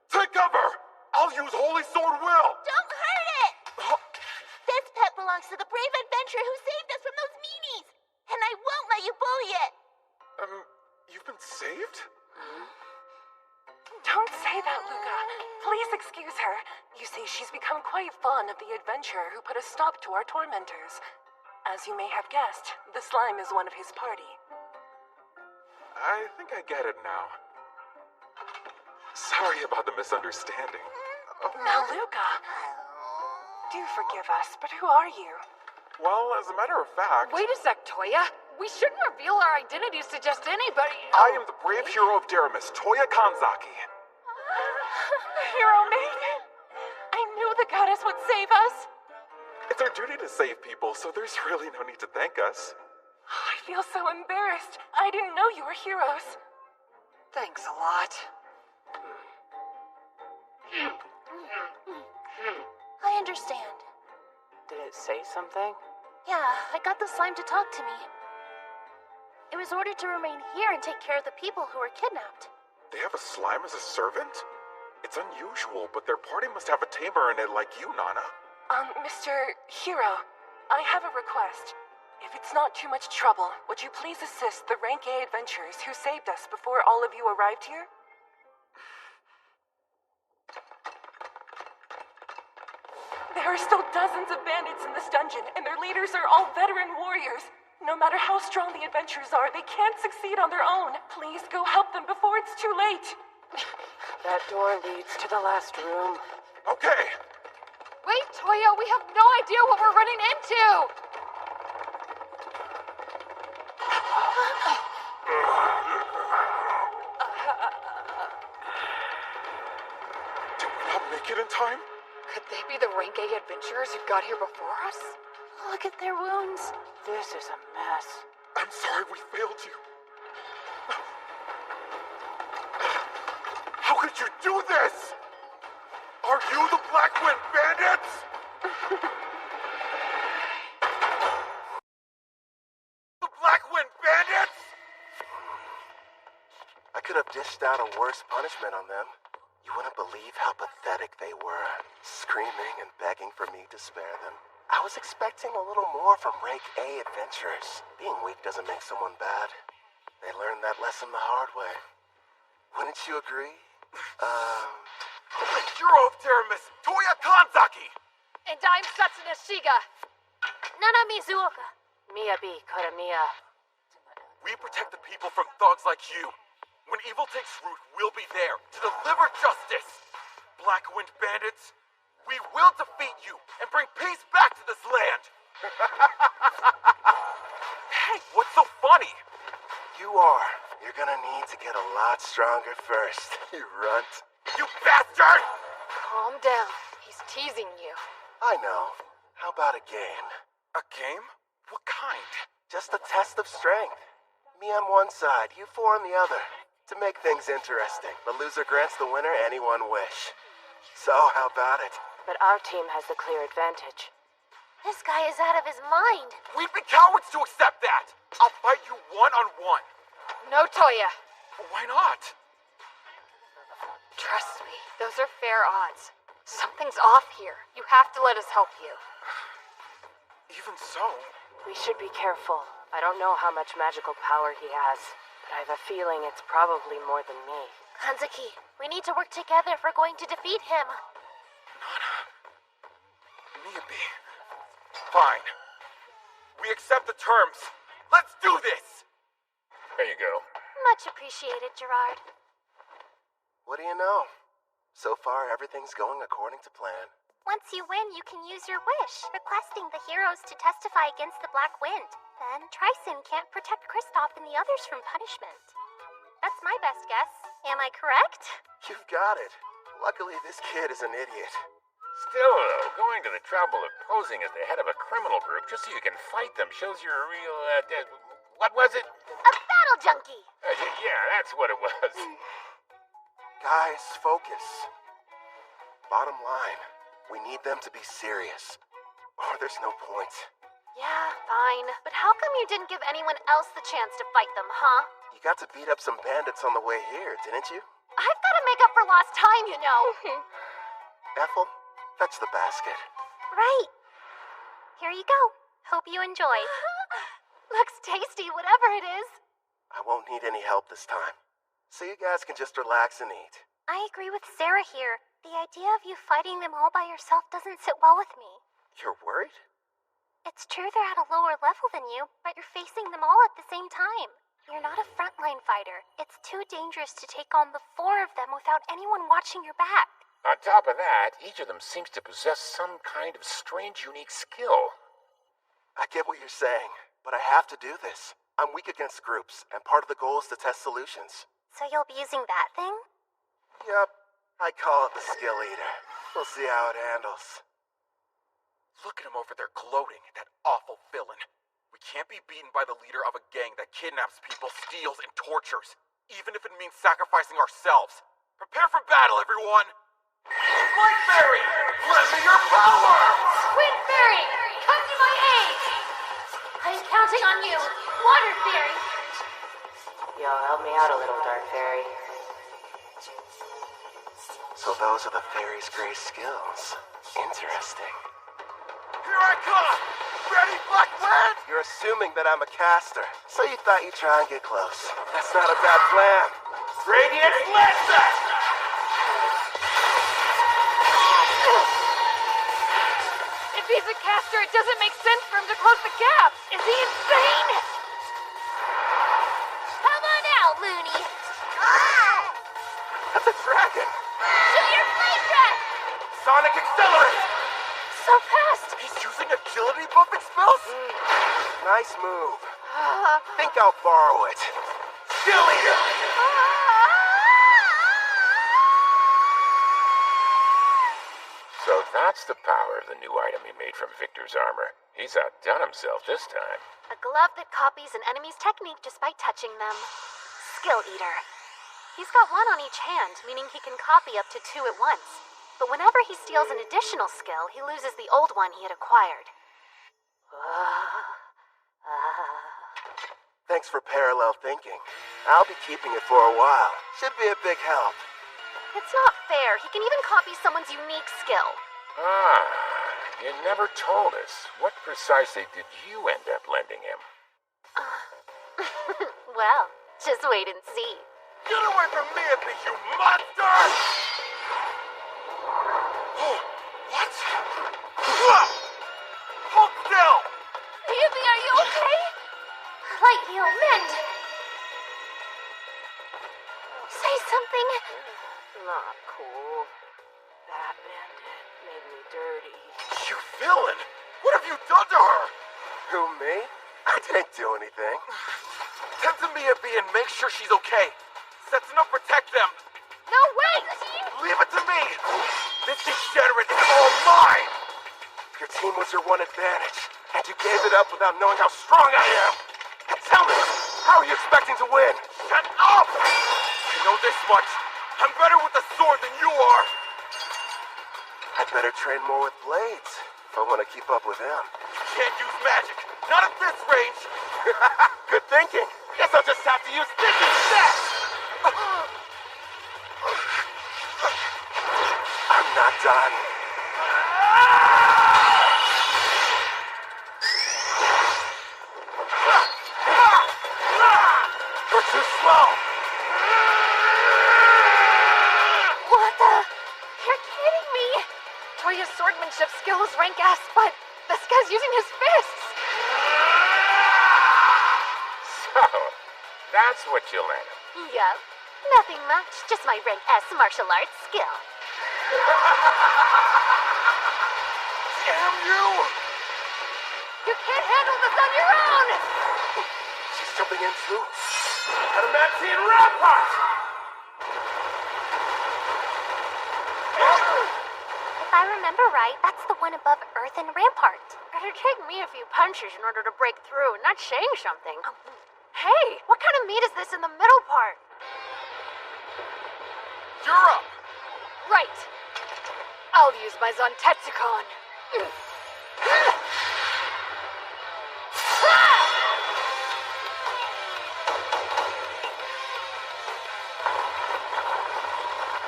Take cover! I'll use Holy Sword Will! Don't hurt it! This pet belongs to the brave adventurer who saved us from those meanies! And I won't let you bully it! You've been saved? Don't say that, Luca. Please excuse her. You see, she's become quite fond of the adventurer who put a stop to our tormentors. As you may have guessed, the slime is one of his party. I think I get it now. Sorry about the misunderstanding. Now, Luca, do forgive us, but who are you? Well, as a matter of fact... Wait a sec, Toya. We shouldn't reveal our identities to just anybody. I am the brave hero of Deramis, Toya Kanzaki. Hero maiden! I knew the goddess would save us! It's our duty to save people, so there's really no need to thank us. I feel so embarrassed. I didn't know you were heroes. Thanks a lot. I understand. Did it say something? Yeah, I got the slime to talk to me. It was ordered to remain here and take care of the people who were kidnapped. They have a slime as a servant? It's unusual, but their party must have a tamer in it like you, Nana. Mr. Hero, I have a request. If it's not too much trouble, would you please assist the Rank A adventurers who saved us before all of you arrived here? There are still dozens of bandits in this dungeon, and their leaders are all veteran warriors. No matter how strong the adventurers are, they can't succeed on their own. Please go help them before it's too late. That door leads to the last room. Okay. Wait, Toya, we have no idea what we're running into! Did we not make it in time? Could they be the Rank A adventurers who got here before us? Look at their wounds. This is a mess. I'm sorry we failed you. How could you do this? Are you the Black Wind Bandits? The Black Wind Bandits? I could have dished out a worse punishment on them. You wouldn't believe how pathetic they were, screaming and begging for me to spare them. I was expecting a little more from Rank A adventurers. Being weak doesn't make someone bad. They learned that lesson the hard way. Wouldn't you agree? The hero of Deramis, Toya Kanzaki! And I'm Satsuna Shiga. Nana Mizuoka. Miyabi Karamiya. We protect the people from thugs like you. When evil takes root, we'll be there to deliver justice. Black Wind Bandits, we will defeat you and bring peace back to this land. Hey, what's so funny? You are. You're gonna need to get a lot stronger first, you runt. You bastard! Calm down. He's teasing you. I know. How about a game? A game? What kind? Just a test of strength. Me on one side, you four on the other. To make things interesting, the loser grants the winner any one wish. So, how about it? But our team has the clear advantage. This guy is out of his mind. We'd be cowards to accept that! I'll fight you one-on-one. No, Toya. Why not? Trust me, those are fair odds. Something's off here. You have to let us help you. Even so... We should be careful. I don't know how much magical power he has, but I have a feeling it's probably more than me. Kanzaki, we need to work together if we're going to defeat him. Nana... Miyabi... Fine. We accept the terms. Let's do this! There you go. Much appreciated, Gerard. What do you know? So far, everything's going according to plan. Once you win, you can use your wish, requesting the heroes to testify against the Black Wind. Then, Tryson can't protect Kristoff and the others from punishment. That's my best guess. Am I correct? You've got it. Luckily, this kid is an idiot. Still, though, going to the trouble of posing as the head of a criminal group just so you can fight them shows you're a real, what was it? A battle junkie! Yeah, that's what it was. Guys, focus. Bottom line, we need them to be serious, or there's no point. Yeah, fine. But how come you didn't give anyone else the chance to fight them, huh? You got to beat up some bandits on the way here, didn't you? I've got to make up for lost time, you know. Ethel, fetch the basket. Right. Here you go. Hope you enjoy. Looks tasty, whatever it is. I won't need any help this time, so you guys can just relax and eat. I agree with Sarah here. The idea of you fighting them all by yourself doesn't sit well with me. You're worried? It's true they're at a lower level than you, but you're facing them all at the same time. You're not a frontline fighter. It's too dangerous to take on the 4 of them without anyone watching your back. On top of that, each of them seems to possess some kind of strange, unique skill. I get what you're saying, but I have to do this. I'm weak against groups, and part of the goal is to test solutions. So you'll be using that thing? Yep, I call it the Skill Eater. We'll see how it handles. Look at him over there gloating, that awful villain. We can't be beaten by the leader of a gang that kidnaps people, steals, and tortures, even if it means sacrificing ourselves. Prepare for battle, everyone! Light Fairy, lend me your power! Squid Fairy, come to my aid! I'm counting on you, Water Fairy! Y'all help me out a little, Dark Fairy. So those are the fairy's great skills. Interesting. Here I come! Ready, Black Wind? You're assuming that I'm a caster, so you thought you'd try and get close. That's not a bad plan. Radiant Lancer! If he's a caster, it doesn't make sense for him to close the gap. Is he insane? Come on out, Looney! That's a dragon! Shoot your flame breath! Sonic Accelerate! So fast! He's using agility buffing spells? Nice move. Think I'll borrow it. Skill Eater! So that's the power of the new item he made from Victor's armor. He's outdone himself this time. A glove that copies an enemy's technique just by touching them. Skill Eater. He's got 1 on each hand, meaning he can copy up to 2 at once. But whenever he steals an additional skill, he loses the old one he had acquired. Thanks for parallel thinking. I'll be keeping it for a while. Should be a big help. It's not fair. He can even copy someone's unique skill. Ah, you never told us. What precisely did you end up lending him? Well, just wait and see. Get away from me, you monster! What? Hold still! Yubi, are you okay? Light heal, mend. Say something. Not cool. That bandit made me dirty. You villain! What have you done to her? Who, me? I didn't do anything. Tend to Miyabi and make sure she's okay. Setsun up, protect them. No, wait! Leave it to me! This degenerate is all mine! Your team was your one advantage, and you gave it up without knowing how strong I am! Tell me, how are you expecting to win? Shut up! I know this much. I'm better with the sword than you are! I'd better train more with blades, if I want to keep up with him. You can't use magic! Not at this range! Good thinking! Guess I'll just have to use this instead! I'm not done. You're too slow! What the? You're kidding me! Toya's swordmanship skill is rank S, but this guy's using his fists! So, that's what you lent him. Yup. Nothing much, just my rank S martial arts skill. Damn you! You can't handle this on your own! She's jumping in too. Adamantian Rampart! If I remember right, that's the one above Earth and Rampart. It'd take me a few punches in order to break through, and that's saying something. Hey, what kind of meat is this in the middle part? You're up! Right. I'll use my Zantetsucon.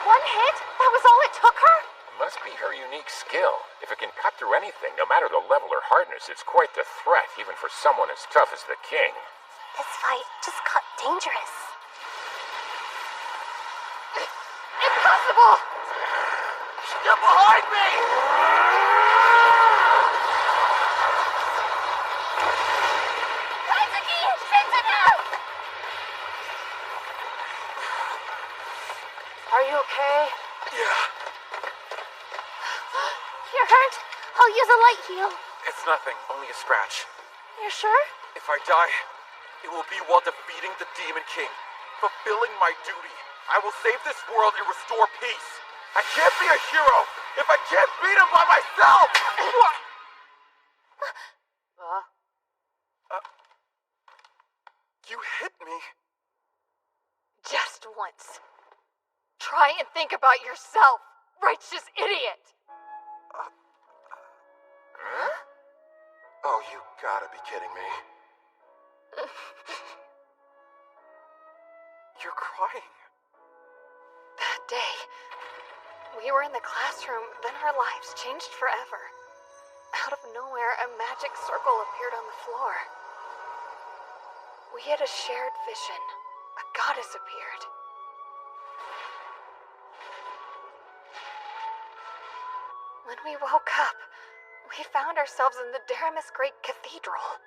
One hit? That was all it took her? Must be her unique skill. If it can cut through anything, no matter the level or hardness, it's quite the threat, even for someone as tough as the king. This fight just got dangerous. Impossible! Get behind me! Kazuki, it's enough! Are you okay? Yeah, You're hurt? I'll use a light heal. it's nothing, only a scratch. You're sure? If I die, it will be while defeating the Demon King, fulfilling my duty. I will save this world and restore peace. I can't be a hero if I can't beat him by myself! You hit me. Just once. Try and think about yourself, righteous idiot! Oh, you gotta be kidding me. You're crying. That day, we were in the classroom, then our lives changed forever. Out of nowhere, a magic circle appeared on the floor. We had a shared vision. A goddess appeared. When we woke up, we found ourselves in the Daramus Great Cathedral.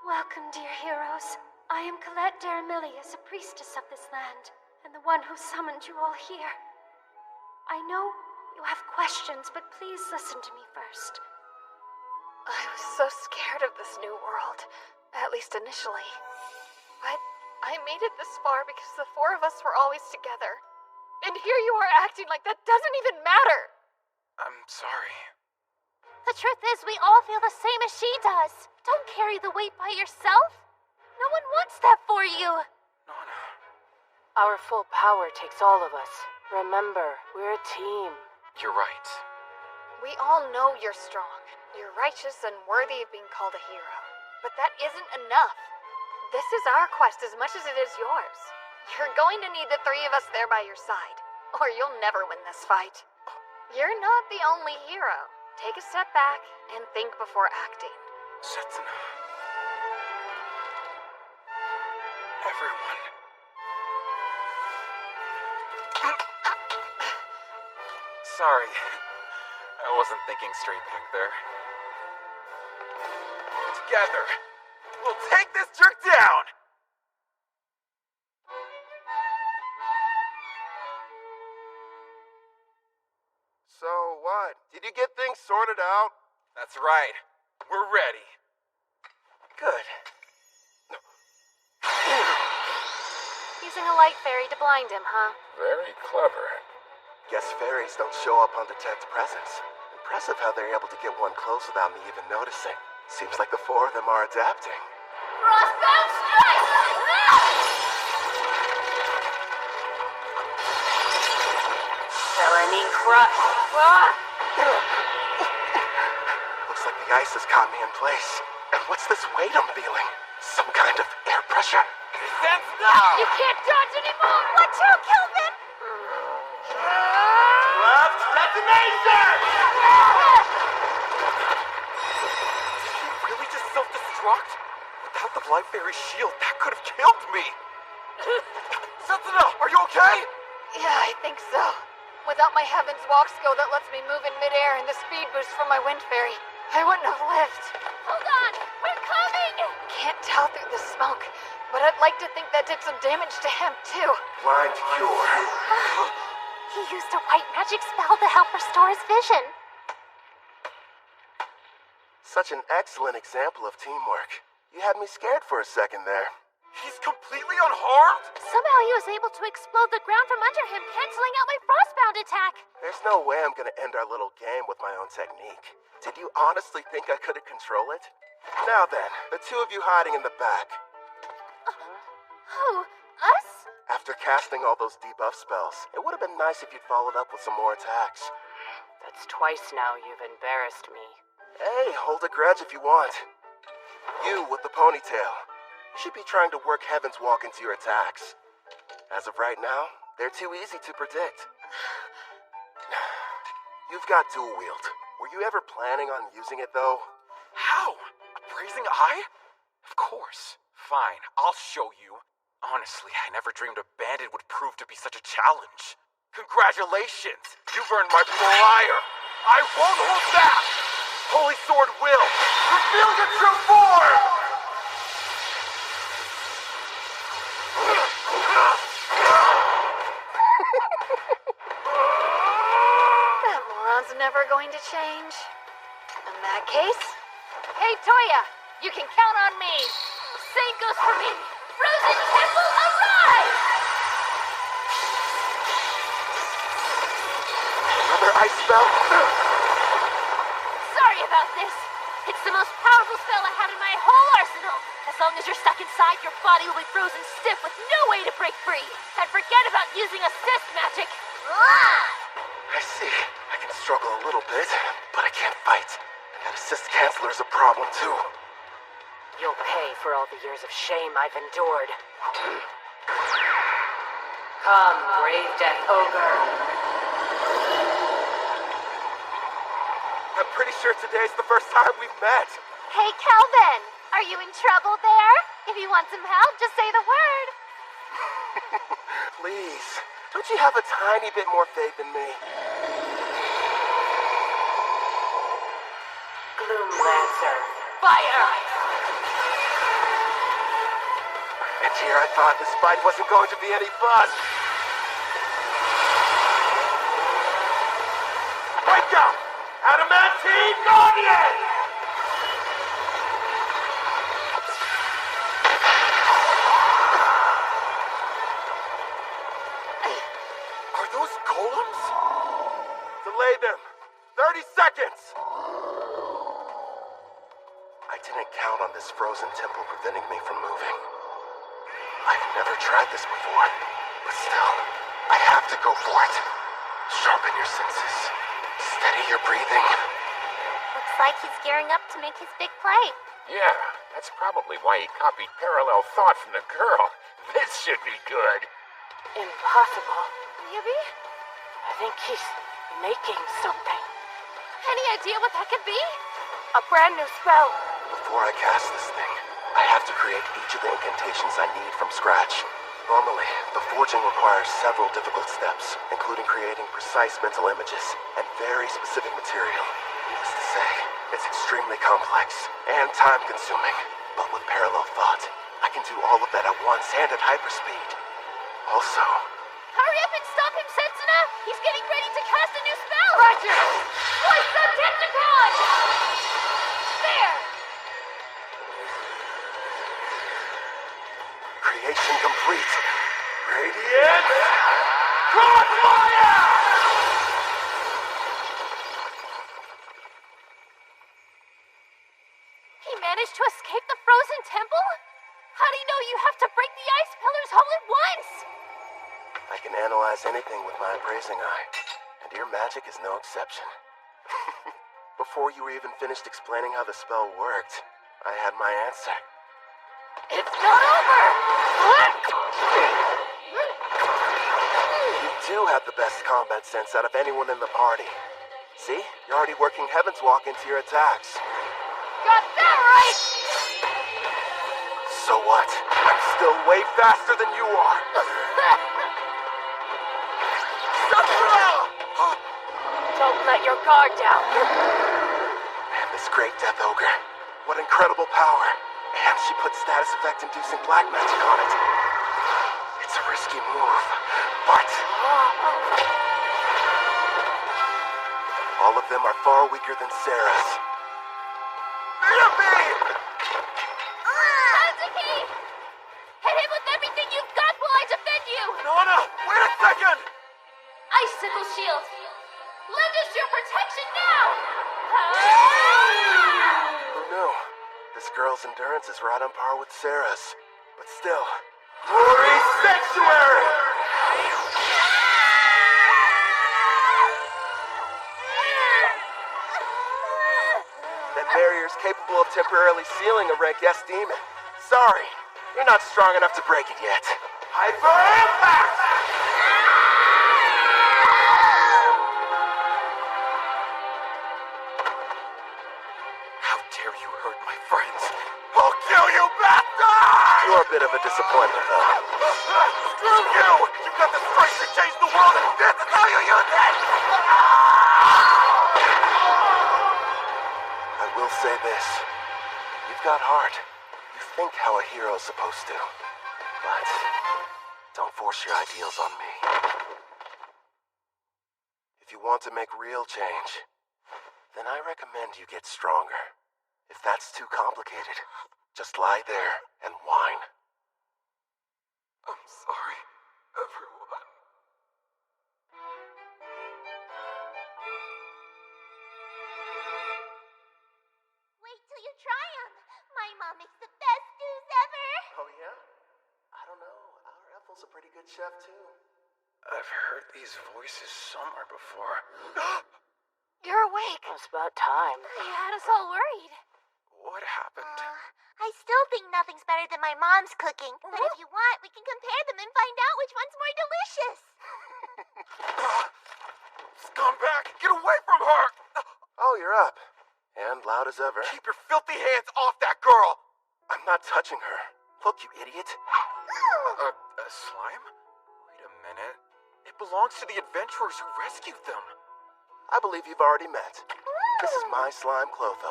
Welcome, dear heroes. I am Colette Daramilius, a priestess of this land, and the one who summoned you all here. I know you have questions, but please listen to me first. I was so scared of this new world, at least initially. But I made it this far because the four of us were always together. And here you are acting like that doesn't even matter! I'm sorry. The truth is, we all feel the same as she does. Don't carry the weight by yourself. No one wants that for you. Our full power takes all of us. Remember, we're a team. You're right. We all know you're strong. You're righteous and worthy of being called a hero. But that isn't enough. This is our quest as much as it is yours. You're going to need the three of us there by your side, or you'll never win this fight. You're not the only hero. Take a step back and think before acting. Setsuna. Everyone. Sorry. I wasn't thinking straight back there. Together, we'll take this jerk down! So what? Did you get things sorted out? That's right. We're ready. Good. Using a light fairy to blind him, huh? Very clever. Guess fairies don't show up on detect presence. Impressive how they're able to get one close without me even noticing. Seems like the four of them are adapting. Frostbound strike! Felony crush. Looks like the ice has caught me in place. And what's this weight I'm feeling? Some kind of air pressure? Sense now! You can't dodge anymore! Watch out, Kelvin! Left detonation! Did he really just self-destruct? Without the life fairy shield, that could have killed me! Setsuna, are you okay? Yeah, I think so. Without my Heaven's Walk skill that lets me move in midair and the speed boost from my wind fairy, I wouldn't have lived. Hold on! We're coming! Can't tell through the smoke, but I'd like to think that did some damage to him, too. Blind cure. He used a white magic spell to help restore his vision. Such an excellent example of teamwork. You had me scared for a second there. He's completely unharmed? Somehow he was able to explode the ground from under him, canceling out my frostbound attack. There's no way I'm gonna end our little game with my own technique. Did you honestly think I couldn't control it? Now then, the two of you hiding in the back. Who? Us? After casting all those debuff spells, it would have been nice if you'd followed up with some more attacks. That's twice now you've embarrassed me. Hey, hold a grudge if you want. You with the ponytail. You should be trying to work Heaven's Walk into your attacks. As of right now, they're too easy to predict. You've got dual wield. Were you ever planning on using it, though? How? A praising eye? Of course. Fine, I'll show you. Honestly, I never dreamed a bandit would prove to be such a challenge. Congratulations! You've earned my fire! I won't hold back! Holy Sword will! Reveal your true form! one's never going to change. In that case, hey Toya, you can count on me. Same goes for me. Frozen Temple, arrive! Another ice spell? Sorry about this. It's the most powerful spell I have in my whole arsenal. As long as you're stuck inside, your body will be frozen stiff with no way to break free. And forget about using assist magic. I see. I can struggle a little bit, but I can't fight. That assist canceler is a problem, too. You'll pay for all the years of shame I've endured. Come, brave Death Ogre. I'm pretty sure today's the first time we've met. Hey, Calvin, are you in trouble there? If you want some help, just say the word. Please, don't you have a tiny bit more faith in me? Gloom Lancer, fire! And here I thought this fight wasn't going to be any fun. Wake up! Adamantine Guardian! Are those golems? Delay them. 30 seconds! I didn't count on this frozen temple preventing me from moving. I've never tried this before, but still, I have to go for it. Sharpen your senses. Steady your breathing. Looks like he's gearing up to make his big play. Yeah, that's probably why he copied parallel thought from the girl. This should be good. Impossible. Maybe? I think he's making something. Any idea what that could be? A brand new spell. Before I cast this thing, I have to create each of the incantations I need from scratch. Normally, the forging requires several difficult steps, including creating precise mental images and very specific material. Needless to say, it's extremely complex and time-consuming. But with parallel thought, I can do all of that at once and at hyperspeed. Also, Hurry up and stop him, Setsuna! He's getting ready to cast a new spell! Roger! Voice of Decepticon! There! creation complete. Radiant Crossfire! He managed to escape the frozen temple? How do you know you have to break the ice pillars all at once? I can analyze anything with my appraising eye, and your magic is no exception. Before you were even finished explaining how the spell worked, I had my answer. It's not over! You do have the best combat sense out of anyone in the party. See? You're already working Heaven's Walk into your attacks. Got that right! So what? I'm still way faster than you are. Don't let your guard down. Man, this great Death Ogre. What incredible power. And she put status effect inducing black magic on it. It's a risky move, but all of them are far weaker than Sarah's. Hazuki! Hit him with everything you've got while I defend you! Nana, wait a second! Icicle shield! Lend us your protection now! Who knew? This girl's endurance is right on par with Sarah's. But still. Glory Sanctuary! That barrier's capable of temporarily sealing a rank S demon. Sorry, you're not strong enough to break it yet. Hyper Impact! How dare you hurt my friends? I'll kill you, bastard! You're a bit of a disappointment, though. Screw you! You've got the strength to change the world, and this is how you use it! I will say this. You've got heart. You think how a hero's supposed to. But don't force your ideals on me. If you want to make real change, then I recommend you get stronger. If that's too complicated, just lie there and whine. I'm sorry, everyone. Wait till you try them. My mom makes the best stews ever. Oh, yeah? I don't know. Our Ethel's a pretty good chef, too. I've heard these voices somewhere before. You're awake. It's about time. You had us all worried. What happened? I still think nothing's better than my mom's cooking. But if you want, we can compare them and find out which one's more delicious. Scumbag, get away from her! Oh, you're up. And loud as ever. Keep your filthy hands off that girl! I'm not touching her. Look, you idiot. A slime? Wait a minute. It belongs to the adventurers who rescued them. I believe you've already met. This is my slime, Clotho.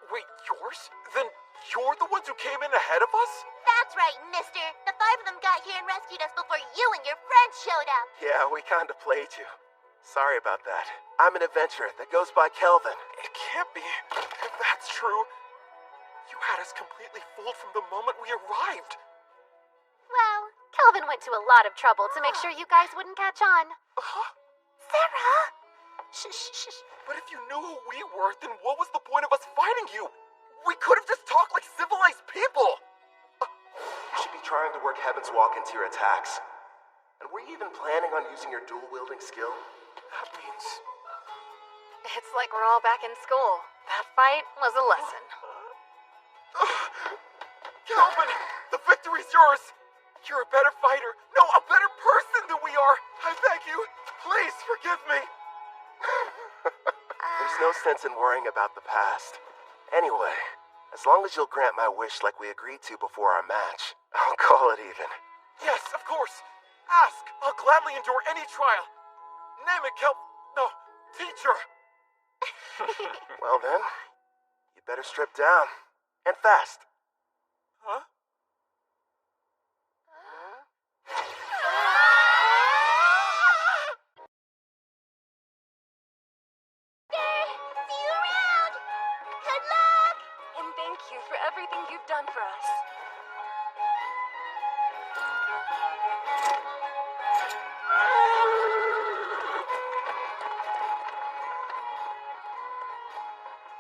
Wait, yours? Then you're the ones who came in ahead of us? That's right, mister. The 5 of them got here and rescued us before you and your friends showed up. Yeah, we kinda played you. Sorry about that. I'm an adventurer that goes by Kelvin. It can't be. If that's true, you had us completely fooled from the moment we arrived. Well, Kelvin went to a lot of trouble to make sure you guys wouldn't catch on. Sarah! Shh. But if you knew who we were, then what was the point of us fighting you? We could have just talked like civilized people. You should be trying to work Heaven's Walk into your attacks. And were you even planning on using your dual-wielding skill? That means... It's like we're all back in school. That fight was a lesson. Calvin, the victory's yours. You're a better fighter. No, a better person than we are. I beg you, please forgive me. There's no sense in worrying about the past. Anyway, as long as you'll grant my wish like we agreed to before our match, I'll call it even. Yes, of course. Ask. I'll gladly endure any trial. Name it, No, teacher. Well then, you better strip down. And fast. Huh? See you around. Good luck. And thank you for everything you've done for us.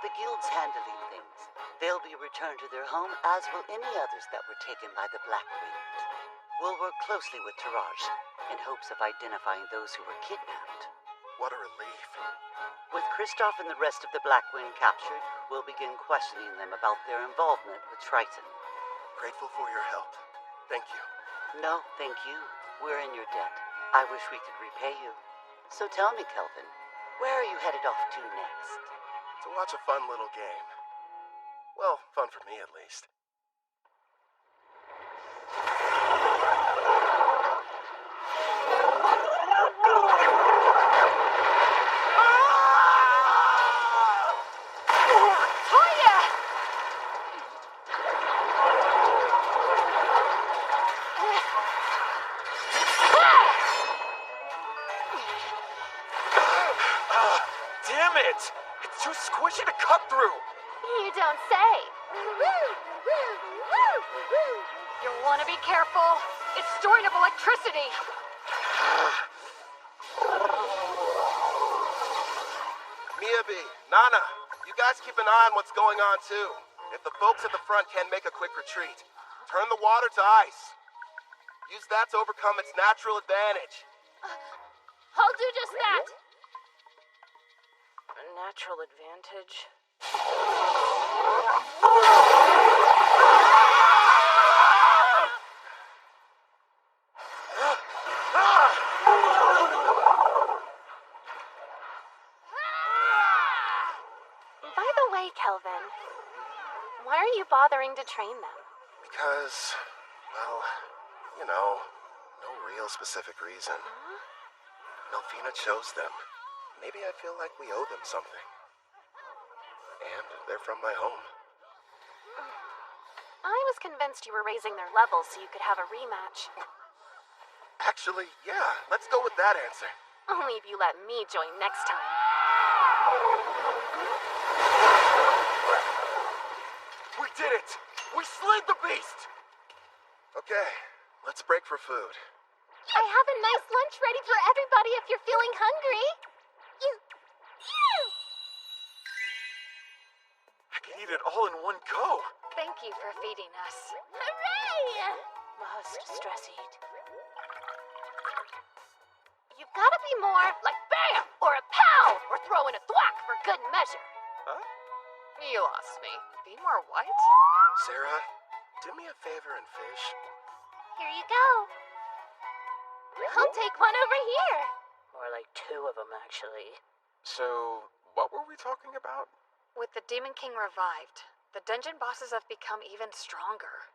The guild's handling things. They'll be returned to their home, as will any others that were taken by the Black Wind. We'll work closely with Taraj in hopes of identifying those who were kidnapped. What a relief. With Kristoff and the rest of the Black Wind captured, we'll begin questioning them about their involvement with Triton. Grateful for your help. Thank you. No, thank you. We're in your debt. I wish we could repay you. So tell me, Kelvin, where are you headed off to next? To watch a fun little game. Well, fun for me at least. Damn it! It's too squishy to cut through. You don't say. You'll want to be careful. It's storing up electricity. Miyabi, Nana, you guys keep an eye on what's going on too. If the folks at the front can make a quick retreat, turn the water to ice. Use that to overcome its natural advantage. I'll do just that. A natural advantage. By the way, Kelvin, why are you bothering to train them? Because, well, you know, no real specific reason. Melfina chose them. Maybe I feel like we owe them something. And they're from my home. I was convinced you were raising their levels so you could have a rematch. Actually, yeah, let's go with that answer. Only if you let me join next time. We did it! We slayed the beast! Okay, let's break for food. I have a nice lunch ready for everybody if you're feeling hungry. I can eat it all in one go. Thank you for feeding us. Hooray! Must stress eat. You've got to be more like bam or a pow or throw in a thwack for good measure. Huh? You lost me. Be more what? Sarah, do me a favor and fish. Here you go. I'll take one over here. More like 2 of them, actually. So, what were we talking about? With the Demon King revived, the dungeon bosses have become even stronger.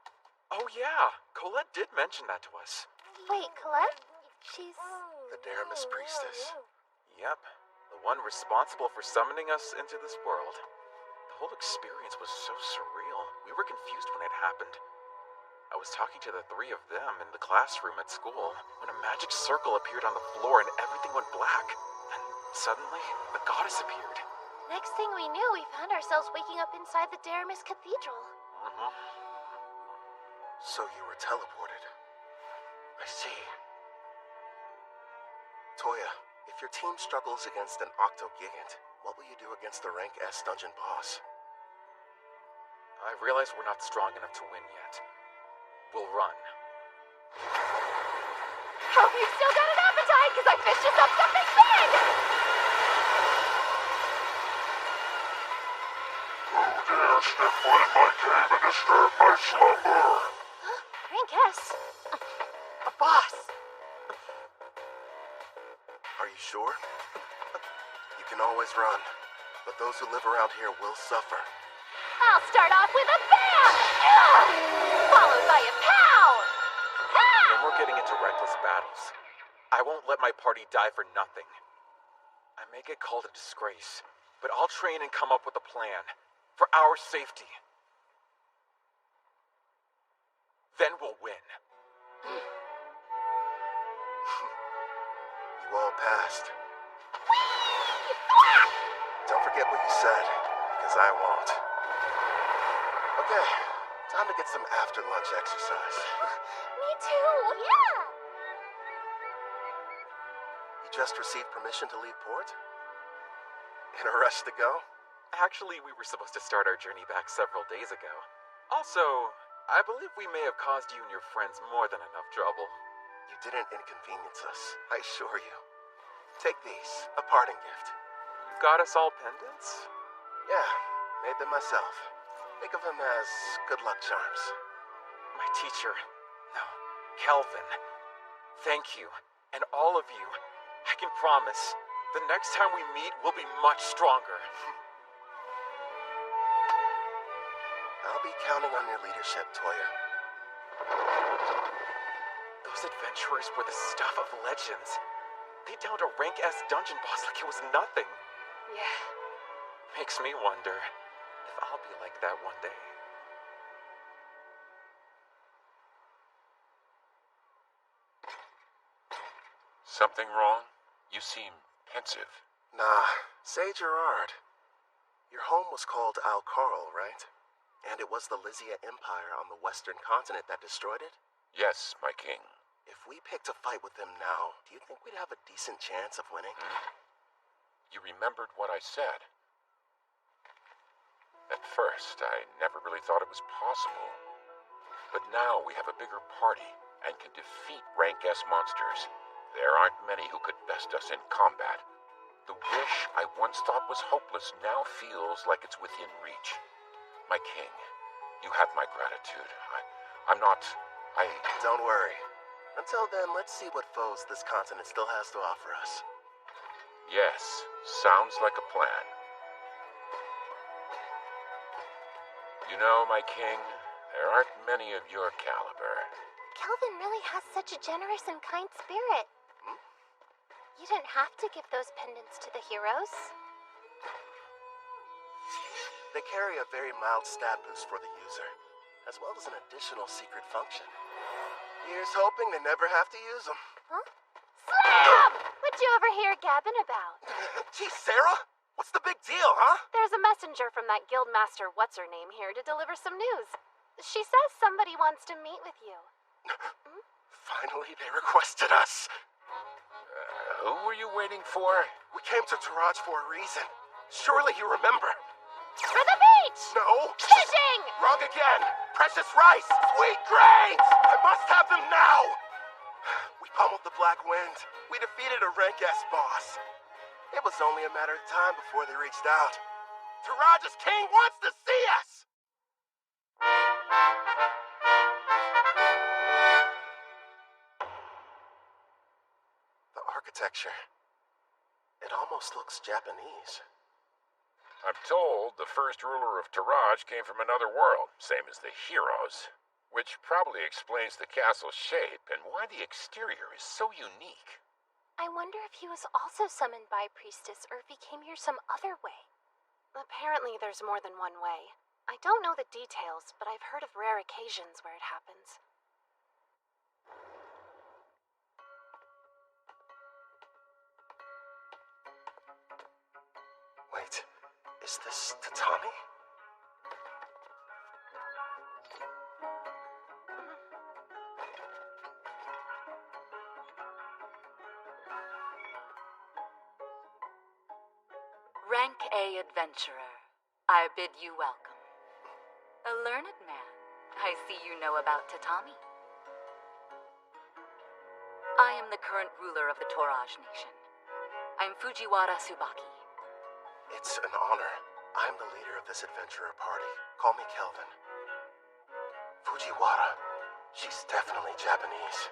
Oh yeah, Colette did mention that to us. Wait, Colette? She's... The Daramis priestess. Yep, the one responsible for summoning us into this world. The whole experience was so surreal. We were confused when it happened. I was talking to the 3 of them in the classroom at school when a magic circle appeared on the floor and everything went black. And suddenly, the goddess appeared. Next thing we knew, we found ourselves waking up inside the Daramis Cathedral. So you were teleported. I see. Toya, if your team struggles against an Octo-Gigant, what will you do against the rank S dungeon boss? I realize we're not strong enough to win yet. We'll run. Hope you've still got an appetite, because I fished us up something big! Who dare step foot in my cave and disturb my slumber? Rank S. A boss. Are you sure? You can always run, but those who live around here will suffer. I'll start off with a bam! Followed by a pow! No more getting into reckless battles. I won't let my party die for nothing. I may get called a disgrace, but I'll train and come up with a plan. For our safety. Then we'll win. You all passed. Don't forget what you said, because I won't. Okay, time to get some after-lunch exercise. Me too, yeah! You just received permission to leave port? In a rush to go? Actually, we were supposed to start our journey back several days ago. Also, I believe we may have caused you and your friends more than enough trouble. You didn't inconvenience us, I assure you. Take these, a parting gift. You got us all pendants? Yeah, made them myself. Think of them as good luck charms. My teacher, no, Kelvin, thank you, and all of you. I can promise, the next time we meet, we'll be much stronger. I'll be counting on your leadership, Toya. Those adventurers were the stuff of legends. They downed a rank S dungeon boss like it was nothing. Yeah. Makes me wonder if I'll be like that one day. Something wrong? You seem pensive. Nah, say Gerard. Your home was called Alcarl, right? And it was the Lysia Empire on the western continent that destroyed it? Yes, my king. If we picked a fight with them now, do you think we'd have a decent chance of winning? You remembered what I said. At first, I never really thought it was possible. But now we have a bigger party and can defeat rank S monsters. There aren't many who could best us in combat. The wish I once thought was hopeless now feels like it's within reach. My king, you have my gratitude. Don't worry. Until then, let's see what foes this continent still has to offer us. Yes, sounds like a plan. You know, my king, there aren't many of your caliber. Kelvin really has such a generous and kind spirit. You didn't have to give those pendants to the heroes. They carry a very mild stat boost for the user, as well as an additional secret function. Here's hoping they never have to use them. Huh? Slam! Would you over here gabbing about? Gee, Sarah, what's the big deal, huh? There's a messenger from that guildmaster what's-her-name here to deliver some news. She says somebody wants to meet with you. Finally, they requested us. Who were you waiting for? We came to Taraj for a reason. Surely you remember. For the beach! No. Fishing! Wrong again. Precious rice. Sweet grains. I must have them now. We pummeled the Black Wind. We defeated a rank-ass boss. It was only a matter of time before they reached out. Taraj's king wants to see us! The architecture. It almost looks Japanese. I'm told the first ruler of Taraj came from another world, same as the heroes. Which probably explains the castle's shape and why the exterior is so unique. I wonder if he was also summoned by a priestess or if he came here some other way. Apparently there's more than one way. I don't know the details, but I've heard of rare occasions where it happens. Wait, is this tatami? Rank A adventurer, I bid you welcome. A learned man, I see you know about tatami. I am the current ruler of the Toraj nation. I am Fujiwara Tsubaki. It's an honor. I'm the leader of this adventurer party. Call me Kelvin. Fujiwara. She's definitely Japanese.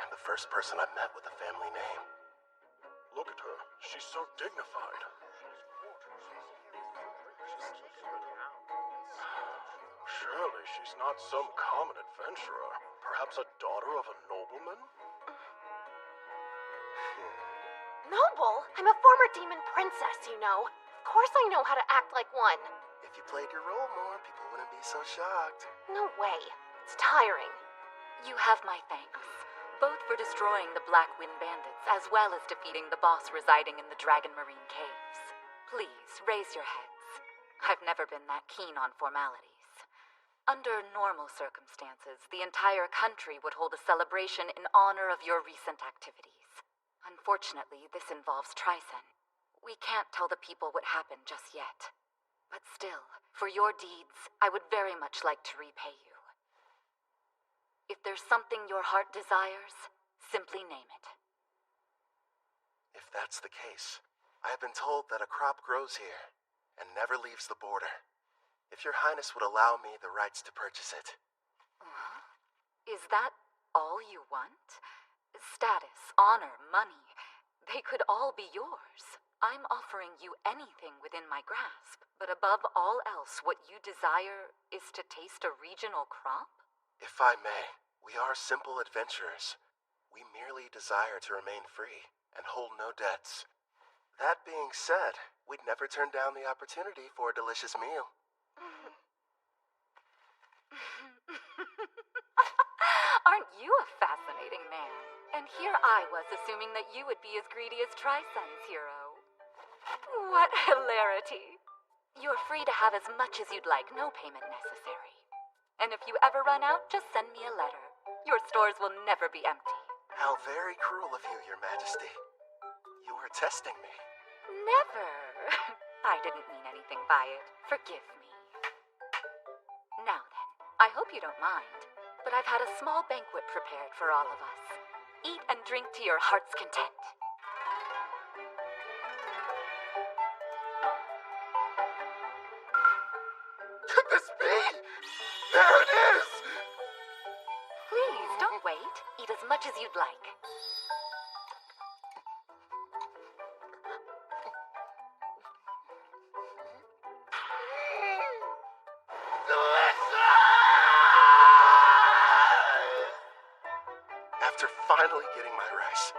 And the first person I've met with a family name. Look at her. She's so dignified. Surely she's not some common adventurer. Perhaps a daughter of a nobleman? Noble? I'm a former demon princess, you know. Of course I know how to act like one. If you played your role more, people wouldn't be so shocked. No way. It's tiring. You have my thanks, both for destroying the Black Wind Bandits as well as defeating the boss residing in the Dragon Marine Caves. Please, raise your heads. I've never been that keen on formalities. Under normal circumstances, the entire country would hold a celebration in honor of your recent activities. Unfortunately, this involves Tricen. We can't tell the people what happened just yet. But still, for your deeds, I would very much like to repay you. If there's something your heart desires, simply name it. If that's the case, I have been told that a crop grows here and never leaves the border. If your highness would allow me the rights to purchase it. Is that all you want? Status, honor, money, they could all be yours. I'm offering you anything within my grasp, but above all else, what you desire is to taste a regional crop? If I may, we are simple adventurers. We merely desire to remain free and hold no debts. That being said, we'd never turn down the opportunity for a delicious meal. Aren't you a fascinating man? And here I was assuming that you would be as greedy as Tricen's hero. What hilarity. You're free to have as much as you'd like, no payment necessary. And if you ever run out, just send me a letter. Your stores will never be empty. How very cruel of you, Your Majesty. You were testing me. Never. I didn't mean anything by it. Forgive me. Now then, I hope you don't mind, but I've had a small banquet prepared for all of us. Eat and drink to your heart's content. Could this be? There it is! Please, don't wait. Eat as much as you'd like. After finally getting my rice,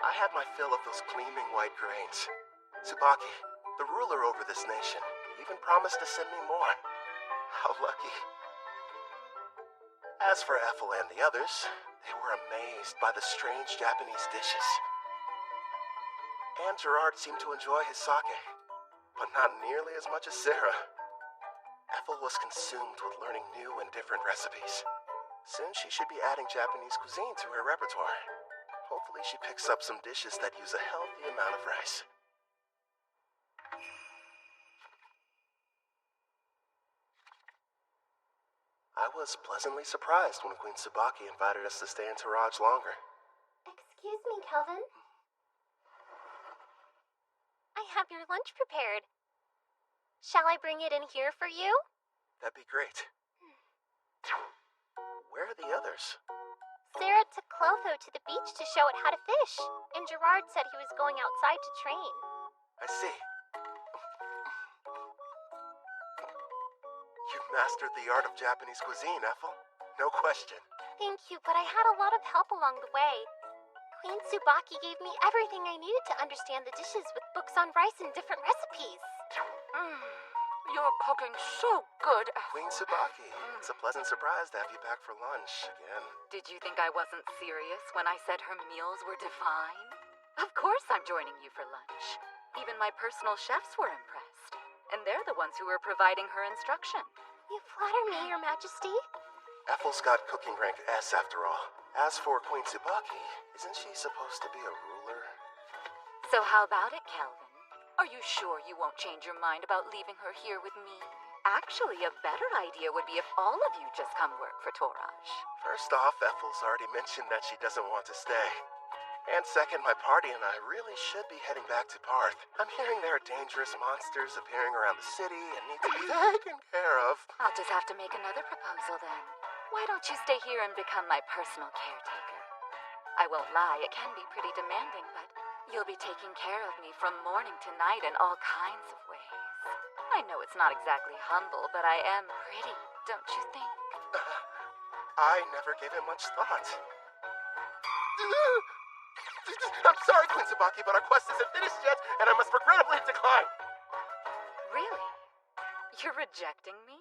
I had my fill of those gleaming white grains. Tsubaki, the ruler over this nation, even promised to send me more. How lucky. As for Ethel and the others, they were amazed by the strange Japanese dishes. and Gerard seemed to enjoy his sake, but not nearly as much as Sarah. Ethel was consumed with learning new and different recipes. Soon she should be adding Japanese cuisine to her repertoire. Hopefully she picks up some dishes that use a healthy amount of rice. I was pleasantly surprised when Queen Tsubaki invited us to stay in Taraj longer. Excuse me, Kelvin. I have your lunch prepared. Shall I bring it in here for you? That'd be great. Where are the others? Sarah took Clotho to the beach to show it how to fish, and Gerard said he was going outside to train. I see. You've mastered the art of Japanese cuisine, Ethel. No question. Thank you, but I had a lot of help along the way. Queen Tsubaki gave me everything I needed to understand the dishes with books on rice and different recipes. You're cooking so good. Queen Tsubaki, it's a pleasant surprise to have you back for lunch again. Did you think I wasn't serious when I said her meals were divine? Of course I'm joining you for lunch. Even my personal chefs were impressed. And they're the ones who are providing her instruction. You flatter me, Your Majesty. Ethel's got cooking rank S after all. As for Queen Tsubaki, isn't she supposed to be a ruler? So how about it, Calvin? Are you sure you won't change your mind about leaving her here with me? Actually, a better idea would be if all of you just come work for Toraj. First off, Ethel's already mentioned that she doesn't want to stay. And second, my party and I really should be heading back to Parth. I'm hearing there are dangerous monsters appearing around the city and need to be taken care of. I'll just have to make another proposal then. Why don't you stay here and become my personal caretaker? I won't lie, it can be pretty demanding, but you'll be taking care of me from morning to night in all kinds of ways. I know it's not exactly humble, but I am pretty, don't you think? I never gave it much thought. I'm sorry, Queen Tsubaki, but our quest isn't finished yet, and I must regrettably decline. Really? You're rejecting me?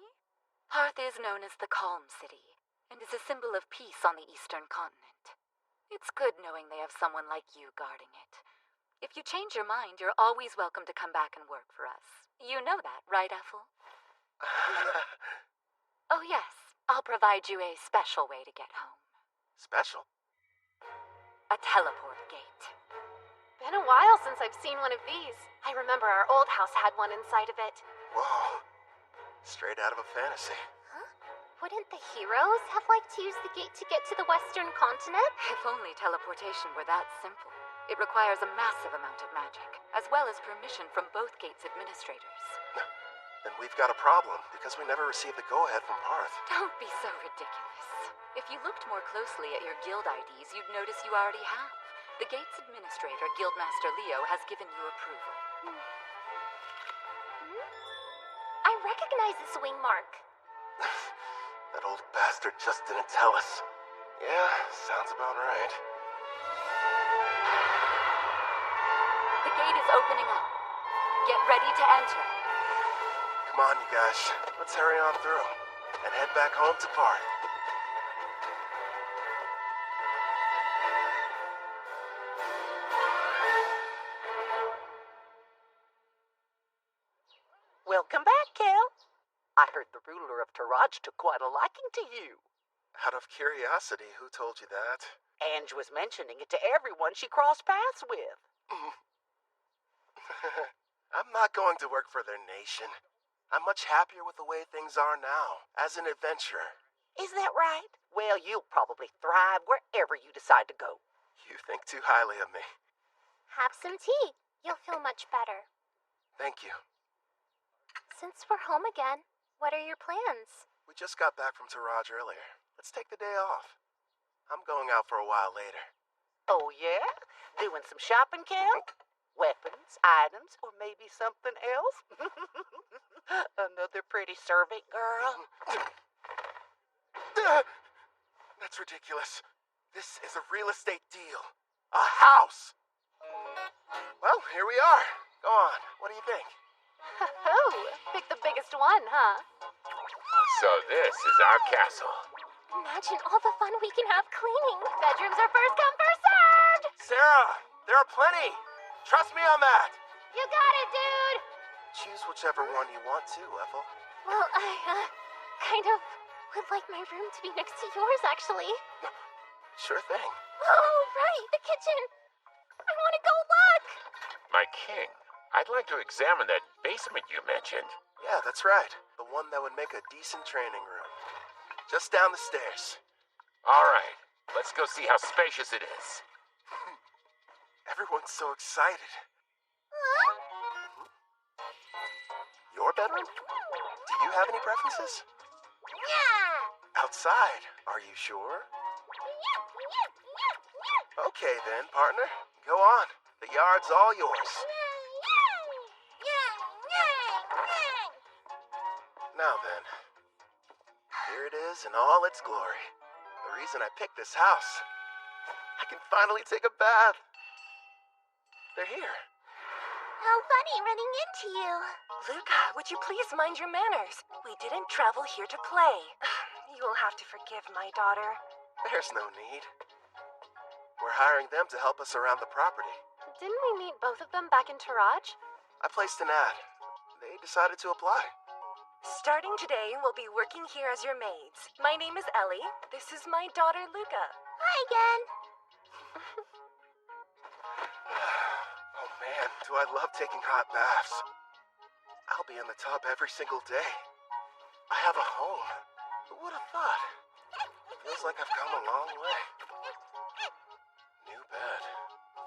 Parth is known as the Calm City, and is a symbol of peace on the eastern continent. It's good knowing they have someone like you guarding it. If you change your mind, you're always welcome to come back and work for us. You know that, right, Ethel? Oh yes, I'll provide you a special way to get home. Special? A teleport gate. Been a while since I've seen one of these. I remember our old house had one inside of it. Whoa. Straight out of a fantasy. Wouldn't the heroes have liked to use the gate to get to the western continent? If only teleportation were that simple. It requires a massive amount of magic, as well as permission from both gate's administrators. Then we've got a problem, because we never received the go-ahead from Parth. Don't be so ridiculous. If you looked more closely at your guild IDs, you'd notice you already have. The gate's administrator, Guildmaster Leo, has given you approval. I recognize this wing mark. That old bastard just didn't tell us. Yeah, sounds about right. The gate is opening up. Get ready to enter. Come on, you guys. Let's hurry on through and head back home to Parth. Welcome back, Kel. I heard the ruler of Taraj took quite a liking to you. Out of curiosity, who told you that? Ange was mentioning it to everyone she crossed paths with. I'm not going to work for their nation. I'm much happier with the way things are now, as an adventurer. Is that right? Well, you'll probably thrive wherever you decide to go. You think too highly of me. Have some tea. You'll feel much better. Thank you. Since we're home again, what are your plans? We just got back from Taraj earlier. Let's take the day off. I'm going out for a while later. Oh, yeah? Doing some shopping, Kel? Weapons, items, or maybe something else? Another pretty servant girl? That's ridiculous. This is a real estate deal. A house! Well, here we are. Go on. What do you think? Oh, pick the biggest one, huh? So this is our castle. Imagine all the fun we can have cleaning. Bedrooms are first come, first served! Sarah, there are plenty. Trust me on that. You got it, dude! Choose whichever one you want to, Ethel. Well, I, kind of would like my room to be next to yours, actually. Sure thing. Oh, right, the kitchen. I want to go look. My king, I'd like to examine that basement you mentioned. Yeah, that's right. The one that would make a decent training room. Just down the stairs. All right, let's go see how spacious it is. Everyone's so excited. Your bedroom? Do you have any preferences? Yeah! Outside, are you sure? Okay then, partner. Go on. The yard's all yours. Now then, here it is in all its glory. The reason I picked this house. I can finally take a bath. They're here. How funny running into you. Luca, would you please mind your manners? We didn't travel here to play. You will have to forgive my daughter. There's no need. We're hiring them to help us around the property. Didn't we meet both of them back in Taraj? I placed an ad. They decided to apply. Starting today, we'll be working here as your maids. My name is Ellie. This is my daughter, Luca. Hi again. Oh man, do I love taking hot baths. I'll be in the tub every single day. I have a home. Who would have thought? Feels like I've come a long way. New bed.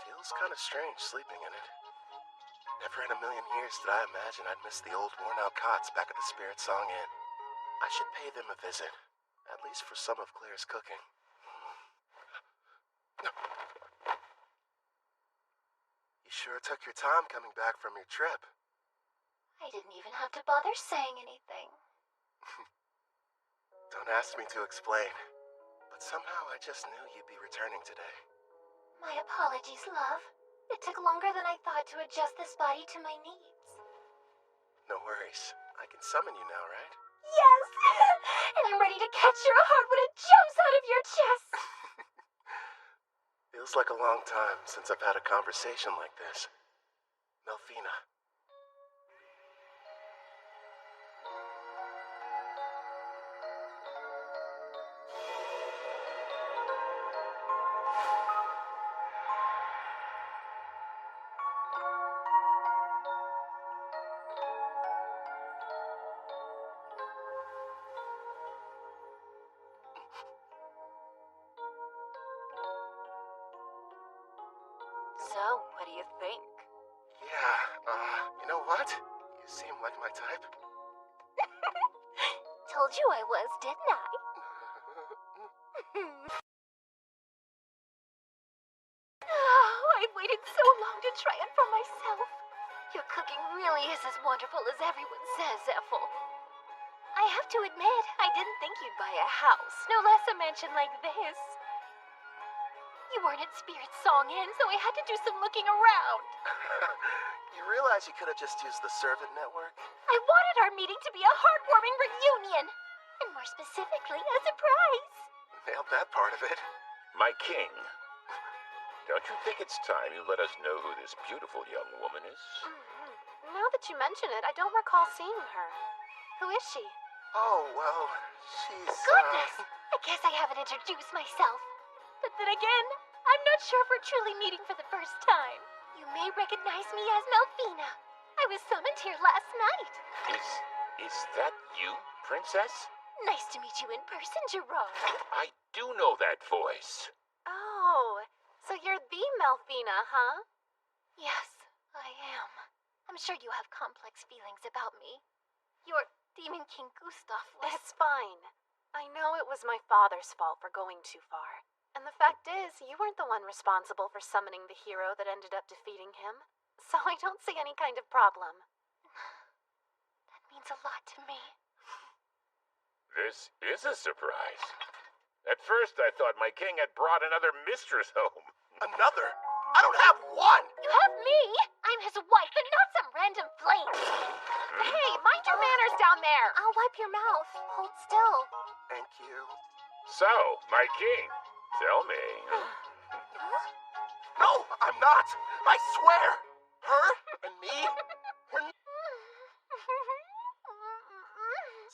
Feels kind of strange sleeping in it. Never in a million years did I imagine I'd miss the old worn-out cots back at the Spirit Song Inn. I should pay them a visit, at least for some of Claire's cooking. You sure took your time coming back from your trip. I didn't even have to bother saying anything. Don't ask me to explain, but somehow I just knew you'd be returning today. My apologies, love. It took longer than I thought to adjust this body to my needs. No worries. I can summon you now, right? Yes! And I'm ready to catch your heart when it jumps out of your chest! Feels like a long time since I've had a conversation like this. Melfina. So, what do you think? Yeah, you know what? You seem like my type. Told you I was, didn't I? Oh, I've waited so long to try it for myself. Your cooking really is as wonderful as everyone says, Ethel. I have to admit, I didn't think you'd buy a house, no less a mansion like this. You weren't at Spirit Song Inn, so I had to do some looking around. You realize you could have just used the servant network? I wanted our meeting to be a heartwarming reunion. And more specifically, a surprise. Nailed that part of it. My king, don't you think it's time you let us know who this beautiful young woman is? Now that you mention it, I don't recall seeing her. Who is she? Oh, well, she's, Goodness! I guess I haven't introduced myself. But then again, I'm not sure if we're truly meeting for the first time. You may recognize me as Melfina. I was summoned here last night. Is that you, princess? Nice to meet you in person, Gerard. I do know that voice. Oh, so you're the Melfina, huh? Yes, I am. I'm sure you have complex feelings about me. Your Demon King Gustav was... It's fine. I know it was my father's fault for going too far. And the fact is, you weren't the one responsible for summoning the hero that ended up defeating him. So I don't see any kind of problem. That means a lot to me. This is a surprise. At first, I thought my king had brought another mistress home. Another? I don't have one! You have me! I'm his wife and not some random flame! Hey, mind your manners down there! I'll wipe your mouth. Hold still. Thank you. So, my king, tell me. No, I'm not! I swear! Her and me?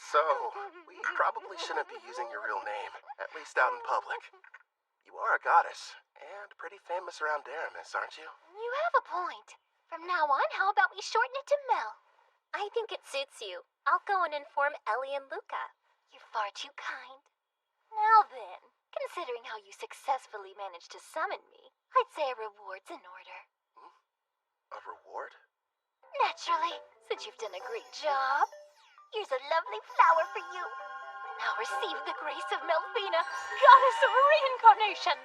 So, we probably shouldn't be using your real name, at least out in public. You are a goddess, and pretty famous around Daramis, aren't you? You have a point. From now on, how about we shorten it to Mel? I think it suits you. I'll go and inform Ellie and Luca. You're far too kind. Now then, considering how you successfully managed to summon me, I'd say a reward's in order. A reward? Naturally, since you've done a great job. Here's a lovely flower for you. Now receive the grace of Melfina, goddess of reincarnation.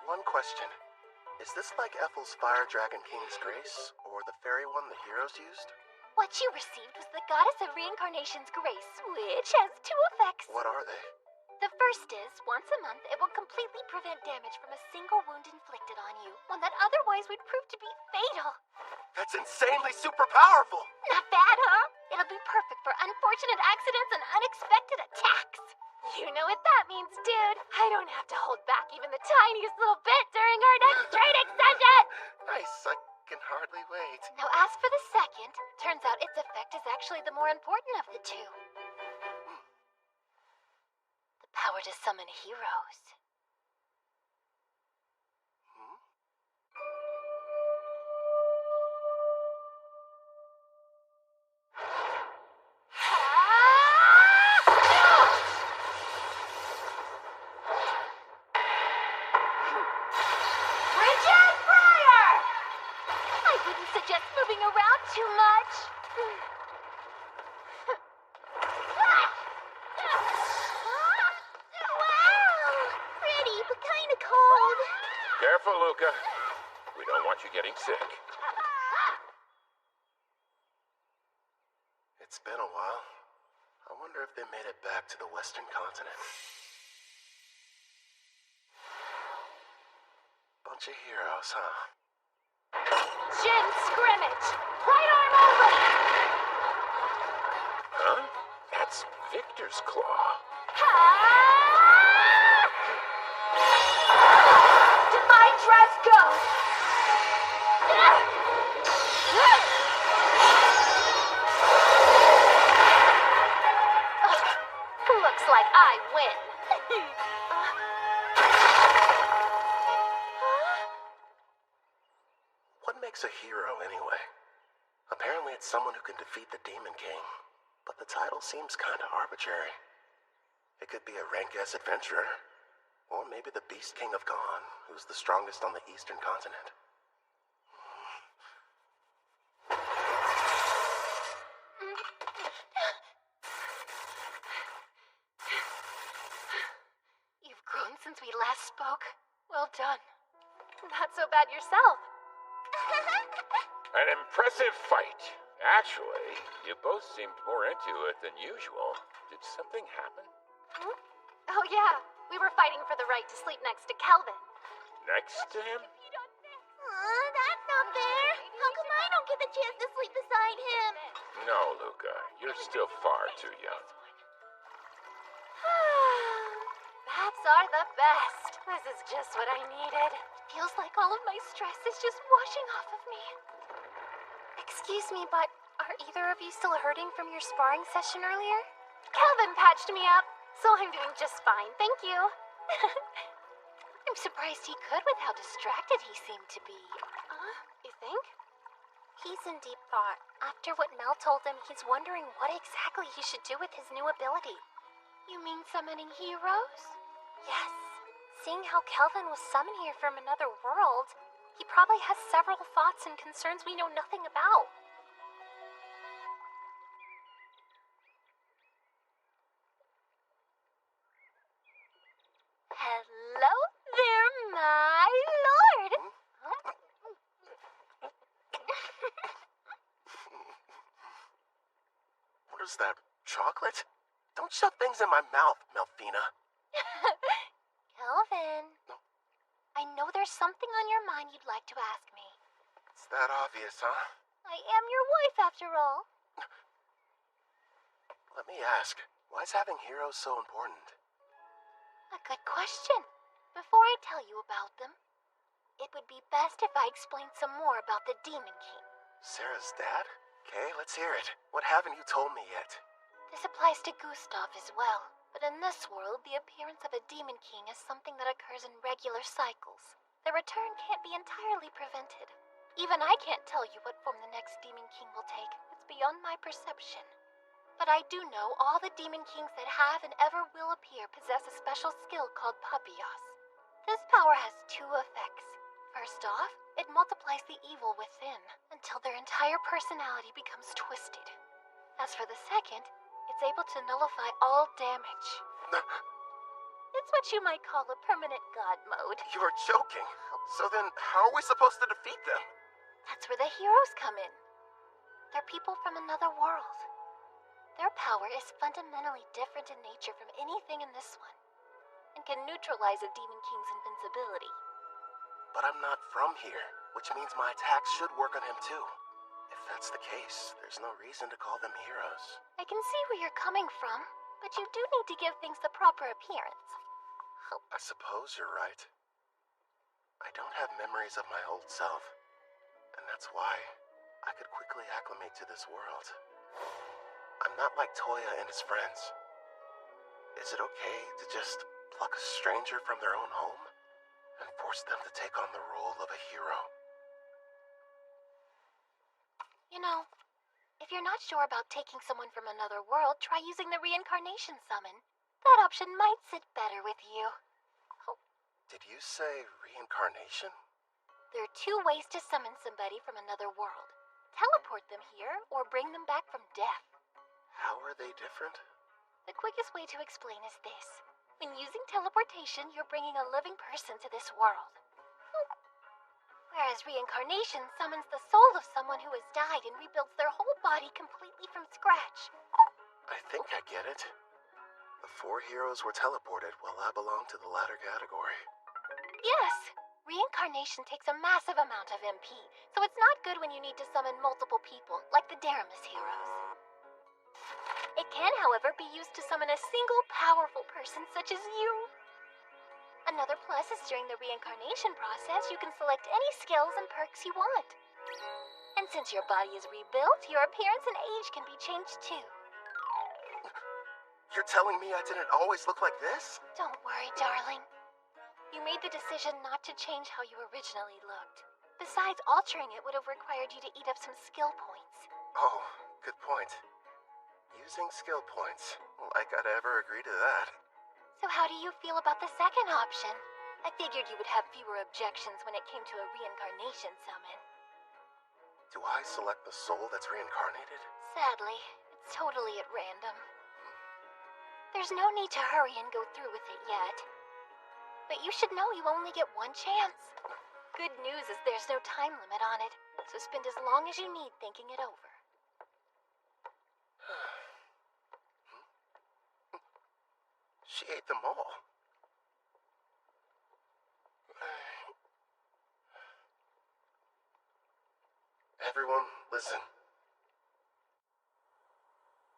One question. Is this like Ethel's Fire Dragon King's grace, or the fairy one the heroes used? What you received was the goddess of reincarnation's grace, which has two effects. What are they? The first is, once a month, it will completely prevent damage from a single wound inflicted on you, one that otherwise would prove to be fatal. That's insanely super powerful! Not bad, huh? It'll be perfect for unfortunate accidents and unexpected attacks. You know what that means, dude. I don't have to hold back even the tiniest little bit during our next training session! Nice, I can hardly wait. Now as for the second, turns out its effect is actually the more important of the two. The power to summon heroes. Suggest moving around too much. Wow! Pretty, but kinda cold. Careful, Luca. We don't want you getting sick. It's been a while. I wonder if they made it back to the Western continent. Bunch of heroes, huh? Gin scrimmage! Right arm over! Huh? That's Victor's claw. Divine dress go! Looks like I win. What makes a hero, anyway? Apparently it's someone who can defeat the Demon King, but the title seems kinda arbitrary. It could be a rank-S adventurer, or maybe the Beast King of Gone, who's the strongest on the Eastern continent. You've grown since we last spoke. Well done. Not so bad yourself. An impressive fight. Actually, you both seemed more into it than usual. Did something happen? Oh yeah, we were fighting for the right to sleep next to Kelvin. Next to him? That's not fair. How come I don't get the chance to sleep beside him? No, Luca. You're still far too young. Baths are the best. This is just what I needed. Feels like all of my stress is just washing off of me. Excuse me, but are either of you still hurting from your sparring session earlier? Calvin patched me up, so I'm doing just fine, thank you. I'm surprised he could with how distracted he seemed to be. You think? He's in deep thought. After what Mel told him, he's wondering what exactly he should do with his new ability. You mean summoning heroes? Yes. Seeing how Kelvin was summoned here from another world, he probably has several thoughts and concerns we know nothing about. Hello there, my lord! What is that, chocolate? Don't shove things in my mouth, Melfina. Kelvin, I know there's something on your mind you'd like to ask me. It's that obvious, huh? I am your wife, after all. Let me ask, why is having heroes so important? A good question. Before I tell you about them, it would be best if I explained some more about the Demon King. Sarah's dad? Okay, let's hear it. What haven't you told me yet? This applies to Gustav as well, but in this world, the appearance of a Demon King is something that occurs in regular cycles. The return can't be entirely prevented. Even I can't tell you what form the next Demon King will take. It's beyond my perception. But I do know all the Demon Kings that have and ever will appear possess a special skill called Papillos. This power has two effects. First off, it multiplies the evil within until their entire personality becomes twisted. As for the second, it's able to nullify all damage. It's what you might call a permanent god mode. You're joking. So then, how are we supposed to defeat them? That's where the heroes come in. They're people from another world. Their power is fundamentally different in nature from anything in this one, and can neutralize a Demon King's invincibility. But I'm not from here, which means my attacks should work on him too. If that's the case, there's no reason to call them heroes. I can see where you're coming from, but you do need to give things the proper appearance. I suppose you're right. I don't have memories of my old self, and that's why I could quickly acclimate to this world. I'm not like Toya and his friends. Is it okay to just pluck a stranger from their own home and force them to take on the role of a hero? You know, if you're not sure about taking someone from another world, try using the reincarnation summon. That option might sit better with you. Did you say reincarnation? There are two ways to summon somebody from another world. Teleport them here, or bring them back from death. How are they different? The quickest way to explain is this. When using teleportation, you're bringing a living person to this world. Whereas reincarnation summons the soul of someone who has died and rebuilds their whole body completely from scratch. I think I get it. The 4 heroes were teleported while I belong to the latter category. Yes! Reincarnation takes a massive amount of MP, so it's not good when you need to summon multiple people, like the Daramus heroes. It can, however, be used to summon a single powerful person such as you. Another plus is during the reincarnation process, you can select any skills and perks you want. And since your body is rebuilt, your appearance and age can be changed too. You're telling me I didn't always look like this? Don't worry, darling. You made the decision not to change how you originally looked. Besides, altering it would have required you to eat up some skill points. Oh, good point. Using skill points. Like I'd ever agree to that. So how do you feel about the second option? I figured you would have fewer objections when it came to a reincarnation summon. Do I select the soul that's reincarnated? Sadly, it's totally at random. There's no need to hurry and go through with it yet. But you should know you only get one chance. Good news is there's no time limit on it, so spend as long as you need thinking it over. She ate them all. Everyone, listen.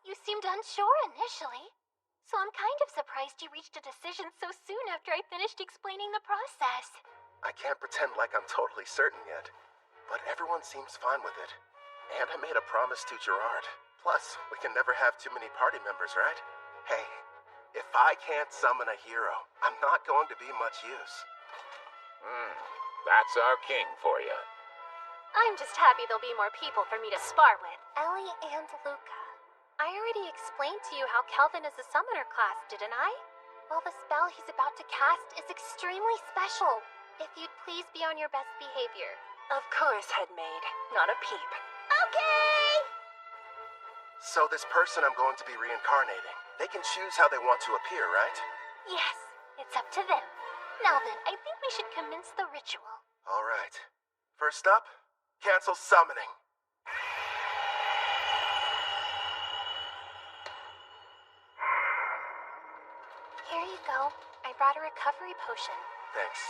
You seemed unsure initially, so I'm kind of surprised you reached a decision so soon after I finished explaining the process. I can't pretend like I'm totally certain yet, but everyone seems fine with it. And I made a promise to Gerard. Plus, we can never have too many party members, right? Hey, if I can't summon a hero, I'm not going to be much use. That's our king for you. I'm just happy there'll be more people for me to spar with. Ellie and Luca. I already explained to you how Kelvin is a summoner class, didn't I? Well, the spell he's about to cast is extremely special. If you'd please be on your best behavior. Of course, headmaid. Not a peep. Okay! So this person I'm going to be reincarnating, they can choose how they want to appear, right? Yes, it's up to them. Now then, I think we should commence the ritual. All right. First up, cancel summoning. Here you go. I brought a recovery potion. Thanks.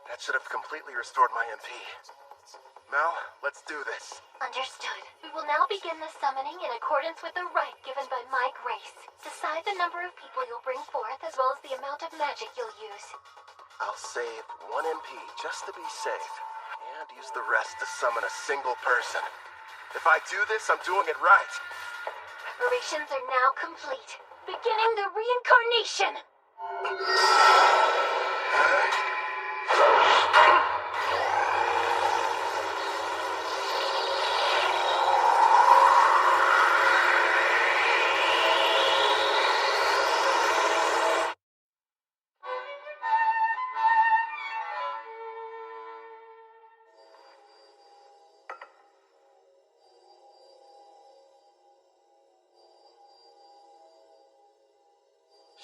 That should have completely restored my MP. Mel, let's do this. Understood. We will now begin the summoning in accordance with the rite given by my grace. Decide the number of people you'll bring forth as well as the amount of magic you'll use. I'll save 1 MP just to be safe, and use the rest to summon a single person. If I do this, I'm doing it right. Preparations are now complete. Beginning the reincarnation.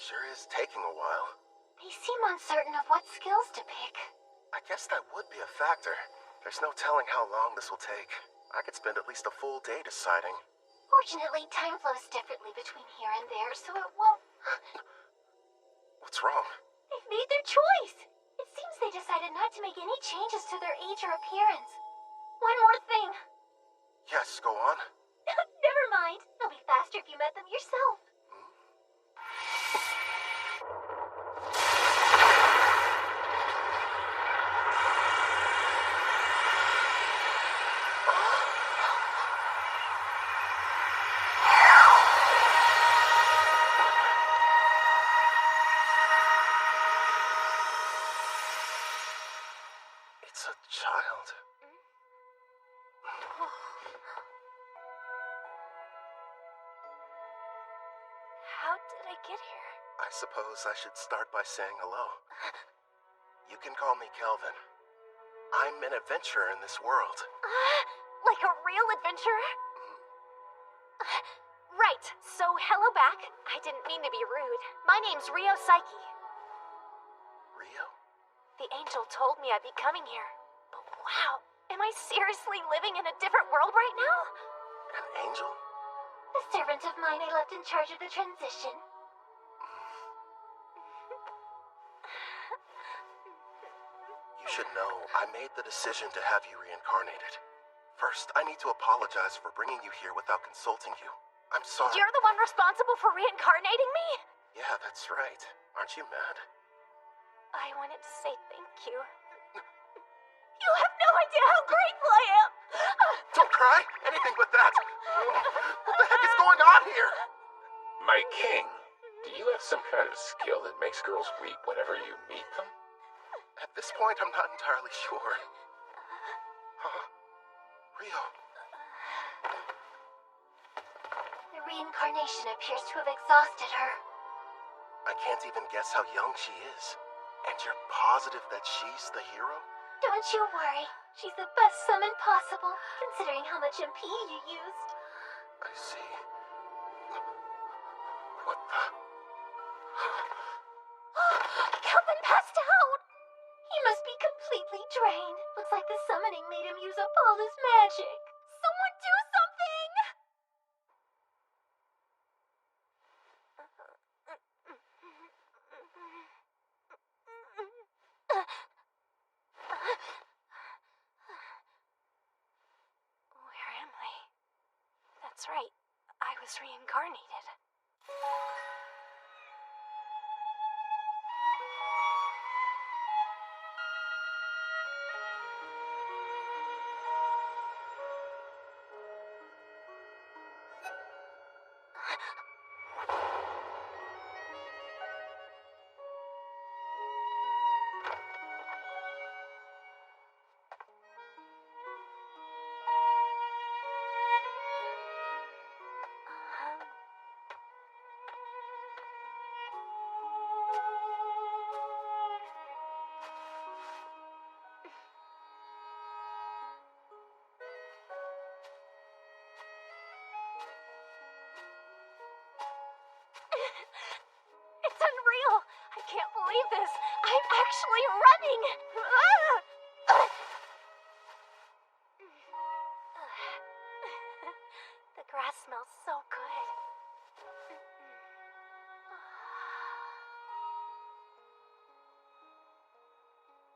Sure is taking a while. They seem uncertain of what skills to pick. I guess that would be a factor. There's no telling how long this will take. I could spend at least a full day deciding. Fortunately, time flows differently between here and there, so it won't... What's wrong? They've made their choice. It seems they decided not to make any changes to their age or appearance. One more thing. Yes, go on. Never mind. It'll be faster if you met them yourself. It's a child. How did I get here? I suppose I should start by saying hello. You can call me Kelvin. I'm an adventurer in this world. Like a real adventurer? Right, so hello back. I didn't mean to be rude. My name's Rio Psyche. Rio? The angel told me I'd be coming here. But wow, am I seriously living in a different world right now? An angel? A servant of mine I left in charge of the transition. You should know, I made the decision to have you reincarnated. First, I need to apologize for bringing you here without consulting you. I'm sorry. You're the one responsible for reincarnating me? Yeah, that's right. Aren't you mad? I wanted to say thank you. You have no idea how grateful I am! Don't cry! Anything but that! What the heck is going on here? My king, do you have some kind of skill that makes girls weep whenever you meet them? At this point, I'm not entirely sure. Huh? Rio. The reincarnation appears to have exhausted her. I can't even guess how young she is. And you're positive that she's the hero? Don't you worry. She's the best summon possible, considering how much MP you used. I see. What the? Kelvin passed out! He must be completely drained. Looks like the summoning made him use up all his magic. Someone do something! Where am I? That's right. I was reincarnated. It's unreal! I can't believe this! I'm actually running! The grass smells so good.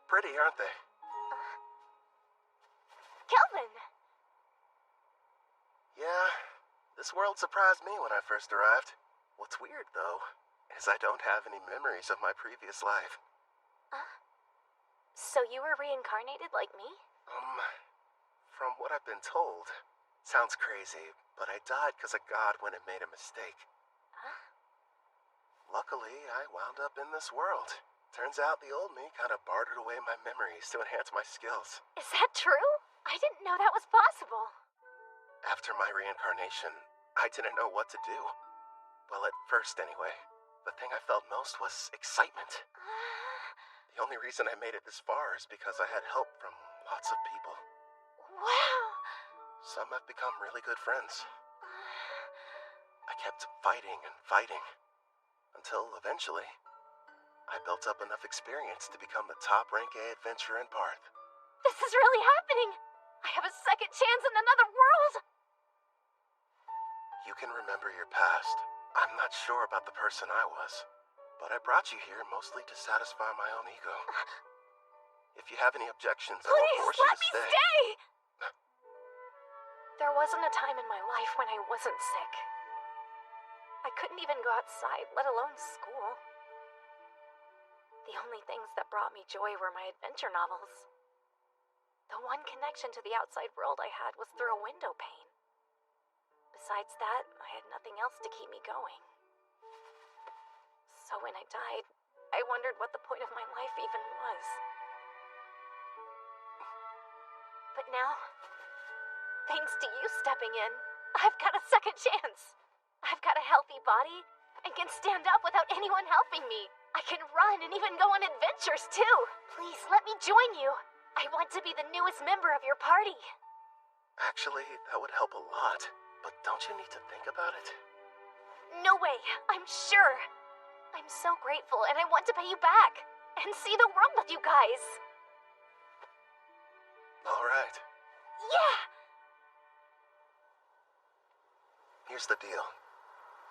Pretty, aren't they? Kelvin! Yeah, this world surprised me when I first arrived. What's weird, though, is I don't have any memories of my previous life. So you were reincarnated like me? From what I've been told, sounds crazy, but I died because a god went and made a mistake. Huh? Luckily, I wound up in this world. Turns out the old me kind of bartered away my memories to enhance my skills. Is that true? I didn't know that was possible. After my reincarnation, I didn't know what to do. Well, at first anyway. The thing I felt most was excitement. The only reason I made it this far is because I had help from lots of people. Wow! Some have become really good friends. I kept fighting and fighting, until eventually, I built up enough experience to become the top rank A adventurer in Parth. This is really happening! I have a second chance in another world! You can remember your past. I'm not sure about the person I was, but I brought you here mostly to satisfy my own ego. If you have any objections, I won't force you to stay. Please, let me stay! There wasn't a time in my life when I wasn't sick. I couldn't even go outside, let alone school. The only things that brought me joy were my adventure novels. The one connection to the outside world I had was through a window pane. Besides that, I had nothing else to keep me going. So when I died, I wondered what the point of my life even was. But now, thanks to you stepping in, I've got a second chance. I've got a healthy body and can stand up without anyone helping me. I can run and even go on adventures too. Please let me join you. I want to be the newest member of your party. Actually, that would help a lot. But don't you need to think about it? No way, I'm sure. I'm so grateful and I want to pay you back and see the world with you guys. All right. Yeah! Here's the deal.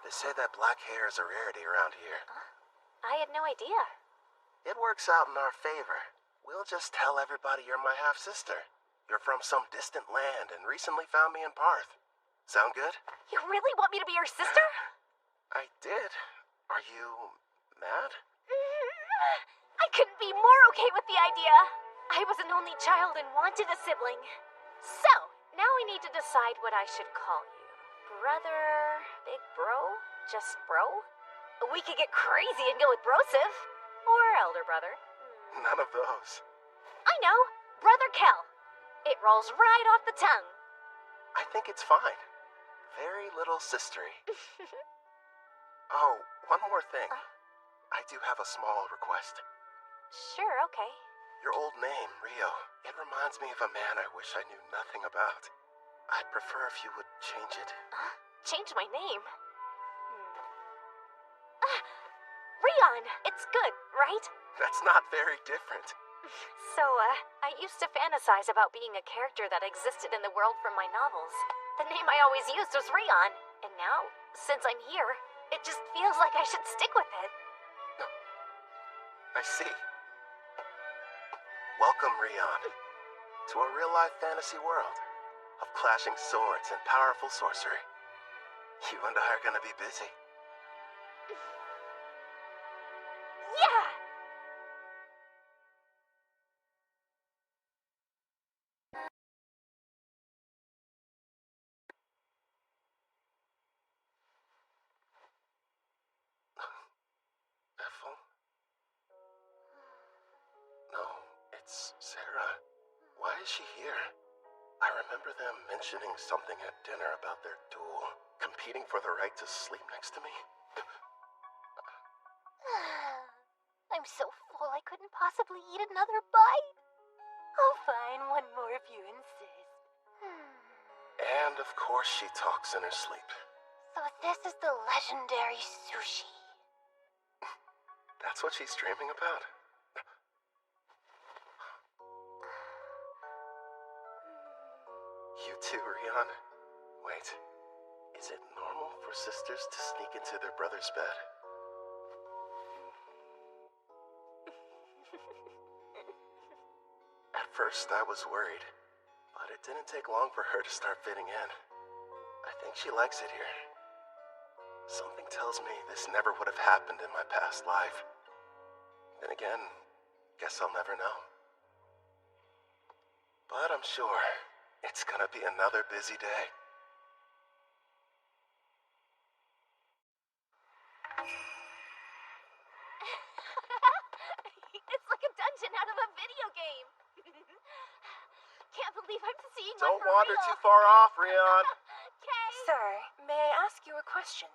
They say that black hair is a rarity around here. Huh? I had no idea. It works out in our favor. We'll just tell everybody you're my half-sister. You're from some distant land and recently found me in Parth. Sound good? You really want me to be your sister? I did. Are you mad? I couldn't be more okay with the idea. I was an only child and wanted a sibling. So, now we need to decide what I should call you. Brother, big bro, just bro? We could get crazy and go with brosive. Or elder brother. None of those. I know. Brother Kel. It rolls right off the tongue. I think it's fine. Very little sistery. Oh, one more thing. I do have a small request. Sure, okay. Your old name, Rio, it reminds me of a man I wish I knew nothing about. I'd prefer if you would change it. Change my name? Rion, it's good, right? That's not very different. So, I used to fantasize about being a character that existed in the world from my novels. The name I always used was Rion, and now, since I'm here, it just feels like I should stick with it. I see. Welcome, Rion, to a real-life fantasy world of clashing swords and powerful sorcery. You and I are gonna be busy. Yeah! Ethel? No, it's Sarah. Why is she here? I remember them mentioning something at dinner about their duel, competing for the right to sleep next to me. I'm so full I couldn't possibly eat another bite. Oh, fine, one more if you insist. And of course she talks in her sleep. So this is the legendary sushi. That's what she's dreaming about. You too, Rion. Wait, is it normal for sisters to sneak into their brother's bed? At first I was worried, but it didn't take long for her to start fitting in. I think she likes it here. Something tells me this never would have happened in my past life. Then again, guess I'll never know. But I'm sure it's gonna be another busy day. It's like a dungeon out of a video game. Can't believe I'm seeing Don't one for wander real. too far off, Rion. Sir, may I ask you a question?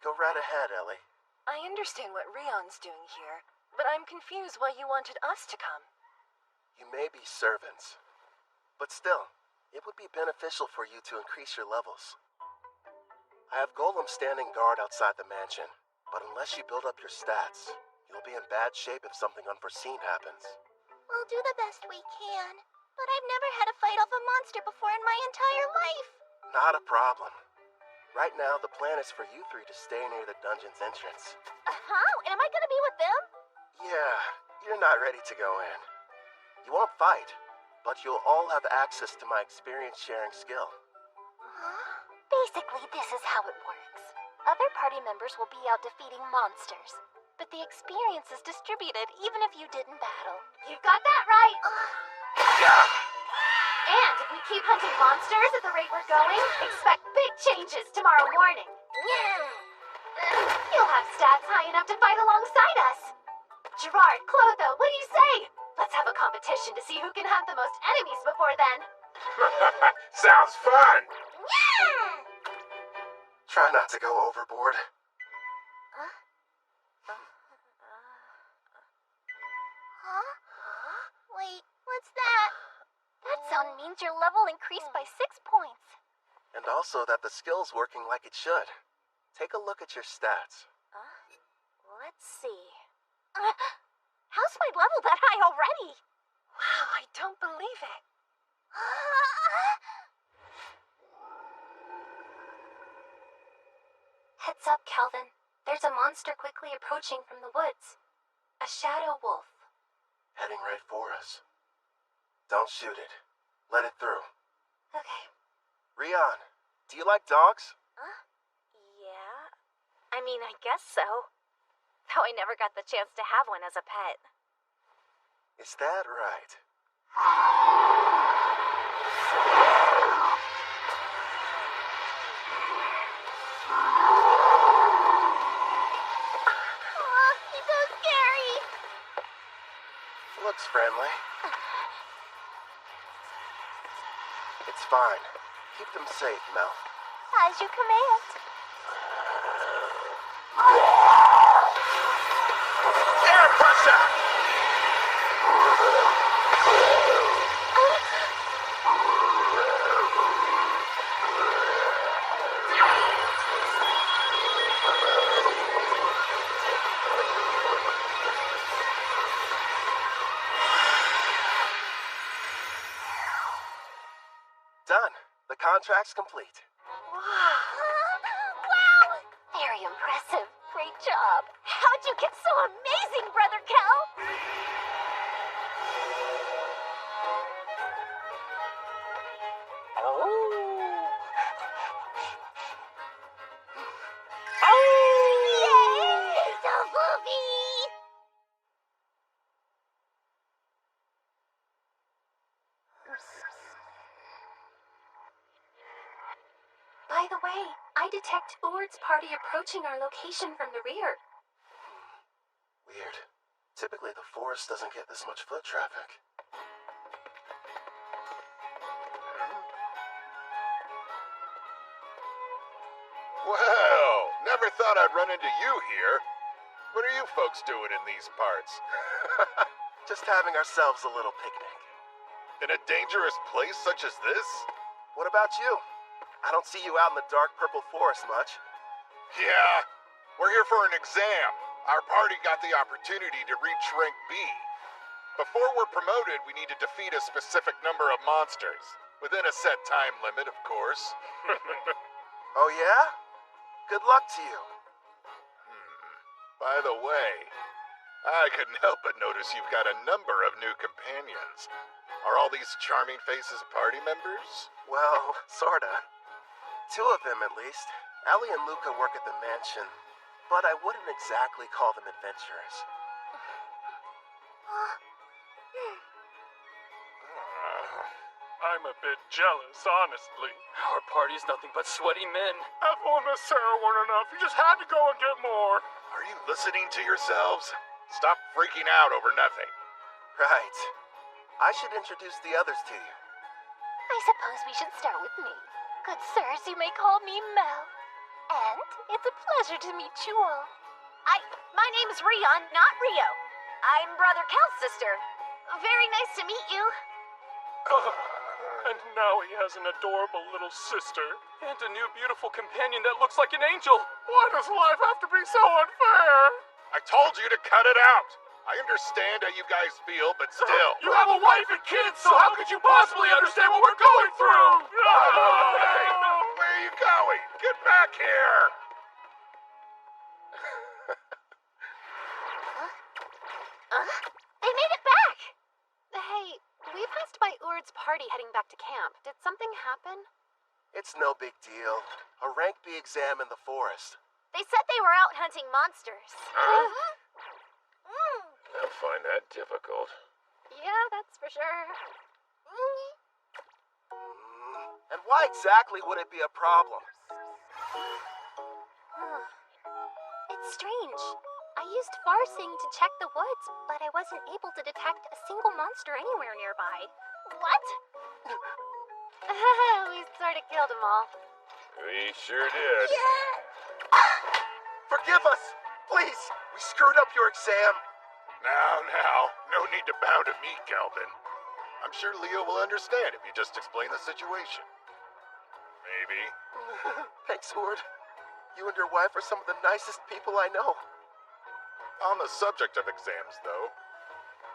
Go right ahead, Ellie. I understand what Rion's doing here, but I'm confused why you wanted us to come. You may be servants, but still, it would be beneficial for you to increase your levels. I have Golem standing guard outside the mansion, but unless you build up your stats, you'll be in bad shape if something unforeseen happens. We'll do the best we can, but I've never had to fight off a monster before in my entire life. Not a problem. Right now, the plan is for you three to stay near the dungeon's entrance. Huh? Am I gonna be with them? Yeah, you're not ready to go in. You won't fight, but you'll all have access to my experience-sharing skill. Basically, this is how it works. Other party members will be out defeating monsters, but the experience is distributed even if you didn't battle. You got that right. And if we keep hunting monsters at the rate we're going, expect big changes tomorrow morning. You'll have stats high enough to fight alongside us. Gerard, Clotho, what do you say? Let's have a competition to see who can hunt the most enemies before then. Sounds fun! Try not to go overboard. Wait, what's that? That sound means your level increased by 6 points. And also that the skill's working like it should. Take a look at your stats. Let's see. How's my level that high already? Wow, I don't believe it. Heads up, Calvin. There's a monster quickly approaching from the woods. A shadow wolf. Heading right for us. Don't shoot it. Let it through. Okay. Rion, do you like dogs? Yeah. I mean, I guess so. Though I never got the chance to have one as a pet. Is that right? He's so scary. Looks friendly. It's fine. Keep them safe, Mel. As you command. Air pressure! Done. The contract's complete. Wow! Very impressive. Great job. How'd you get so amazing, Brother Kel? Yay! Double-V! By the way, I detect Urd's party approaching our location from the rear. Weird. Typically, the forest doesn't get this much foot traffic. Well, never thought I'd run into you here. What are you folks doing in these parts? Just having ourselves a little picnic. In a dangerous place such as this? What about you? I don't see you out in the dark purple forest much. Yeah, we're here for an exam. Our party got the opportunity to reach rank B. Before we're promoted, we need to defeat a specific number of monsters. Within a set time limit, of course. Oh yeah? Good luck to you. By the way, I couldn't help but notice you've got a number of new companions. Are all these charming faces party members? Well, sorta. 2 of them, at least. Ellie and Luca work at the mansion, but I wouldn't exactly call them adventurers. I'm a bit jealous, honestly. Our party's nothing but sweaty men. Ethel and Miss Sarah weren't enough. You just had to go and get more. Are you listening to yourselves? Stop freaking out over nothing. Right. I should introduce the others to you. I suppose we should start with me. Good sirs, you may call me Mel. And it's a pleasure to meet you all. My name's Rion, not Rio. I'm Brother Kel's sister. Very nice to meet you. And now he has an adorable little sister. And a new beautiful companion that looks like an angel. Why does life have to be so unfair? I told you to cut it out. I understand how you guys feel, but still. You have a wife and kids, so how could you possibly understand what we're going through? Hey, where are you going? Get back here! They made it back! Hey, we passed by Urd's party heading back to camp. Did something happen? It's no big deal. A rank B exam in the forest. They said they were out hunting monsters. I'll find that difficult. Yeah, that's for sure. And why exactly would it be a problem? It's strange. I used Farsing to check the woods, but I wasn't able to detect a single monster anywhere nearby. What? We sort of killed them all. We sure did. Forgive us! Please! We screwed up your exam. Now, no need to bow to me, Calvin. I'm sure Leo will understand if you just explain the situation. Maybe. Thanks, Ord. You and your wife are some of the nicest people I know. On the subject of exams, though,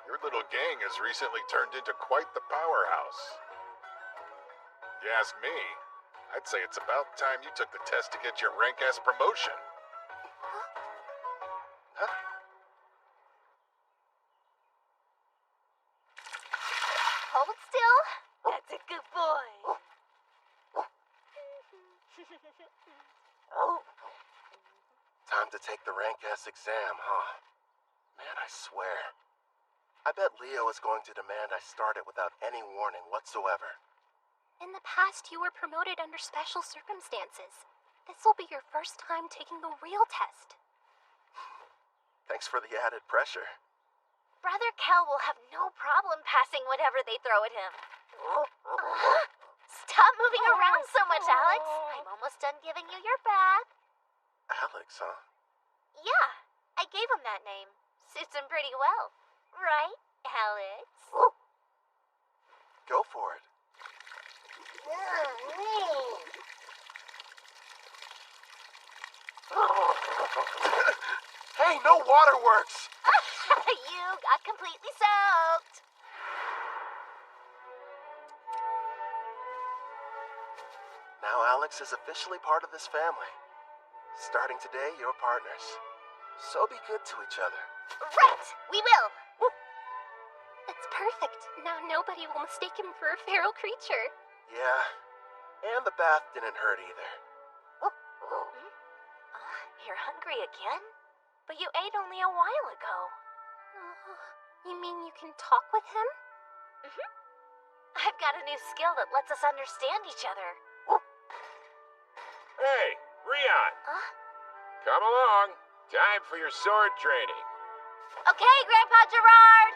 your little gang has recently turned into quite the powerhouse. If you ask me, I'd say it's about time you took the test to get your rank-ass promotion. Huh? Hold still. That's a good boy. Time to take the rank-ass exam, huh? Man, I swear. I bet Leo is going to demand I start it without any warning whatsoever. In the past, you were promoted under special circumstances. This will be your first time taking the real test. Thanks for the added pressure. Brother Kel will have no problem passing whatever they throw at him. Stop moving around so much, Alex. I'm almost done giving you your bath. Alex, huh? Yeah, I gave him that name. Suits him pretty well. Right, Alex? Go for it. Hey, no waterworks! You got completely soaked. Now Alex is officially part of this family. Starting today, you're partners. So be good to each other. Right, we will. It's perfect. Now nobody will mistake him for a feral creature. Yeah, and the bath didn't hurt either. You're hungry again? But you ate only a while ago. You mean you can talk with him? I've got a new skill that lets us understand each other. Hey, Rion. Come along. Time for your sword training. Okay, Grandpa Gerard.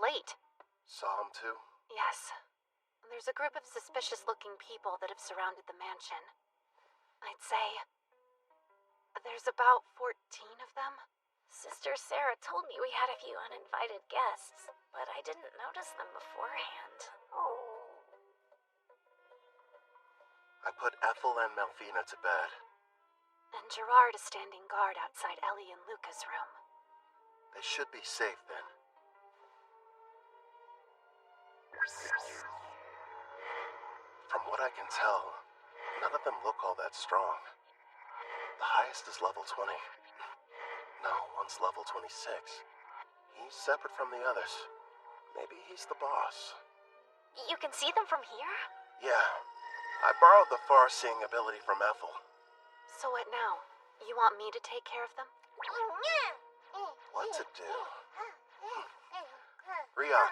late. Saw him too? Yes. There's a group of suspicious-looking people that have surrounded the mansion. I'd say there's about 14 of them. Sister Sarah told me we had a few uninvited guests, but I didn't notice them beforehand. Oh. I put Ethel and Melvina to bed. And Gerard is standing guard outside Ellie and Luca's room. They should be safe then. From what I can tell, none of them look all that strong. The highest is level 20. No, one's level 26. He's separate from the others. Maybe he's the boss. You can see them from here? Yeah. I borrowed the far-seeing ability from Ethel. So what now? You want me to take care of them? What to do? Rion,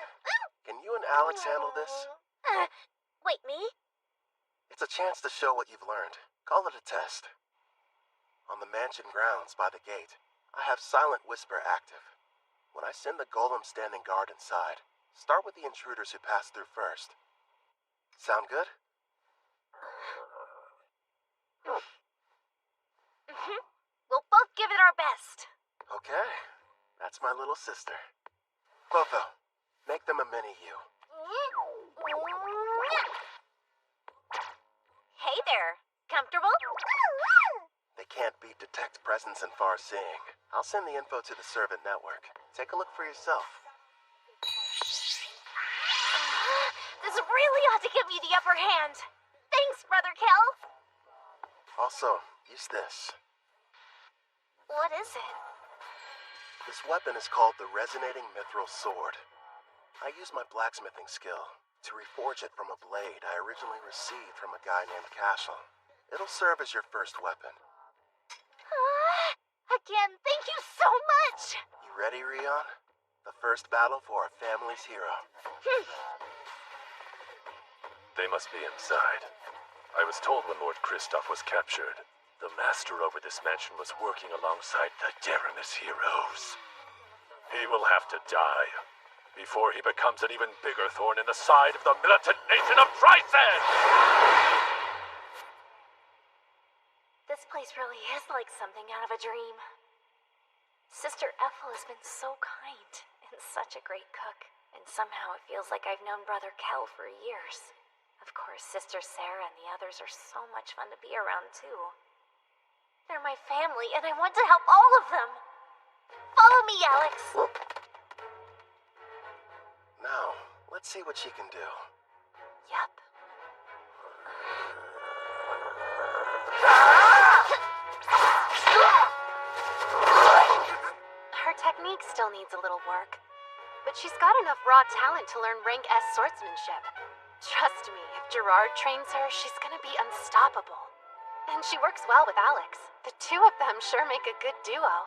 can you and Alex handle this? Wait, me? It's a chance to show what you've learned. Call it a test. On the mansion grounds by the gate, I have Silent Whisper active. When I send the golem standing guard inside, start with the intruders who pass through first. Sound good? We'll both give it our best. Okay. That's my little sister. Clotho, make them a mini-you. Hey there. Comfortable? They can't beat detect presence and far-seeing. I'll send the info to the servant network. Take a look for yourself. This really ought to give me the upper hand. Thanks, Brother Kel. Also, use this. What is it? This weapon is called the Resonating Mithril Sword. I use my blacksmithing skill to reforge it from a blade I originally received from a guy named Cashel. It'll serve as your first weapon. Again, thank you so much. You ready, Rion? The first battle for our family's hero. They must be inside. I was told when Lord Kristoff was captured, the master over this mansion was working alongside the Deramis heroes. He will have to die before he becomes an even bigger thorn in the side of the militant nation of Trisand! This place really is like something out of a dream. Sister Ethel has been so kind and such a great cook, and somehow it feels like I've known Brother Kel for years. Of course, Sister Sarah and the others are so much fun to be around, too. They're my family, and I want to help all of them. Follow me, Alex. Now, let's see what she can do. Yep. Her technique still needs a little work, but she's got enough raw talent to learn rank S swordsmanship. Trust me, if Gerard trains her, she's gonna be unstoppable. And she works well with Alex. The two of them sure make a good duo.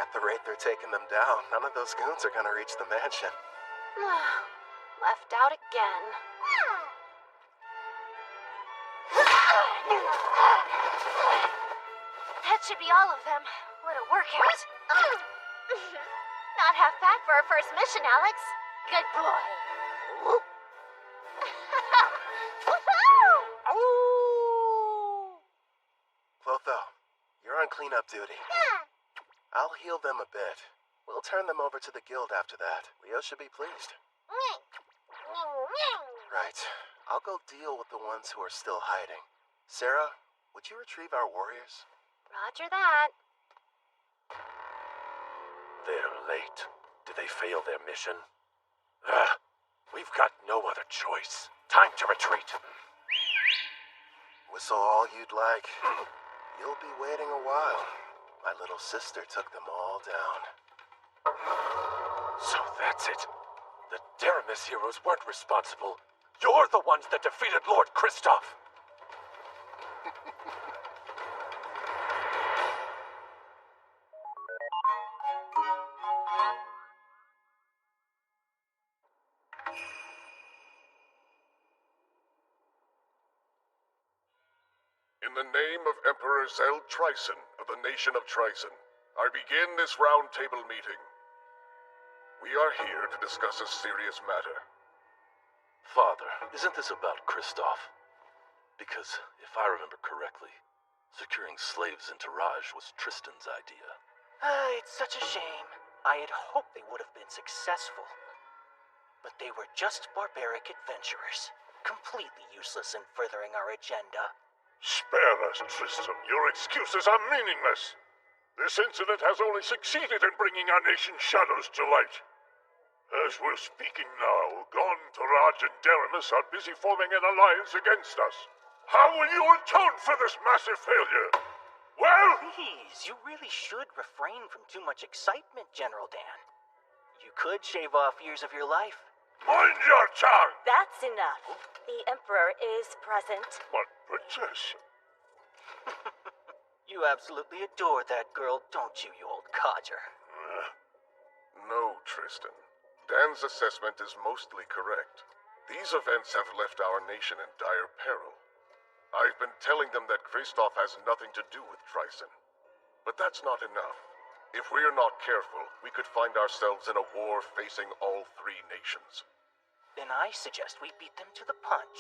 At the rate they're taking them down, none of those goons are gonna reach the mansion. Left out again. That should be all of them. What a workout. Not half bad for our first mission, Alex. Good boy. Clotho, you're on cleanup duty. I'll heal them a bit. We'll turn them over to the guild after that. Leo should be pleased. Right. I'll go deal with the ones who are still hiding. Sarah, would you retrieve our warriors? Roger that. They're late. Did they fail their mission? We've got no other choice. Time to retreat. Whistle all you'd like. You'll be waiting a while. My little sister took them all down. So that's it. The Deramis heroes weren't responsible. You're the ones that defeated Lord Kristoff. In the name of Emperor Zeld Tryson of the nation of Tryson, I begin this round table meeting. We are here to discuss a serious matter. Father, isn't this about Kristoff? Because, if I remember correctly, securing slaves in Taraj was Tristan's idea. It's such a shame. I had hoped they would have been successful. But they were just barbaric adventurers, completely useless in furthering our agenda. Spare us, Tristan. Your excuses are meaningless. This incident has only succeeded in bringing our nation's shadows to light. As we're speaking now, Gon, Taraj, and Deramus are busy forming an alliance against us. How will you atone for this massive failure? Well... Please, you really should refrain from too much excitement, General Dan. You could shave off years of your life. Mind your tongue! That's enough. The Emperor is present. But, Princess... You absolutely adore that girl, don't you, you old codger? No, Tristan. Dan's assessment is mostly correct. These events have left our nation in dire peril. I've been telling them that Kristoff has nothing to do with Tryson. But that's not enough. If we're not careful, we could find ourselves in a war facing all three nations. Then I suggest we beat them to the punch.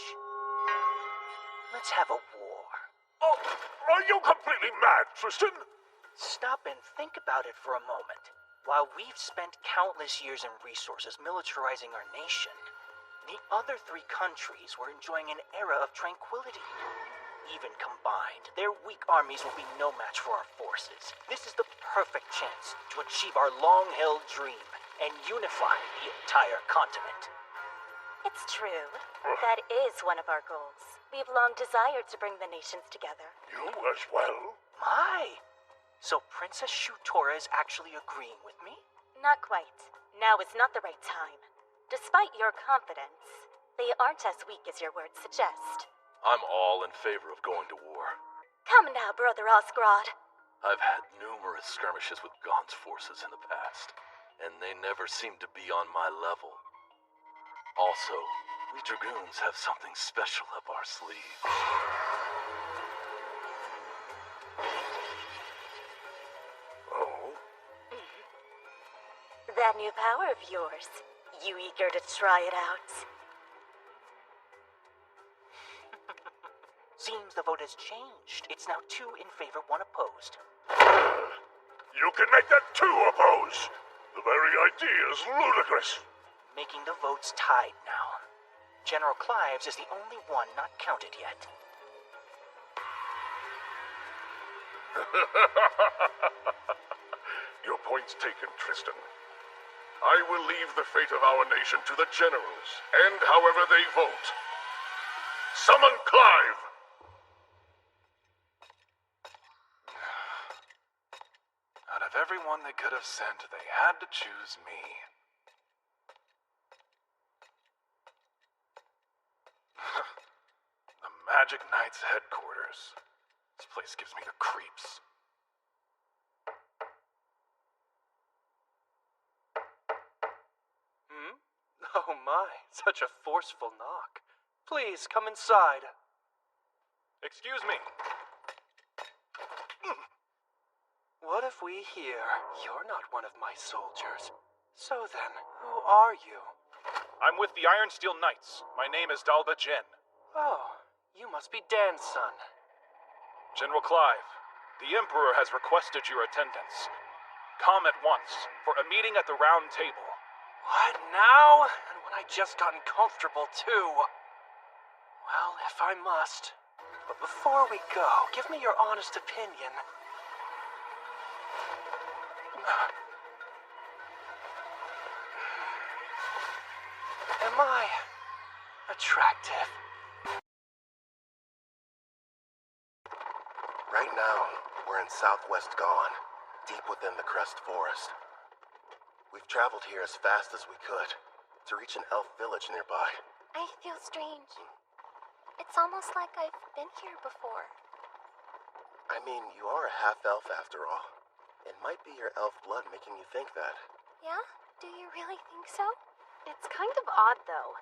Let's have a war. Oh, are you completely mad, Tristan? Stop and think about it for a moment. While we've spent countless years and resources militarizing our nation, the other three countries were enjoying an era of tranquility. Even combined, their weak armies will be no match for our forces. This is the perfect chance to achieve our long-held dream and unify the entire continent. It's true. That is one of our goals. We've long desired to bring the nations together. You as well? My! So Princess Shutora is actually agreeing with me? Not quite. Now is not the right time. Despite your confidence, they aren't as weak as your words suggest. I'm all in favor of going to war. Come now, Brother Osgrod. I've had numerous skirmishes with Gon's forces in the past, and they never seemed to be on my level. Also, we Dragoons have something special up our sleeves. Oh? That new power of yours. You eager to try it out? Seems the vote has changed. It's now 2 in favor, 1 opposed. You can make that 2 oppose! The very idea is ludicrous! Making the votes tied now. General Clives is the only one not counted yet. Your point's taken, Tristan. I will leave the fate of our nation to the generals, and however they vote. Summon Clive! Out of everyone they could have sent, they had to choose me. The Magic Knight's headquarters. This place gives me the creeps. Oh my, such a forceful knock. Please, come inside. Excuse me. What if we hear you're not one of my soldiers? So then, who are you? I'm with the Iron Steel Knights. My name is Dalba Jen. Oh, you must be Dan's son. General Clive, the Emperor has requested your attendance. Come at once for a meeting at the Round Table. What now? And when I just gotten comfortable too. Well, if I must. But before we go, give me your honest opinion. Am I attractive? Right now, we're in southwest Gon, deep within the Crest Forest. We've traveled here as fast as we could to reach an elf village nearby. I feel strange. It's almost like I've been here before. I mean, you are a half-elf after all. It might be your elf blood making you think that. Yeah? Do you really think so? It's kind of odd, though.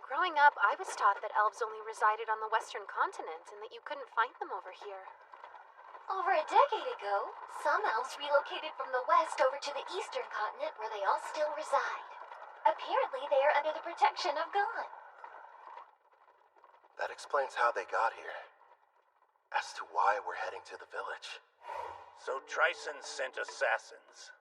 Growing up, I was taught that elves only resided on the western continent and that you couldn't find them over here. Over a decade ago, some elves relocated from the west over to the eastern continent where they all still reside. Apparently, they are under the protection of God. That explains how they got here. As to why we're heading to the village. So Tryson sent assassins.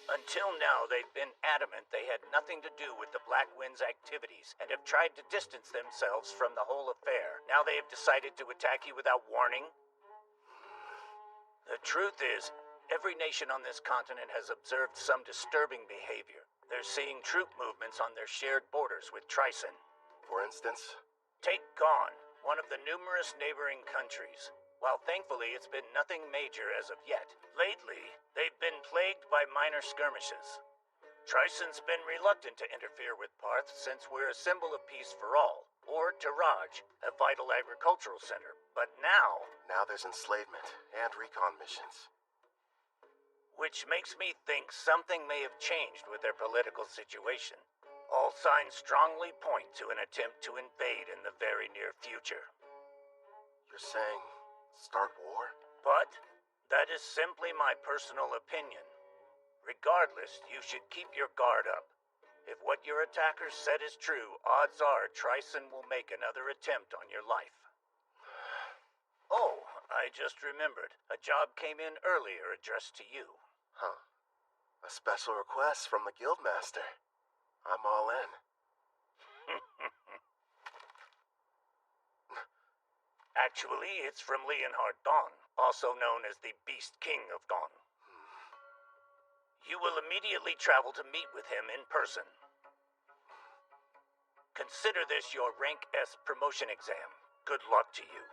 Until now, they've been adamant they had nothing to do with the Black Wind's activities and have tried to distance themselves from the whole affair. Now they have decided to attack you without warning? The truth is, every nation on this continent has observed some disturbing behavior. They're seeing troop movements on their shared borders with Tryson. For instance? Take Gone, one of the numerous neighboring countries. While thankfully it's been nothing major as of yet, lately they've been plagued by minor skirmishes. Tryson's been reluctant to interfere with Parth since we're a symbol of peace for all, or Taraj, a vital agricultural center. But now there's enslavement and recon missions. Which makes me think something may have changed with their political situation. All signs strongly point to an attempt to invade in the very near future. You're saying start war? But that is simply my personal opinion. Regardless, you should keep your guard up. If what your attackers said is true, odds are Tryson will make another attempt on your life. Oh, I just remembered. A job came in earlier addressed to you. Huh. A special request from the Guildmaster. I'm all in. Actually, it's from Leonhard Dawn, also known as the Beast King of Dawn. You will immediately travel to meet with him in person. Consider this your Rank S promotion exam. Good luck to you.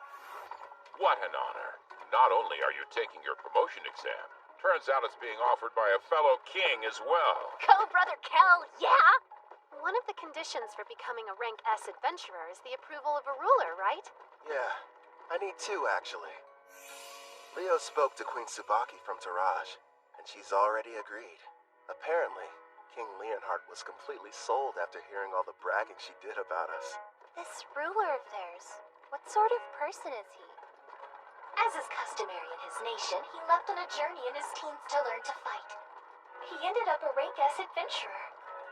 What an honor. Not only are you taking your promotion exam, turns out it's being offered by a fellow king as well. Go, Brother Kel, yeah? One of the conditions for becoming a Rank S adventurer is the approval of a ruler, right? Yeah, I need two, actually. Leo spoke to Queen Tsubaki from Taraj, and she's already agreed. Apparently, King Leonhard was completely sold after hearing all the bragging she did about us. This ruler of theirs, what sort of person is he? As is customary in his nation, he left on a journey in his teens to learn to fight. He ended up a Rank S adventurer.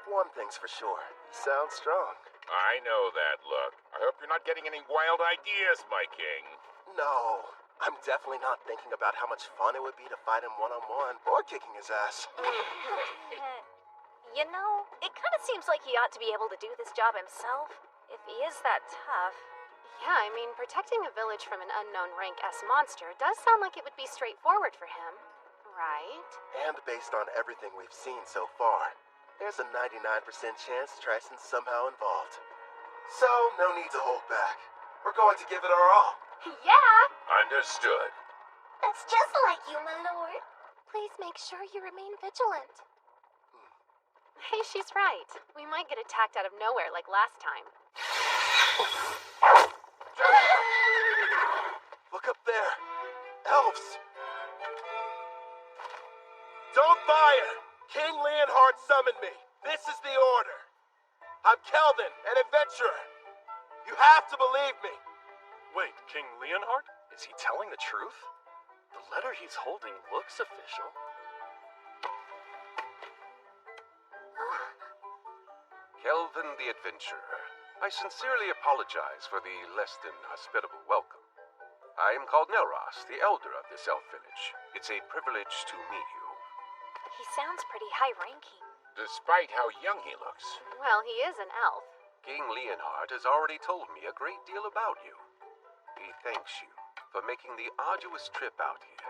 One thing's for sure, he sounds strong. I know that look. I hope you're not getting any wild ideas, my king. No, I'm definitely not thinking about how much fun it would be to fight him one-on-one or kicking his ass. You know, it kind of seems like he ought to be able to do this job himself, if he is that tough. Yeah, I mean, protecting a village from an unknown Rank S monster does sound like it would be straightforward for him, right? And based on everything we've seen so far, there's a 99% chance Tryson's somehow involved. So, no need to hold back. We're going to give it our all. Yeah! Understood. That's just like you, my lord. Please make sure you remain vigilant. Hey, she's right. We might get attacked out of nowhere like last time. Look up there. Elves! Don't fire! King Leonhard summoned me. This is the order. I'm Kelvin, an adventurer. You have to believe me. Wait, King Leonhard? Is he telling the truth? The letter he's holding looks official. Kelvin the Adventurer, I sincerely apologize for the less than hospitable welcome. I am called Nelros, the elder of this elf village. It's a privilege to meet you. He sounds pretty high-ranking. Despite how young he looks. Well, he is an elf. King Leonhard has already told me a great deal about you. He thanks you for making the arduous trip out here.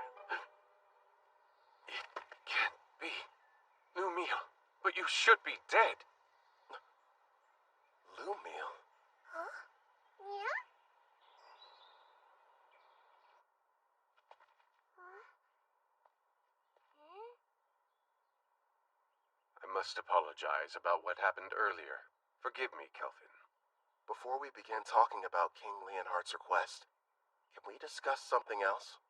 It can't be. Lumiel, but you should be dead. Lumiel? Huh? Yeah? I must apologize about what happened earlier. Forgive me, Kelvin. Before we begin talking about King Leonhard's request, can we discuss something else?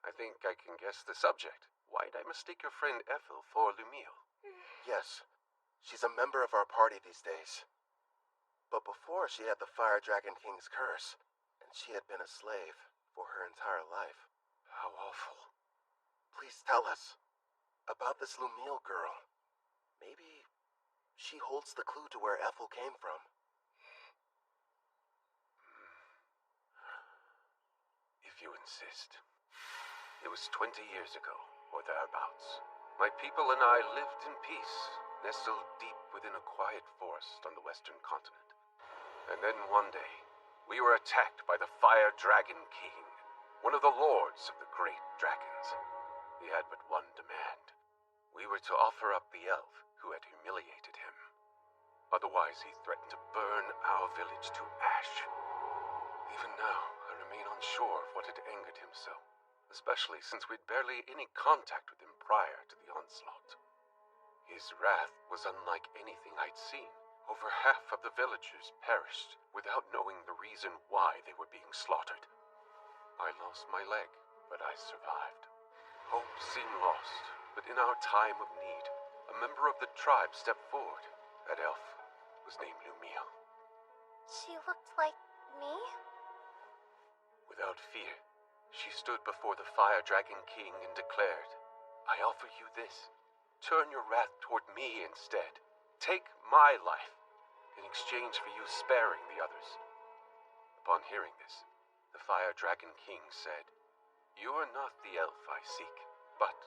I think I can guess the subject. Why'd I mistake your friend Ethel for Lumiel? Yes, she's a member of our party these days. But before, she had the Fire Dragon King's curse, and she had been a slave for her entire life. How awful. Please tell us about this Lumille girl. Maybe she holds the clue to where Ethel came from. If you insist. It was 20 years ago, or thereabouts. My people and I lived in peace, nestled deep within a quiet forest on the western continent. And then one day, we were attacked by the Fire Dragon King, one of the lords of the great dragons. He had but one demand. We were to offer up the elf who had humiliated him. Otherwise, he threatened to burn our village to ash. Even now, I remain unsure of what had angered him so, especially since we'd barely any contact with him prior to the onslaught. His wrath was unlike anything I'd seen. Over half of the villagers perished without knowing the reason why they were being slaughtered. I lost my leg, but I survived. Hope seemed lost, but in our time of need, a member of the tribe stepped forward. That elf was named Lumille. She looked like me? Without fear, she stood before the Fire Dragon King and declared, I offer you this. Turn your wrath toward me instead. Take my life in exchange for you sparing the others. Upon hearing this, the Fire Dragon King said, You are not the elf I seek, but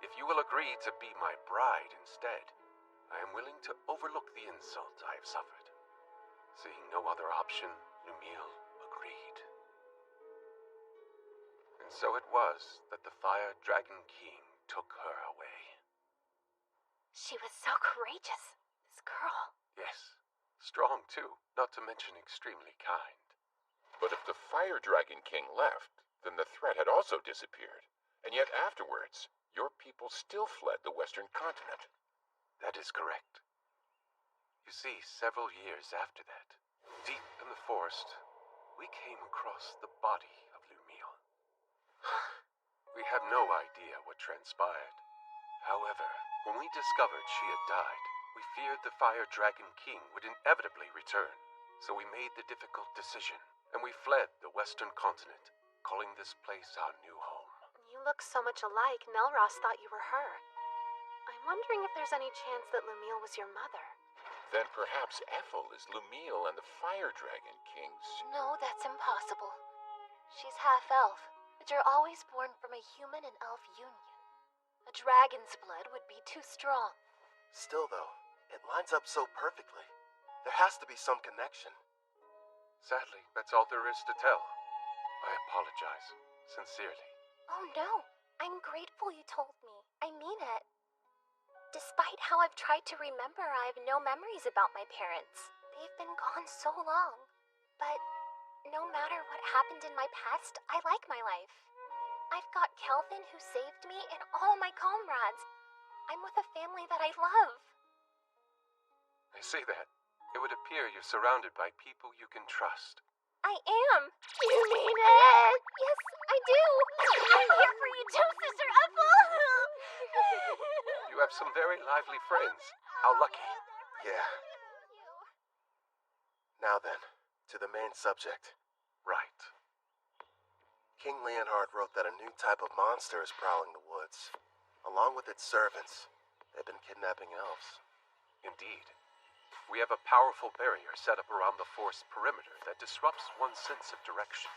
if you will agree to be my bride instead, I am willing to overlook the insult I have suffered. Seeing no other option, Lumille agreed. And so it was that the Fire Dragon King took her away. She was so courageous, this girl. Yes, strong too, not to mention extremely kind. But if the Fire Dragon King left, then the threat had also disappeared. And yet afterwards, your people still fled the western continent. That is correct. You see, several years after that, deep in the forest, we came across the body of Lumille. We have no idea what transpired. However, when we discovered she had died, we feared the Fire Dragon King would inevitably return. So we made the difficult decision, and we fled the western continent, calling this place our new home. You look so much alike, Nelros thought you were her. I'm wondering if there's any chance that Lumille was your mother. Then perhaps Ethel is Lumille and the Fire Dragon King's... No, that's impossible. She's half-elf, but you're always born from a human and elf union. A dragon's blood would be too strong. Still, though, it lines up so perfectly. There has to be some connection. Sadly, that's all there is to tell. I apologize, sincerely. Oh no, I'm grateful you told me. I mean it. Despite how I've tried to remember, I have no memories about my parents. They've been gone so long. But no matter what happened in my past, I like my life. I've got Kelvin who saved me and all my comrades. I'm with a family that I love. I say that. It would appear you're surrounded by people you can trust. I am. You mean it? Yes, I do. I'm here for you too, Sister Ethel. You have some very lively friends. How lucky. Yeah. Now then, to the main subject. Right. King Leonhard wrote that a new type of monster is prowling the woods. Along with its servants, they've been kidnapping elves. Indeed. We have a powerful barrier set up around the forest perimeter that disrupts one's sense of direction.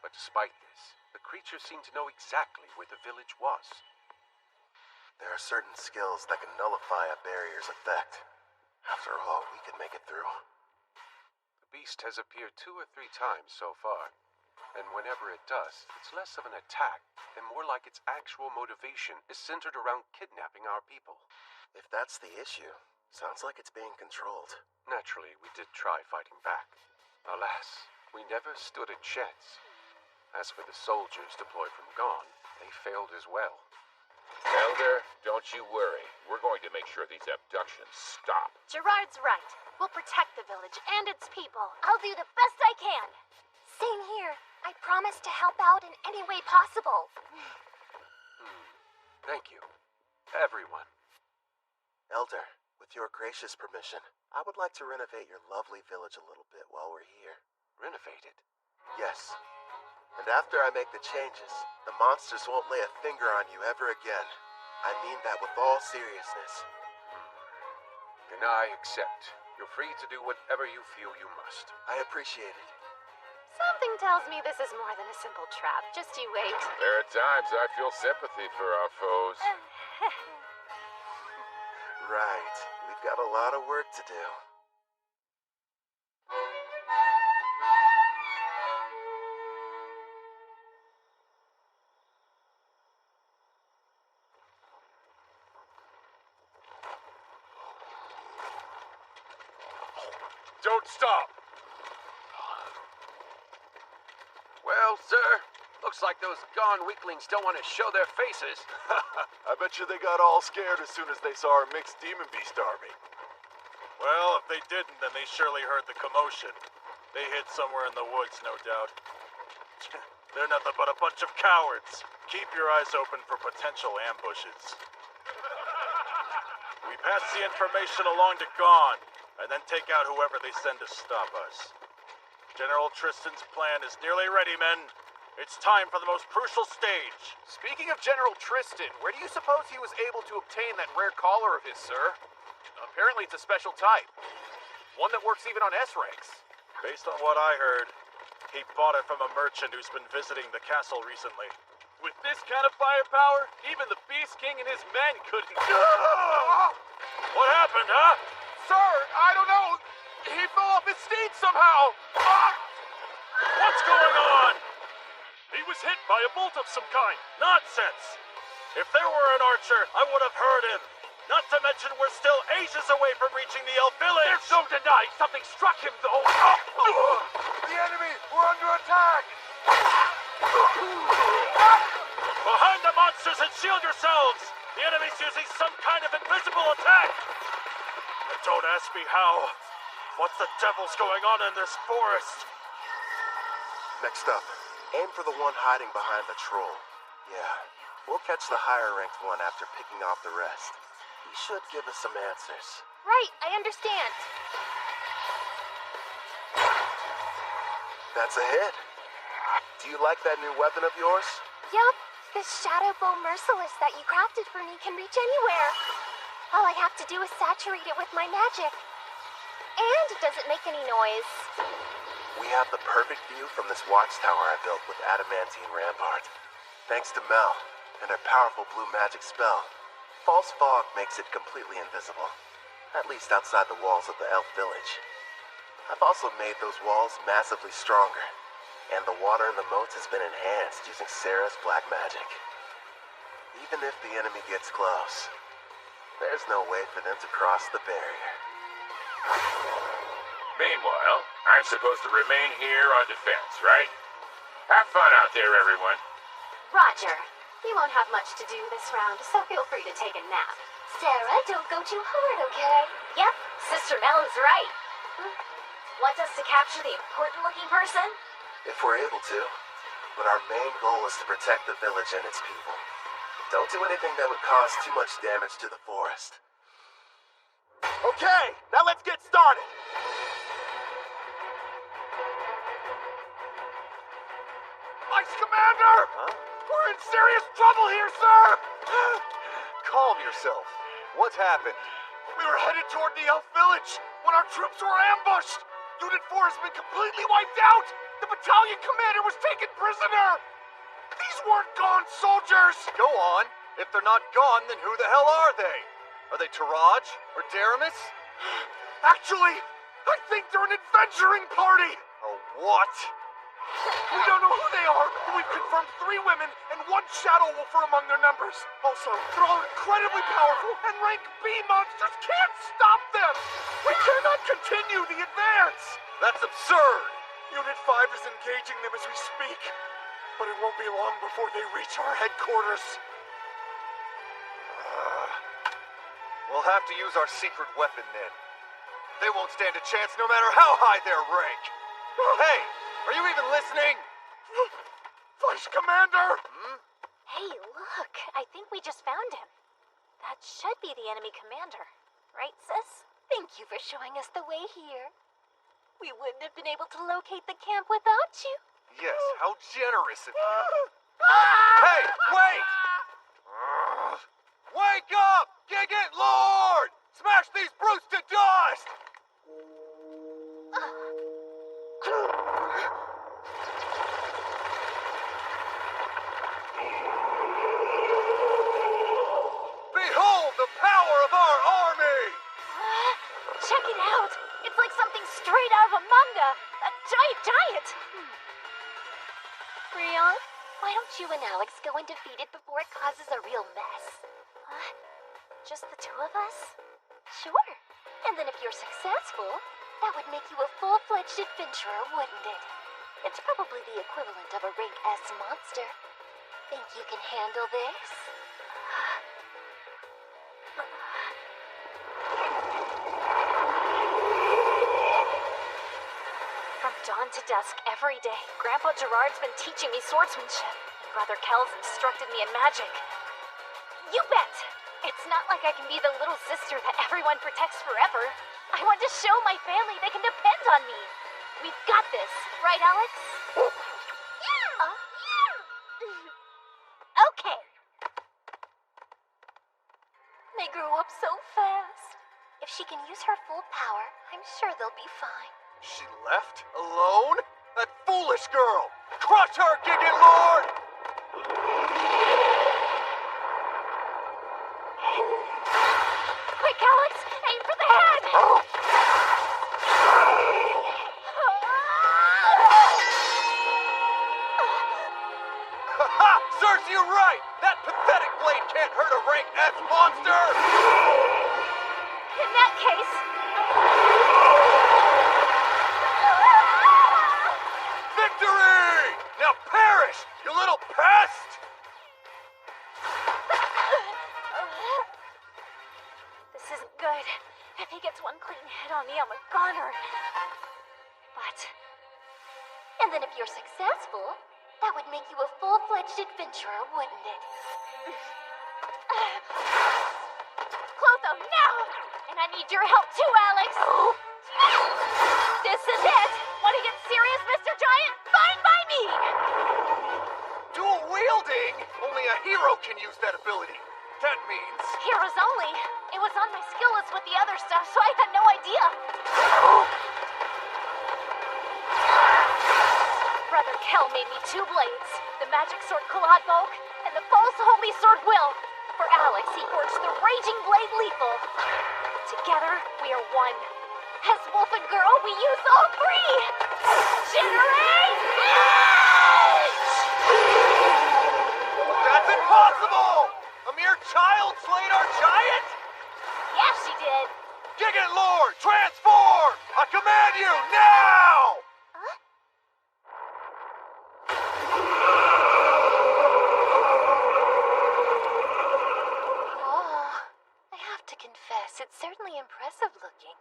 But despite this, the creatures seem to know exactly where the village was. There are certain skills that can nullify a barrier's effect. After all, we could make it through. The beast has appeared 2 or 3 times so far, and whenever it does, it's less of an attack and more like its actual motivation is centered around kidnapping our people. If that's the issue, sounds like it's being controlled. Naturally, we did try fighting back. Alas, we never stood a chance. As for the soldiers deployed from Gone, they failed as well. Elder, don't you worry. We're going to make sure these abductions stop. Gerard's right. We'll protect the village and its people. I'll do the best I can. Same here. I promise to help out in any way possible. Thank you. Everyone. Elder, with your gracious permission, I would like to renovate your lovely village a little bit while we're here. Renovate it? Yes. And after I make the changes, the monsters won't lay a finger on you ever again. I mean that with all seriousness. Then I accept. You're free to do whatever you feel you must. I appreciate it. Something tells me this is more than a simple trap. Just you wait. There are times I feel sympathy for our foes. Right. We've got a lot of work to do. Don't stop! Well, sir, looks like those gone weaklings don't want to show their faces. I bet you they got all scared as soon as they saw our mixed demon beast army. Well, if they didn't, then they surely heard the commotion. They hid somewhere in the woods, no doubt. They're nothing but a bunch of cowards. Keep your eyes open for potential ambushes. We pass the information along to Gone, and then take out whoever they send to stop us. General Tristan's plan is nearly ready, men. It's time for the most crucial stage. Speaking of General Tristan, where do you suppose he was able to obtain that rare collar of his, sir? Apparently it's a special type. One that works even on S-ranks. Based on what I heard, he bought it from a merchant who's been visiting the castle recently. With this kind of firepower, even the Beast King and his men couldn't. What happened, huh? Sir, I don't know. He fell off his steed somehow. What's going on? He was hit by a bolt of some kind. Nonsense! If there were an archer, I would have heard him. Not to mention we're still ages away from reaching the elf village. There's no denying something struck him, though. The enemy! We're under attack! Behind the monsters and shield yourselves! The enemy's using some kind of invisible attack! But don't ask me how. What the devil's going on in this forest? Next up, aim for the one hiding behind the troll. Yeah, we'll catch the higher-ranked one after picking off the rest. He should give us some answers. Right, I understand. That's a hit. Do you like that new weapon of yours? Yup, this shadow bow merciless that you crafted for me can reach anywhere. All I have to do is saturate it with my magic. And it doesn't make any noise. We have the perfect view from this watchtower I built with adamantine rampart. Thanks to Mel and her powerful blue magic spell, false fog makes it completely invisible. At least outside the walls of the elf village. I've also made those walls massively stronger. And the water in the moats has been enhanced using Sarah's black magic. Even if the enemy gets close, there's no way for them to cross the barrier. Meanwhile, I'm supposed to remain here on defense, right? Have fun out there, everyone. Roger. We won't have much to do this round, so feel free to take a nap. Sarah, don't go too hard, okay? Yep, Sister Mel is right. Want us to capture the important-looking person? If we're able to. But our main goal is to protect the village and its people. Don't do anything that would cause too much damage to the forest. Okay, now let's get started. Ice Commander! Huh? We're in serious trouble here, sir! Calm yourself. What's happened? We were headed toward the elf village when our troops were ambushed. Unit 4 has been completely wiped out. The battalion commander was taken prisoner. These weren't gone soldiers. Go on. If they're not gone, then who the hell are they? Are they Taraj or Daramis? Actually, I think they're an adventuring party. A what? We don't know who they are, but we've confirmed 3 women and 1 shadow wolfer among their numbers. Also, they're all incredibly powerful, and rank B monsters can't stop them. We cannot continue the advance. That's absurd. Unit 5 is engaging them as we speak, but it won't be long before they reach our headquarters. We'll have to use our secret weapon then. They won't stand a chance no matter how high their rank. Hey, are you even listening? Vice Commander! Hey, look, I think we just found him. That should be the enemy commander. Right, sis? Thank you for showing us the way here. We wouldn't have been able to locate the camp without you. Yes, how generous of you. Hey, wait! Wake up! Gigant Lord! Smash these brutes to dust! Behold the power of our army! Check it out! It's like something straight out of a manga! A giant! Rion, why don't you and Alex go and defeat it before it causes a real mess? Just the two of us? Sure. And then if you're successful, that would make you a full-fledged adventurer, wouldn't it? It's probably the equivalent of a rank S monster. Think you can handle this? From dawn to dusk every day, Grandpa Gerard's been teaching me swordsmanship, and Brother Kel's instructed me in magic. You bet! It's not like I can be the little sister that everyone protects forever. I want to show my family they can depend on me. We've got this, right, Alex? Yeah! Okay. They grow up so fast. If she can use her full power, I'm sure they'll be fine. She left? Alone? That foolish girl! Crush her, Gigant Lord! Quick, Alex! Aim for the head! Ha! Serves you right! That pathetic blade can't hurt a rank S monster! In that case... Victory! Now perish, you little pest! This isn't good. If he gets one clean hit on me, I'm a goner. But... And then if you're successful, that would make you a full-fledged adventurer, wouldn't it? Clotho, now! And I need your help too, Alex! This is it! Want to get serious, Mr. Giant? Fine by me! Dual wielding? Only a hero can use that ability. That means... Heroes only. It was on my skill list with the other stuff, so I had no idea. Brother Kel made me two blades. The magic sword Kulad-Volk and the false holy sword Will. For Alex, he forged the raging blade Lethal. Together, we are one. As Wolf and Girl, we use all three! Generate Edge! That's impossible! A mere child slayed our giant? Yeah, she did. Gigant Lord, transform! I command you, now! Oh, I have to confess, it's certainly impressive looking.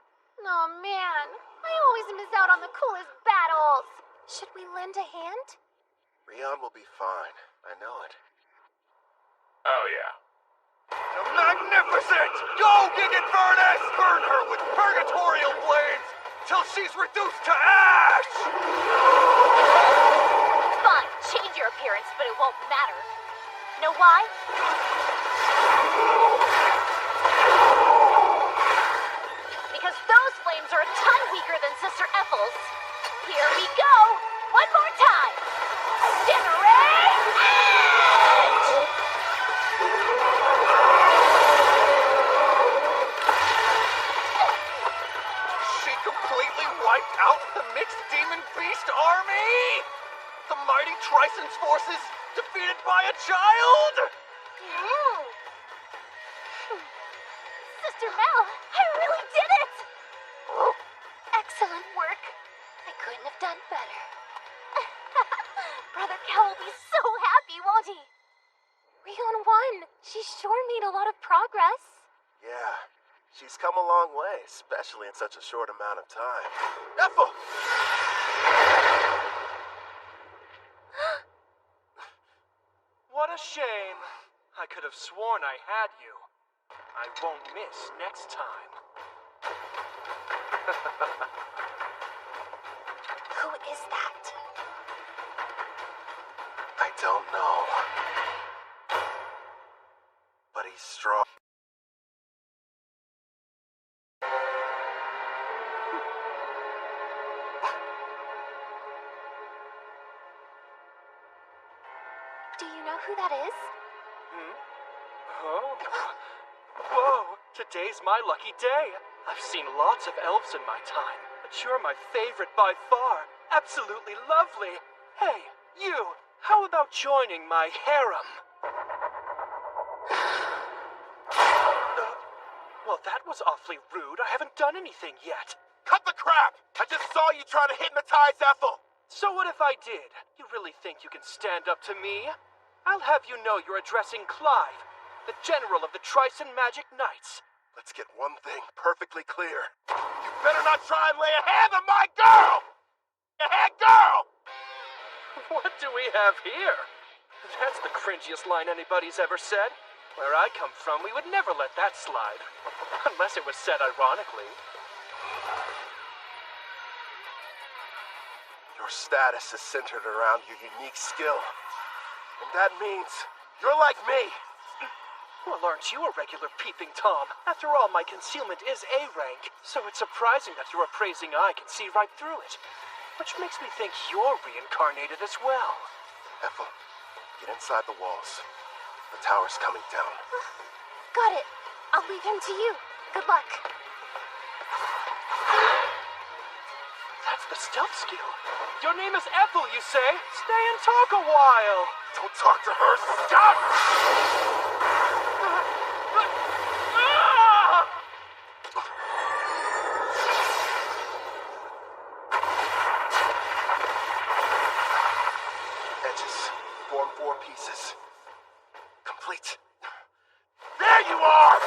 Oh man, I always miss out on the coolest battles. Should we lend a hand? Rion will be fine. I know it. Oh, yeah. Magnificent! Go, Gigant Furnace! Burn her with purgatorial flames till she's reduced to ash! Fine, change your appearance, but it won't matter. Know why? Because those flames are a ton weaker than Sister Ethel's. Here we go! One more time! Generate Edge! She completely wiped out the mixed demon beast army? The mighty Trison's forces defeated by a child? Sister Mel, I really did it! Excellent work. I couldn't have done better. Brother Kel will be so happy, won't he? Rion won. She sure made a lot of progress. Yeah, she's come a long way, especially in such a short amount of time. Ethel! What a shame. I could have sworn I had you. I won't miss next time. Who is that? don't know. But he's strong. Do you know who that is? Oh. Whoa, today's my lucky day. I've seen lots of elves in my time, but you're my favorite by far. Absolutely lovely. Hey, you, how about joining my harem? Well, that was awfully rude. I haven't done anything yet. Cut the crap! I just saw you trying to hypnotize Ethel! So what if I did? You really think you can stand up to me? I'll have you know you're addressing Clive, the general of the Trison Magic Knights. Let's get one thing perfectly clear. You better not try and lay a hand on my girl! A hand girl! What do we have here? That's the cringiest line anybody's ever said. Where I come from, we would never let that slide. Unless it was said ironically. Your status is centered around your unique skill. And that means you're like me. Well, aren't you a regular peeping Tom? After all, my concealment is A rank, so it's surprising that your appraising eye can see right through it. Which makes me think you're reincarnated as well. Ethel, get inside the walls. The tower's coming down. Got it. I'll leave him to you. Good luck. That's the stealth skill. Your name is Ethel, you say? Stay and talk a while. Don't talk to her. Stop! Edges. Form 4 pieces. Complete. There you are!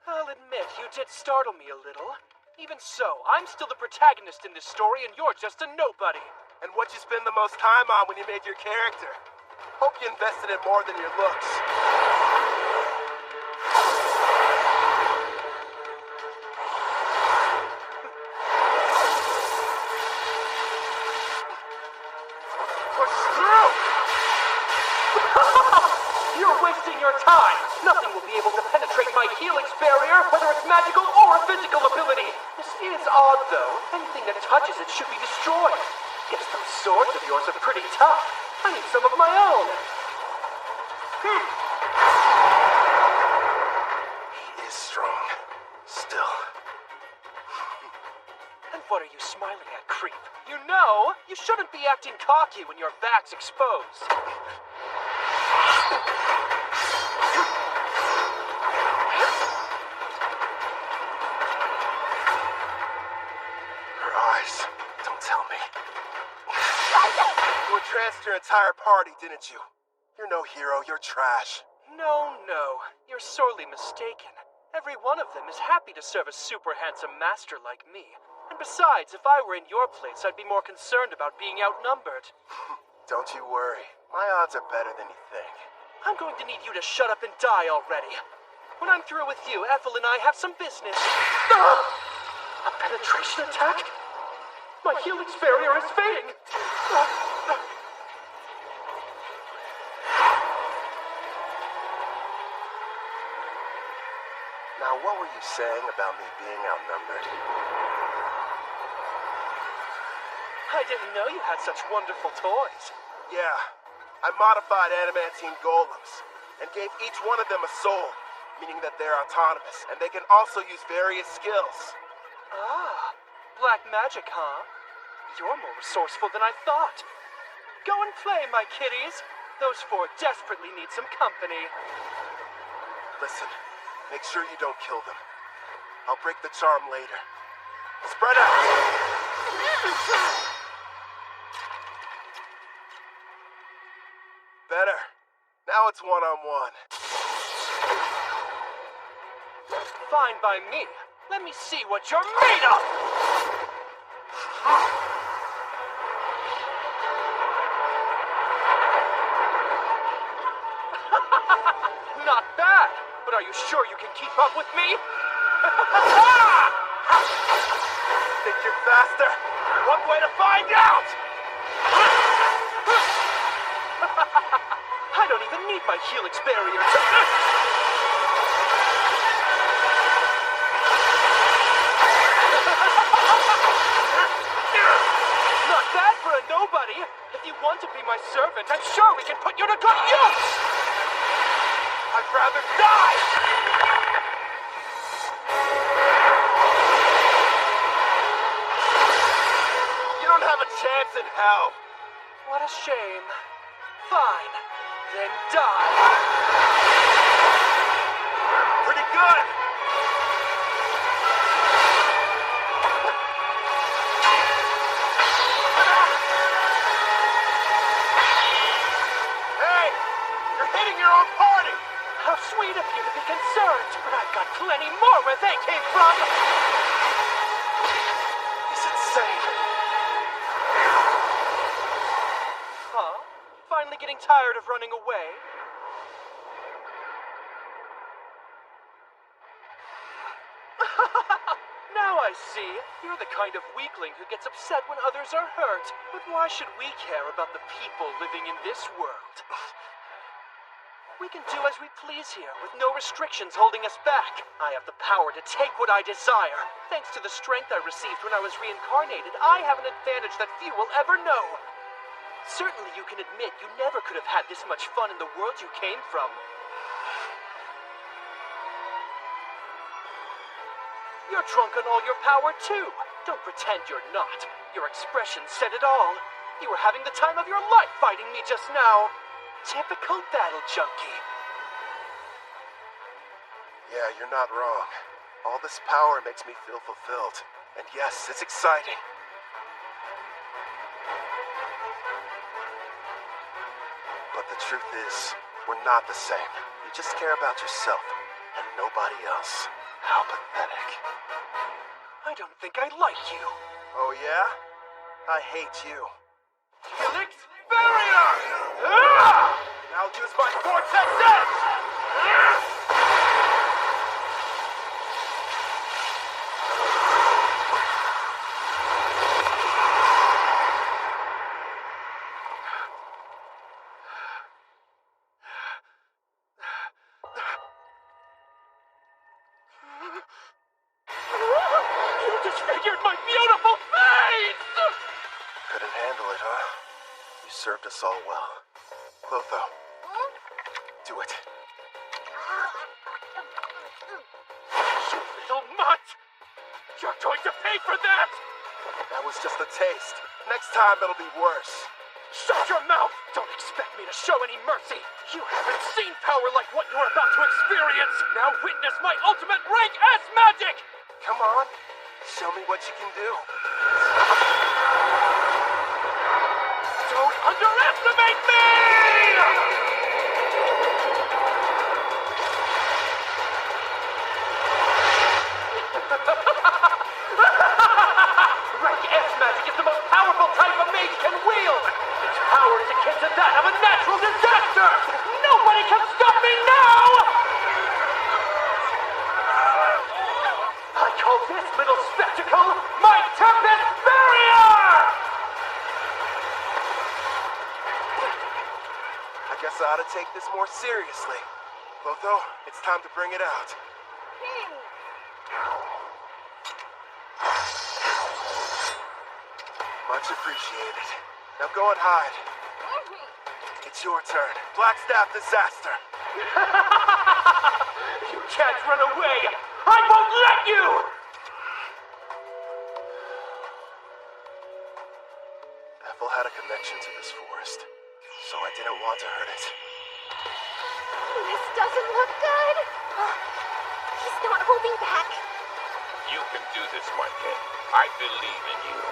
I'll admit, you did startle me a little. Even so, I'm still the protagonist in this story and you're just a nobody. And what you spend the most time on when you made your character? Hope you invested in more than your looks. Push through! You're wasting your time! Nothing will be able to penetrate my helix barrier, whether it's magical or a physical ability. This is odd, though. Anything that touches it should be destroyed. Guess those swords of yours are pretty tough. I need some of my own. He is strong. Still. And what are you smiling at, creep? You know, you shouldn't be acting cocky when your back's exposed. Her eyes. Don't tell me. You entranced your entire party, didn't you? You're no hero, you're trash. No, you're sorely mistaken. Every one of them is happy to serve a super handsome master like me. And besides, if I were in your place, I'd be more concerned about being outnumbered. Don't you worry. My odds are better than you think. I'm going to need you to shut up and die already. When I'm through with you, Ethel and I have some business. A penetration attack? My helix barrier is fading. Now, what were you saying about me being outnumbered? I didn't know you had such wonderful toys. Yeah, I modified adamantine golems and gave each one of them a soul, meaning that they're autonomous and they can also use various skills. Ah, black magic, huh? You're more resourceful than I thought. Go and play, my kitties. Those 4 desperately need some company. Listen, make sure you don't kill them. I'll break the charm later. Spread out! Better. Now it's one-on-one. Fine by me. Let me see what you're made of! Not bad, but are you sure you can keep up with me? Think you're faster? One way to find out! I don't even need my helix barrier to... Not bad for a nobody. If you want to be my servant, I'm sure we can put you to good use! I'd rather die! You don't have a chance in hell. What a shame. Fine. Then die. Pretty good! Hey! You're hitting your own party! How sweet of you to be concerned, but I've got plenty more where they came from! He's insane. Huh? Finally getting tired of running away? Now I see. You're the kind of weakling who gets upset when others are hurt. But why should we care about the people living in this world? We can do as we please here, with no restrictions holding us back. I have the power to take what I desire. Thanks to the strength I received when I was reincarnated, I have an advantage that few will ever know. Certainly you can admit you never could have had this much fun in the world you came from. You're drunk on all your power, too. Don't pretend you're not. Your expression said it all. You were having the time of your life fighting me just now. Typical battle junkie. Yeah, you're not wrong. All this power makes me feel fulfilled. And yes, it's exciting. But the truth is, we're not the same. You just care about yourself and nobody else. How pathetic. I don't think I like you. Oh yeah? I hate you. Helix Barrier! Now use my Vortex Edge! You disfigured my beautiful face! Couldn't handle it, huh? You served us all well. Clotho, do it. You little mutt! You're going to pay for that! That was just a taste. Next time it'll be worse. Shut your mouth! Don't expect me to show any mercy! You haven't seen power like what you're about to experience! Now witness my ultimate rank S magic! Come on, show me what you can do. Don't underestimate me! Rank S magic is the most powerful type a mage can wield! Its power is akin to that of a natural disaster! Nobody can stop me now! I call this little spectacle my Tempest Barrier! I guess I ought to take this more seriously. Clotho, it's time to bring it out. Much appreciated. Now go and hide. It's your turn. Blackstaff disaster. You can't run away! I won't let you! Ethel had a connection to this forest, so I didn't want to hurt it. This doesn't look good. He's not holding back. You can do this, my kid. I believe in you.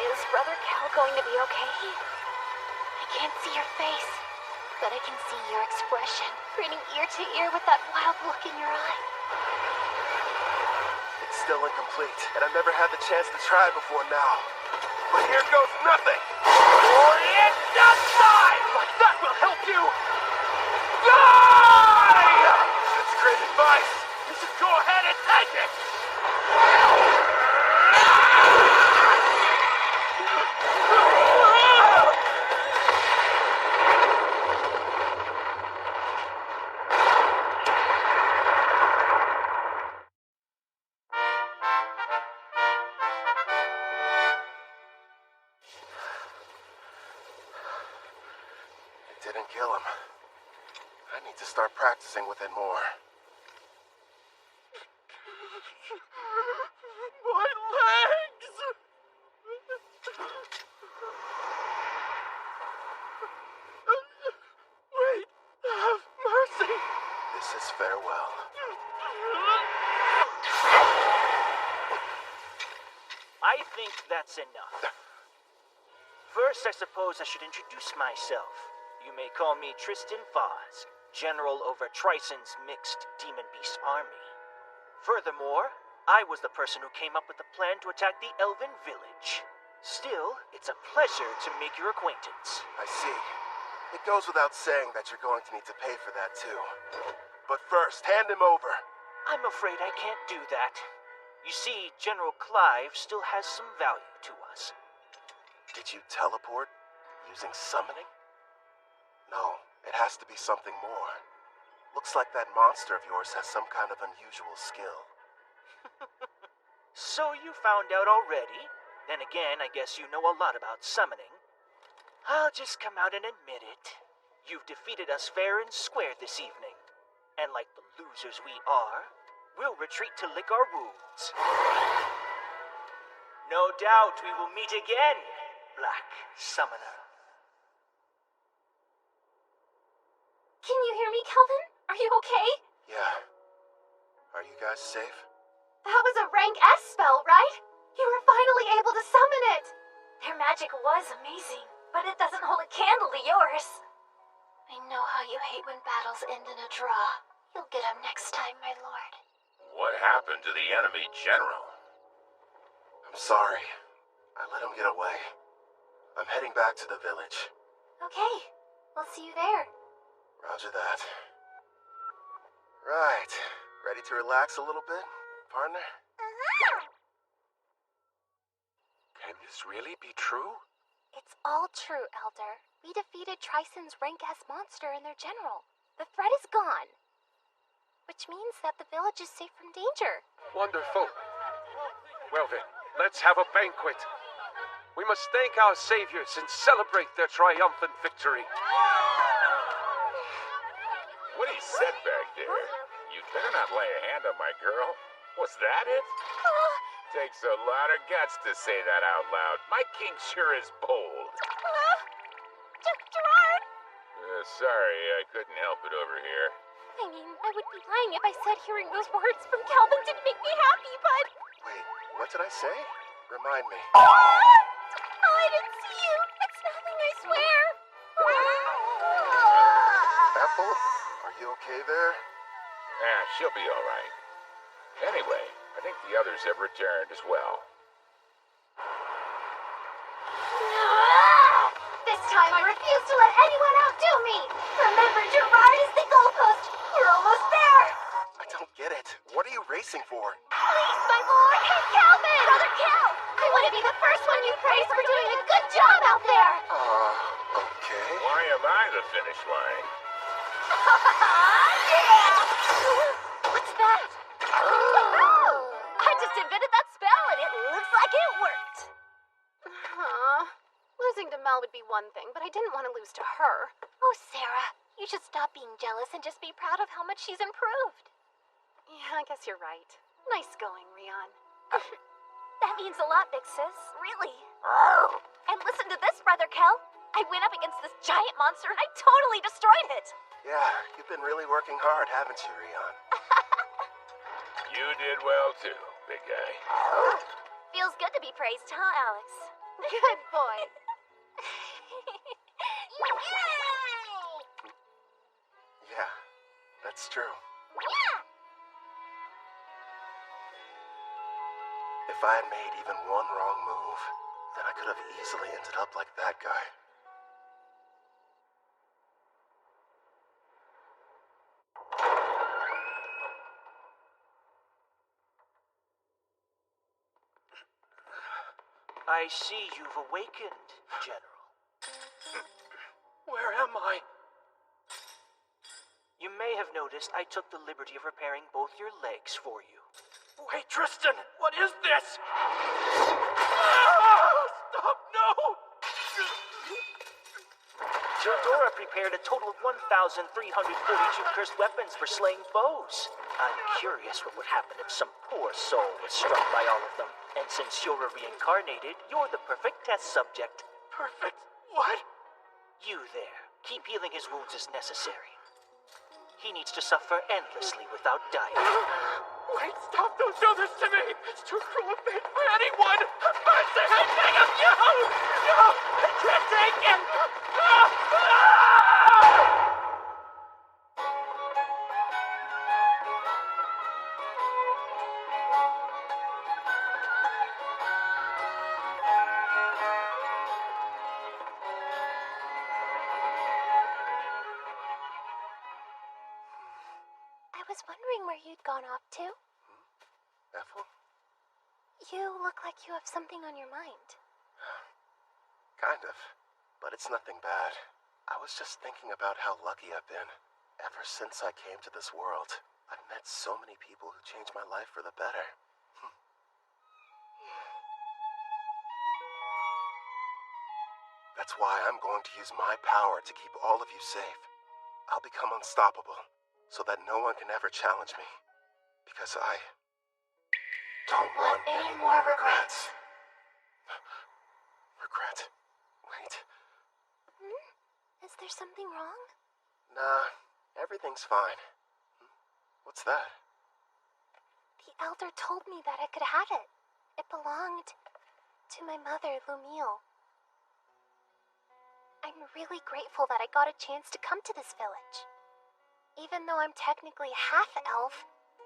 Is Brother Cal going to be okay? I can't see your face, but I can see your expression, grinning ear to ear with that wild look in your eye. It's still incomplete, and I've never had the chance to try before now. But here goes nothing! Orient Dust Time! Like that will help you! Ah! sacrifice! You should go ahead and take it! It didn't kill him. I need to start practicing with it more. My legs! Wait, have mercy! This is farewell. I think that's enough. First, I suppose I should introduce myself. You may call me Tristan Vaz, General over Trison's mixed Demon Beast army. Furthermore, I was the person who came up with the plan to attack the Elven village. Still, it's a pleasure to make your acquaintance. I see. It goes without saying that you're going to need to pay for that too. But first, hand him over. I'm afraid I can't do that. You see, General Clive still has some value to us. Did you teleport using summoning? No, it has to be something more. Looks like that monster of yours has some kind of unusual skill. So you found out already? Then again, I guess you know a lot about summoning. I'll just come out and admit it. You've defeated us fair and square this evening. And like the losers we are, we'll retreat to lick our wounds. No doubt we will meet again, Black Summoner. Can you hear me, Kelvin? Are you okay? Yeah. Are you guys safe? That was a rank S spell, right? You were finally able to summon it! Their magic was amazing, but it doesn't hold a candle to yours. I know how you hate when battles end in a draw. You'll get him next time, my lord. What happened to the enemy general? I'm sorry. I let him get away. I'm heading back to the village. Okay, we'll see you there. Roger that. Right. Ready to relax a little bit, partner? Can this really be true? It's all true, Elder. We defeated Trison's rank S monster and their general. The threat is gone. Which means that the village is safe from danger. Wonderful. Well then, let's have a banquet. We must thank our saviors and celebrate their triumphant victory. What he said back there? You'd better not lay a hand on my girl. Was that it? Takes a lot of guts to say that out loud. My king sure is bold. Gerard! Sorry, I couldn't help it over here. I mean, I would be lying if I said hearing those words from Kelvin didn't make me happy, but... Wait, what did I say? Remind me. Oh, I didn't see you. It's nothing, I swear. Ethel, are you okay there? She'll be all right. Anyway, I think the others have returned as well. This time I refuse to let anyone outdo me. Remember, Gerard is the goalpost. We're almost there. I don't get it. What are you racing for? Please, my lord. Hey, Calvin! Brother Cal! I want to be the first one you praise for doing a good job out there. Okay. Why am I the finish line? What's that? I just invented that spell and it looks like it worked. Losing to Mel would be one thing, but I didn't want to lose to her. Oh, Sarah, you should stop being jealous and just be proud of how much she's improved. Yeah, I guess you're right. Nice going, Rion. That means a lot, big sis. Really. And listen to this, Brother Kel. I went up against this giant monster and I totally destroyed it. Yeah, you've been really working hard, haven't you, Rion? You did well too, big guy. Feels good to be praised, huh, Alex? Good boy. Yeah, that's true. If I had made even one wrong move, then I could have easily ended up like that guy. I see you've awakened, General. Where am I? You may have noticed I took the liberty of repairing both your legs for you. Wait, Tristan, what is this? Ah, stop, no! Teodora prepared a total of 1,342 cursed weapons for slaying foes. I'm curious what would happen if some poor soul was struck by all of them. And since you're a reincarnated, you're the perfect test subject. Perfect? What? You there. Keep healing his wounds as necessary. He needs to suffer endlessly without dying. Wait, stop! Don't do this to me! It's too cruel a fate for anyone! Mercy, I beg of you! No! I can't take it! I was wondering where you'd gone off to. Ethel? You look like you have something on your mind. Kind of. But it's nothing bad. I was just thinking about how lucky I've been. Ever since I came to this world, I've met so many people who changed my life for the better. That's why I'm going to use my power to keep all of you safe. I'll become unstoppable, so that no one can ever challenge me. Because I don't want any more regrets. Regret? Wait. Is there something wrong? Nah, everything's fine. What's that? The elder told me that I could have it. It belonged to my mother, Lumille. I'm really grateful that I got a chance to come to this village. Even though I'm technically half elf,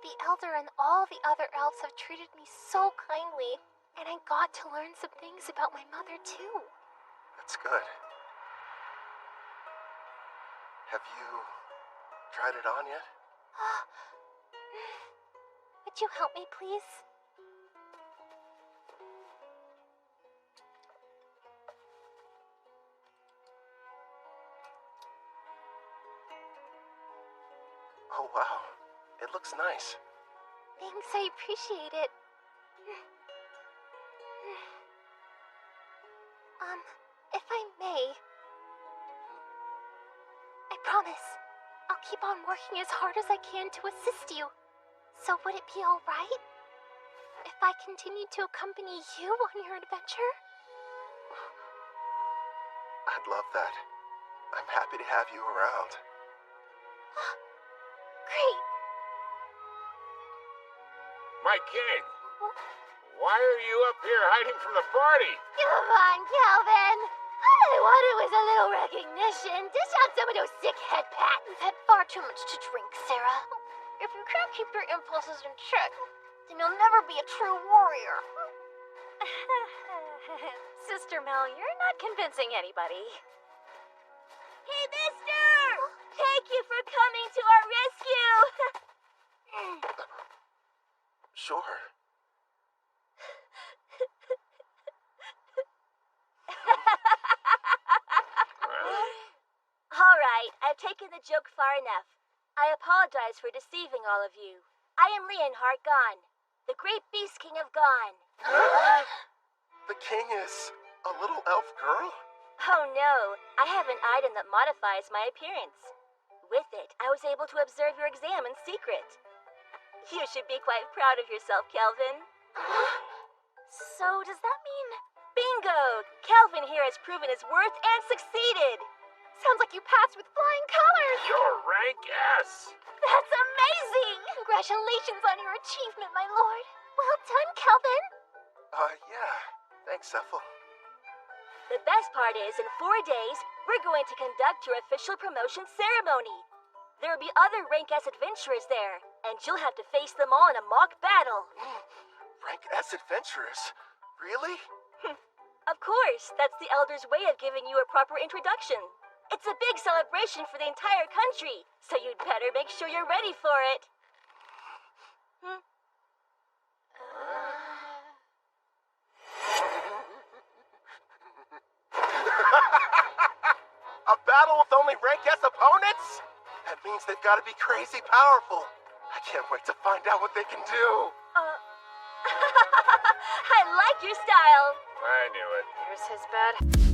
the elder and all the other elves have treated me so kindly, and I got to learn some things about my mother too. That's good. Have you tried it on yet? Would you help me, please? Oh, wow. It looks nice. Thanks, I appreciate it. If I may, I promise, I'll keep on working as hard as I can to assist you. So would it be alright if I continue to accompany you on your adventure? I'd love that. I'm happy to have you around. Great. My king! Why are you up here hiding from the party? Come on, Calvin. All I wanted was a little recognition. Dish out some of those sick head pats. You've had far too much to drink, Sarah. If you can't keep your impulses in check, then you'll never be a true warrior. Sister Mel, you're not convincing anybody. Hey, mister! Thank you for coming to our rescue! Sure. All right, I've taken the joke far enough. I apologize for deceiving all of you. I am Leonhardt Gon, the great beast king of Gon. The king is a little elf girl? Oh no, I have an item that modifies my appearance. With it, I was able to observe your exam in secret. You should be quite proud of yourself, Kelvin. So does that mean... Bingo! Kelvin here has proven his worth and succeeded! Sounds like you passed with flying colors! You're rank S! That's amazing! Congratulations on your achievement, my lord. Well done, Kelvin. Yeah. Thanks, Ethel. The best part is, in 4 days, we're going to conduct your official promotion ceremony. There will be other rank S adventurers there, and you'll have to face them all in a mock battle. Rank S adventurers? Really? Of course, that's the Elder's way of giving you a proper introduction. It's a big celebration for the entire country, so you'd better make sure you're ready for it. with only rank S opponents? That means they've got to be crazy powerful. I can't wait to find out what they can do. I like your style. I knew it. Here's his bed.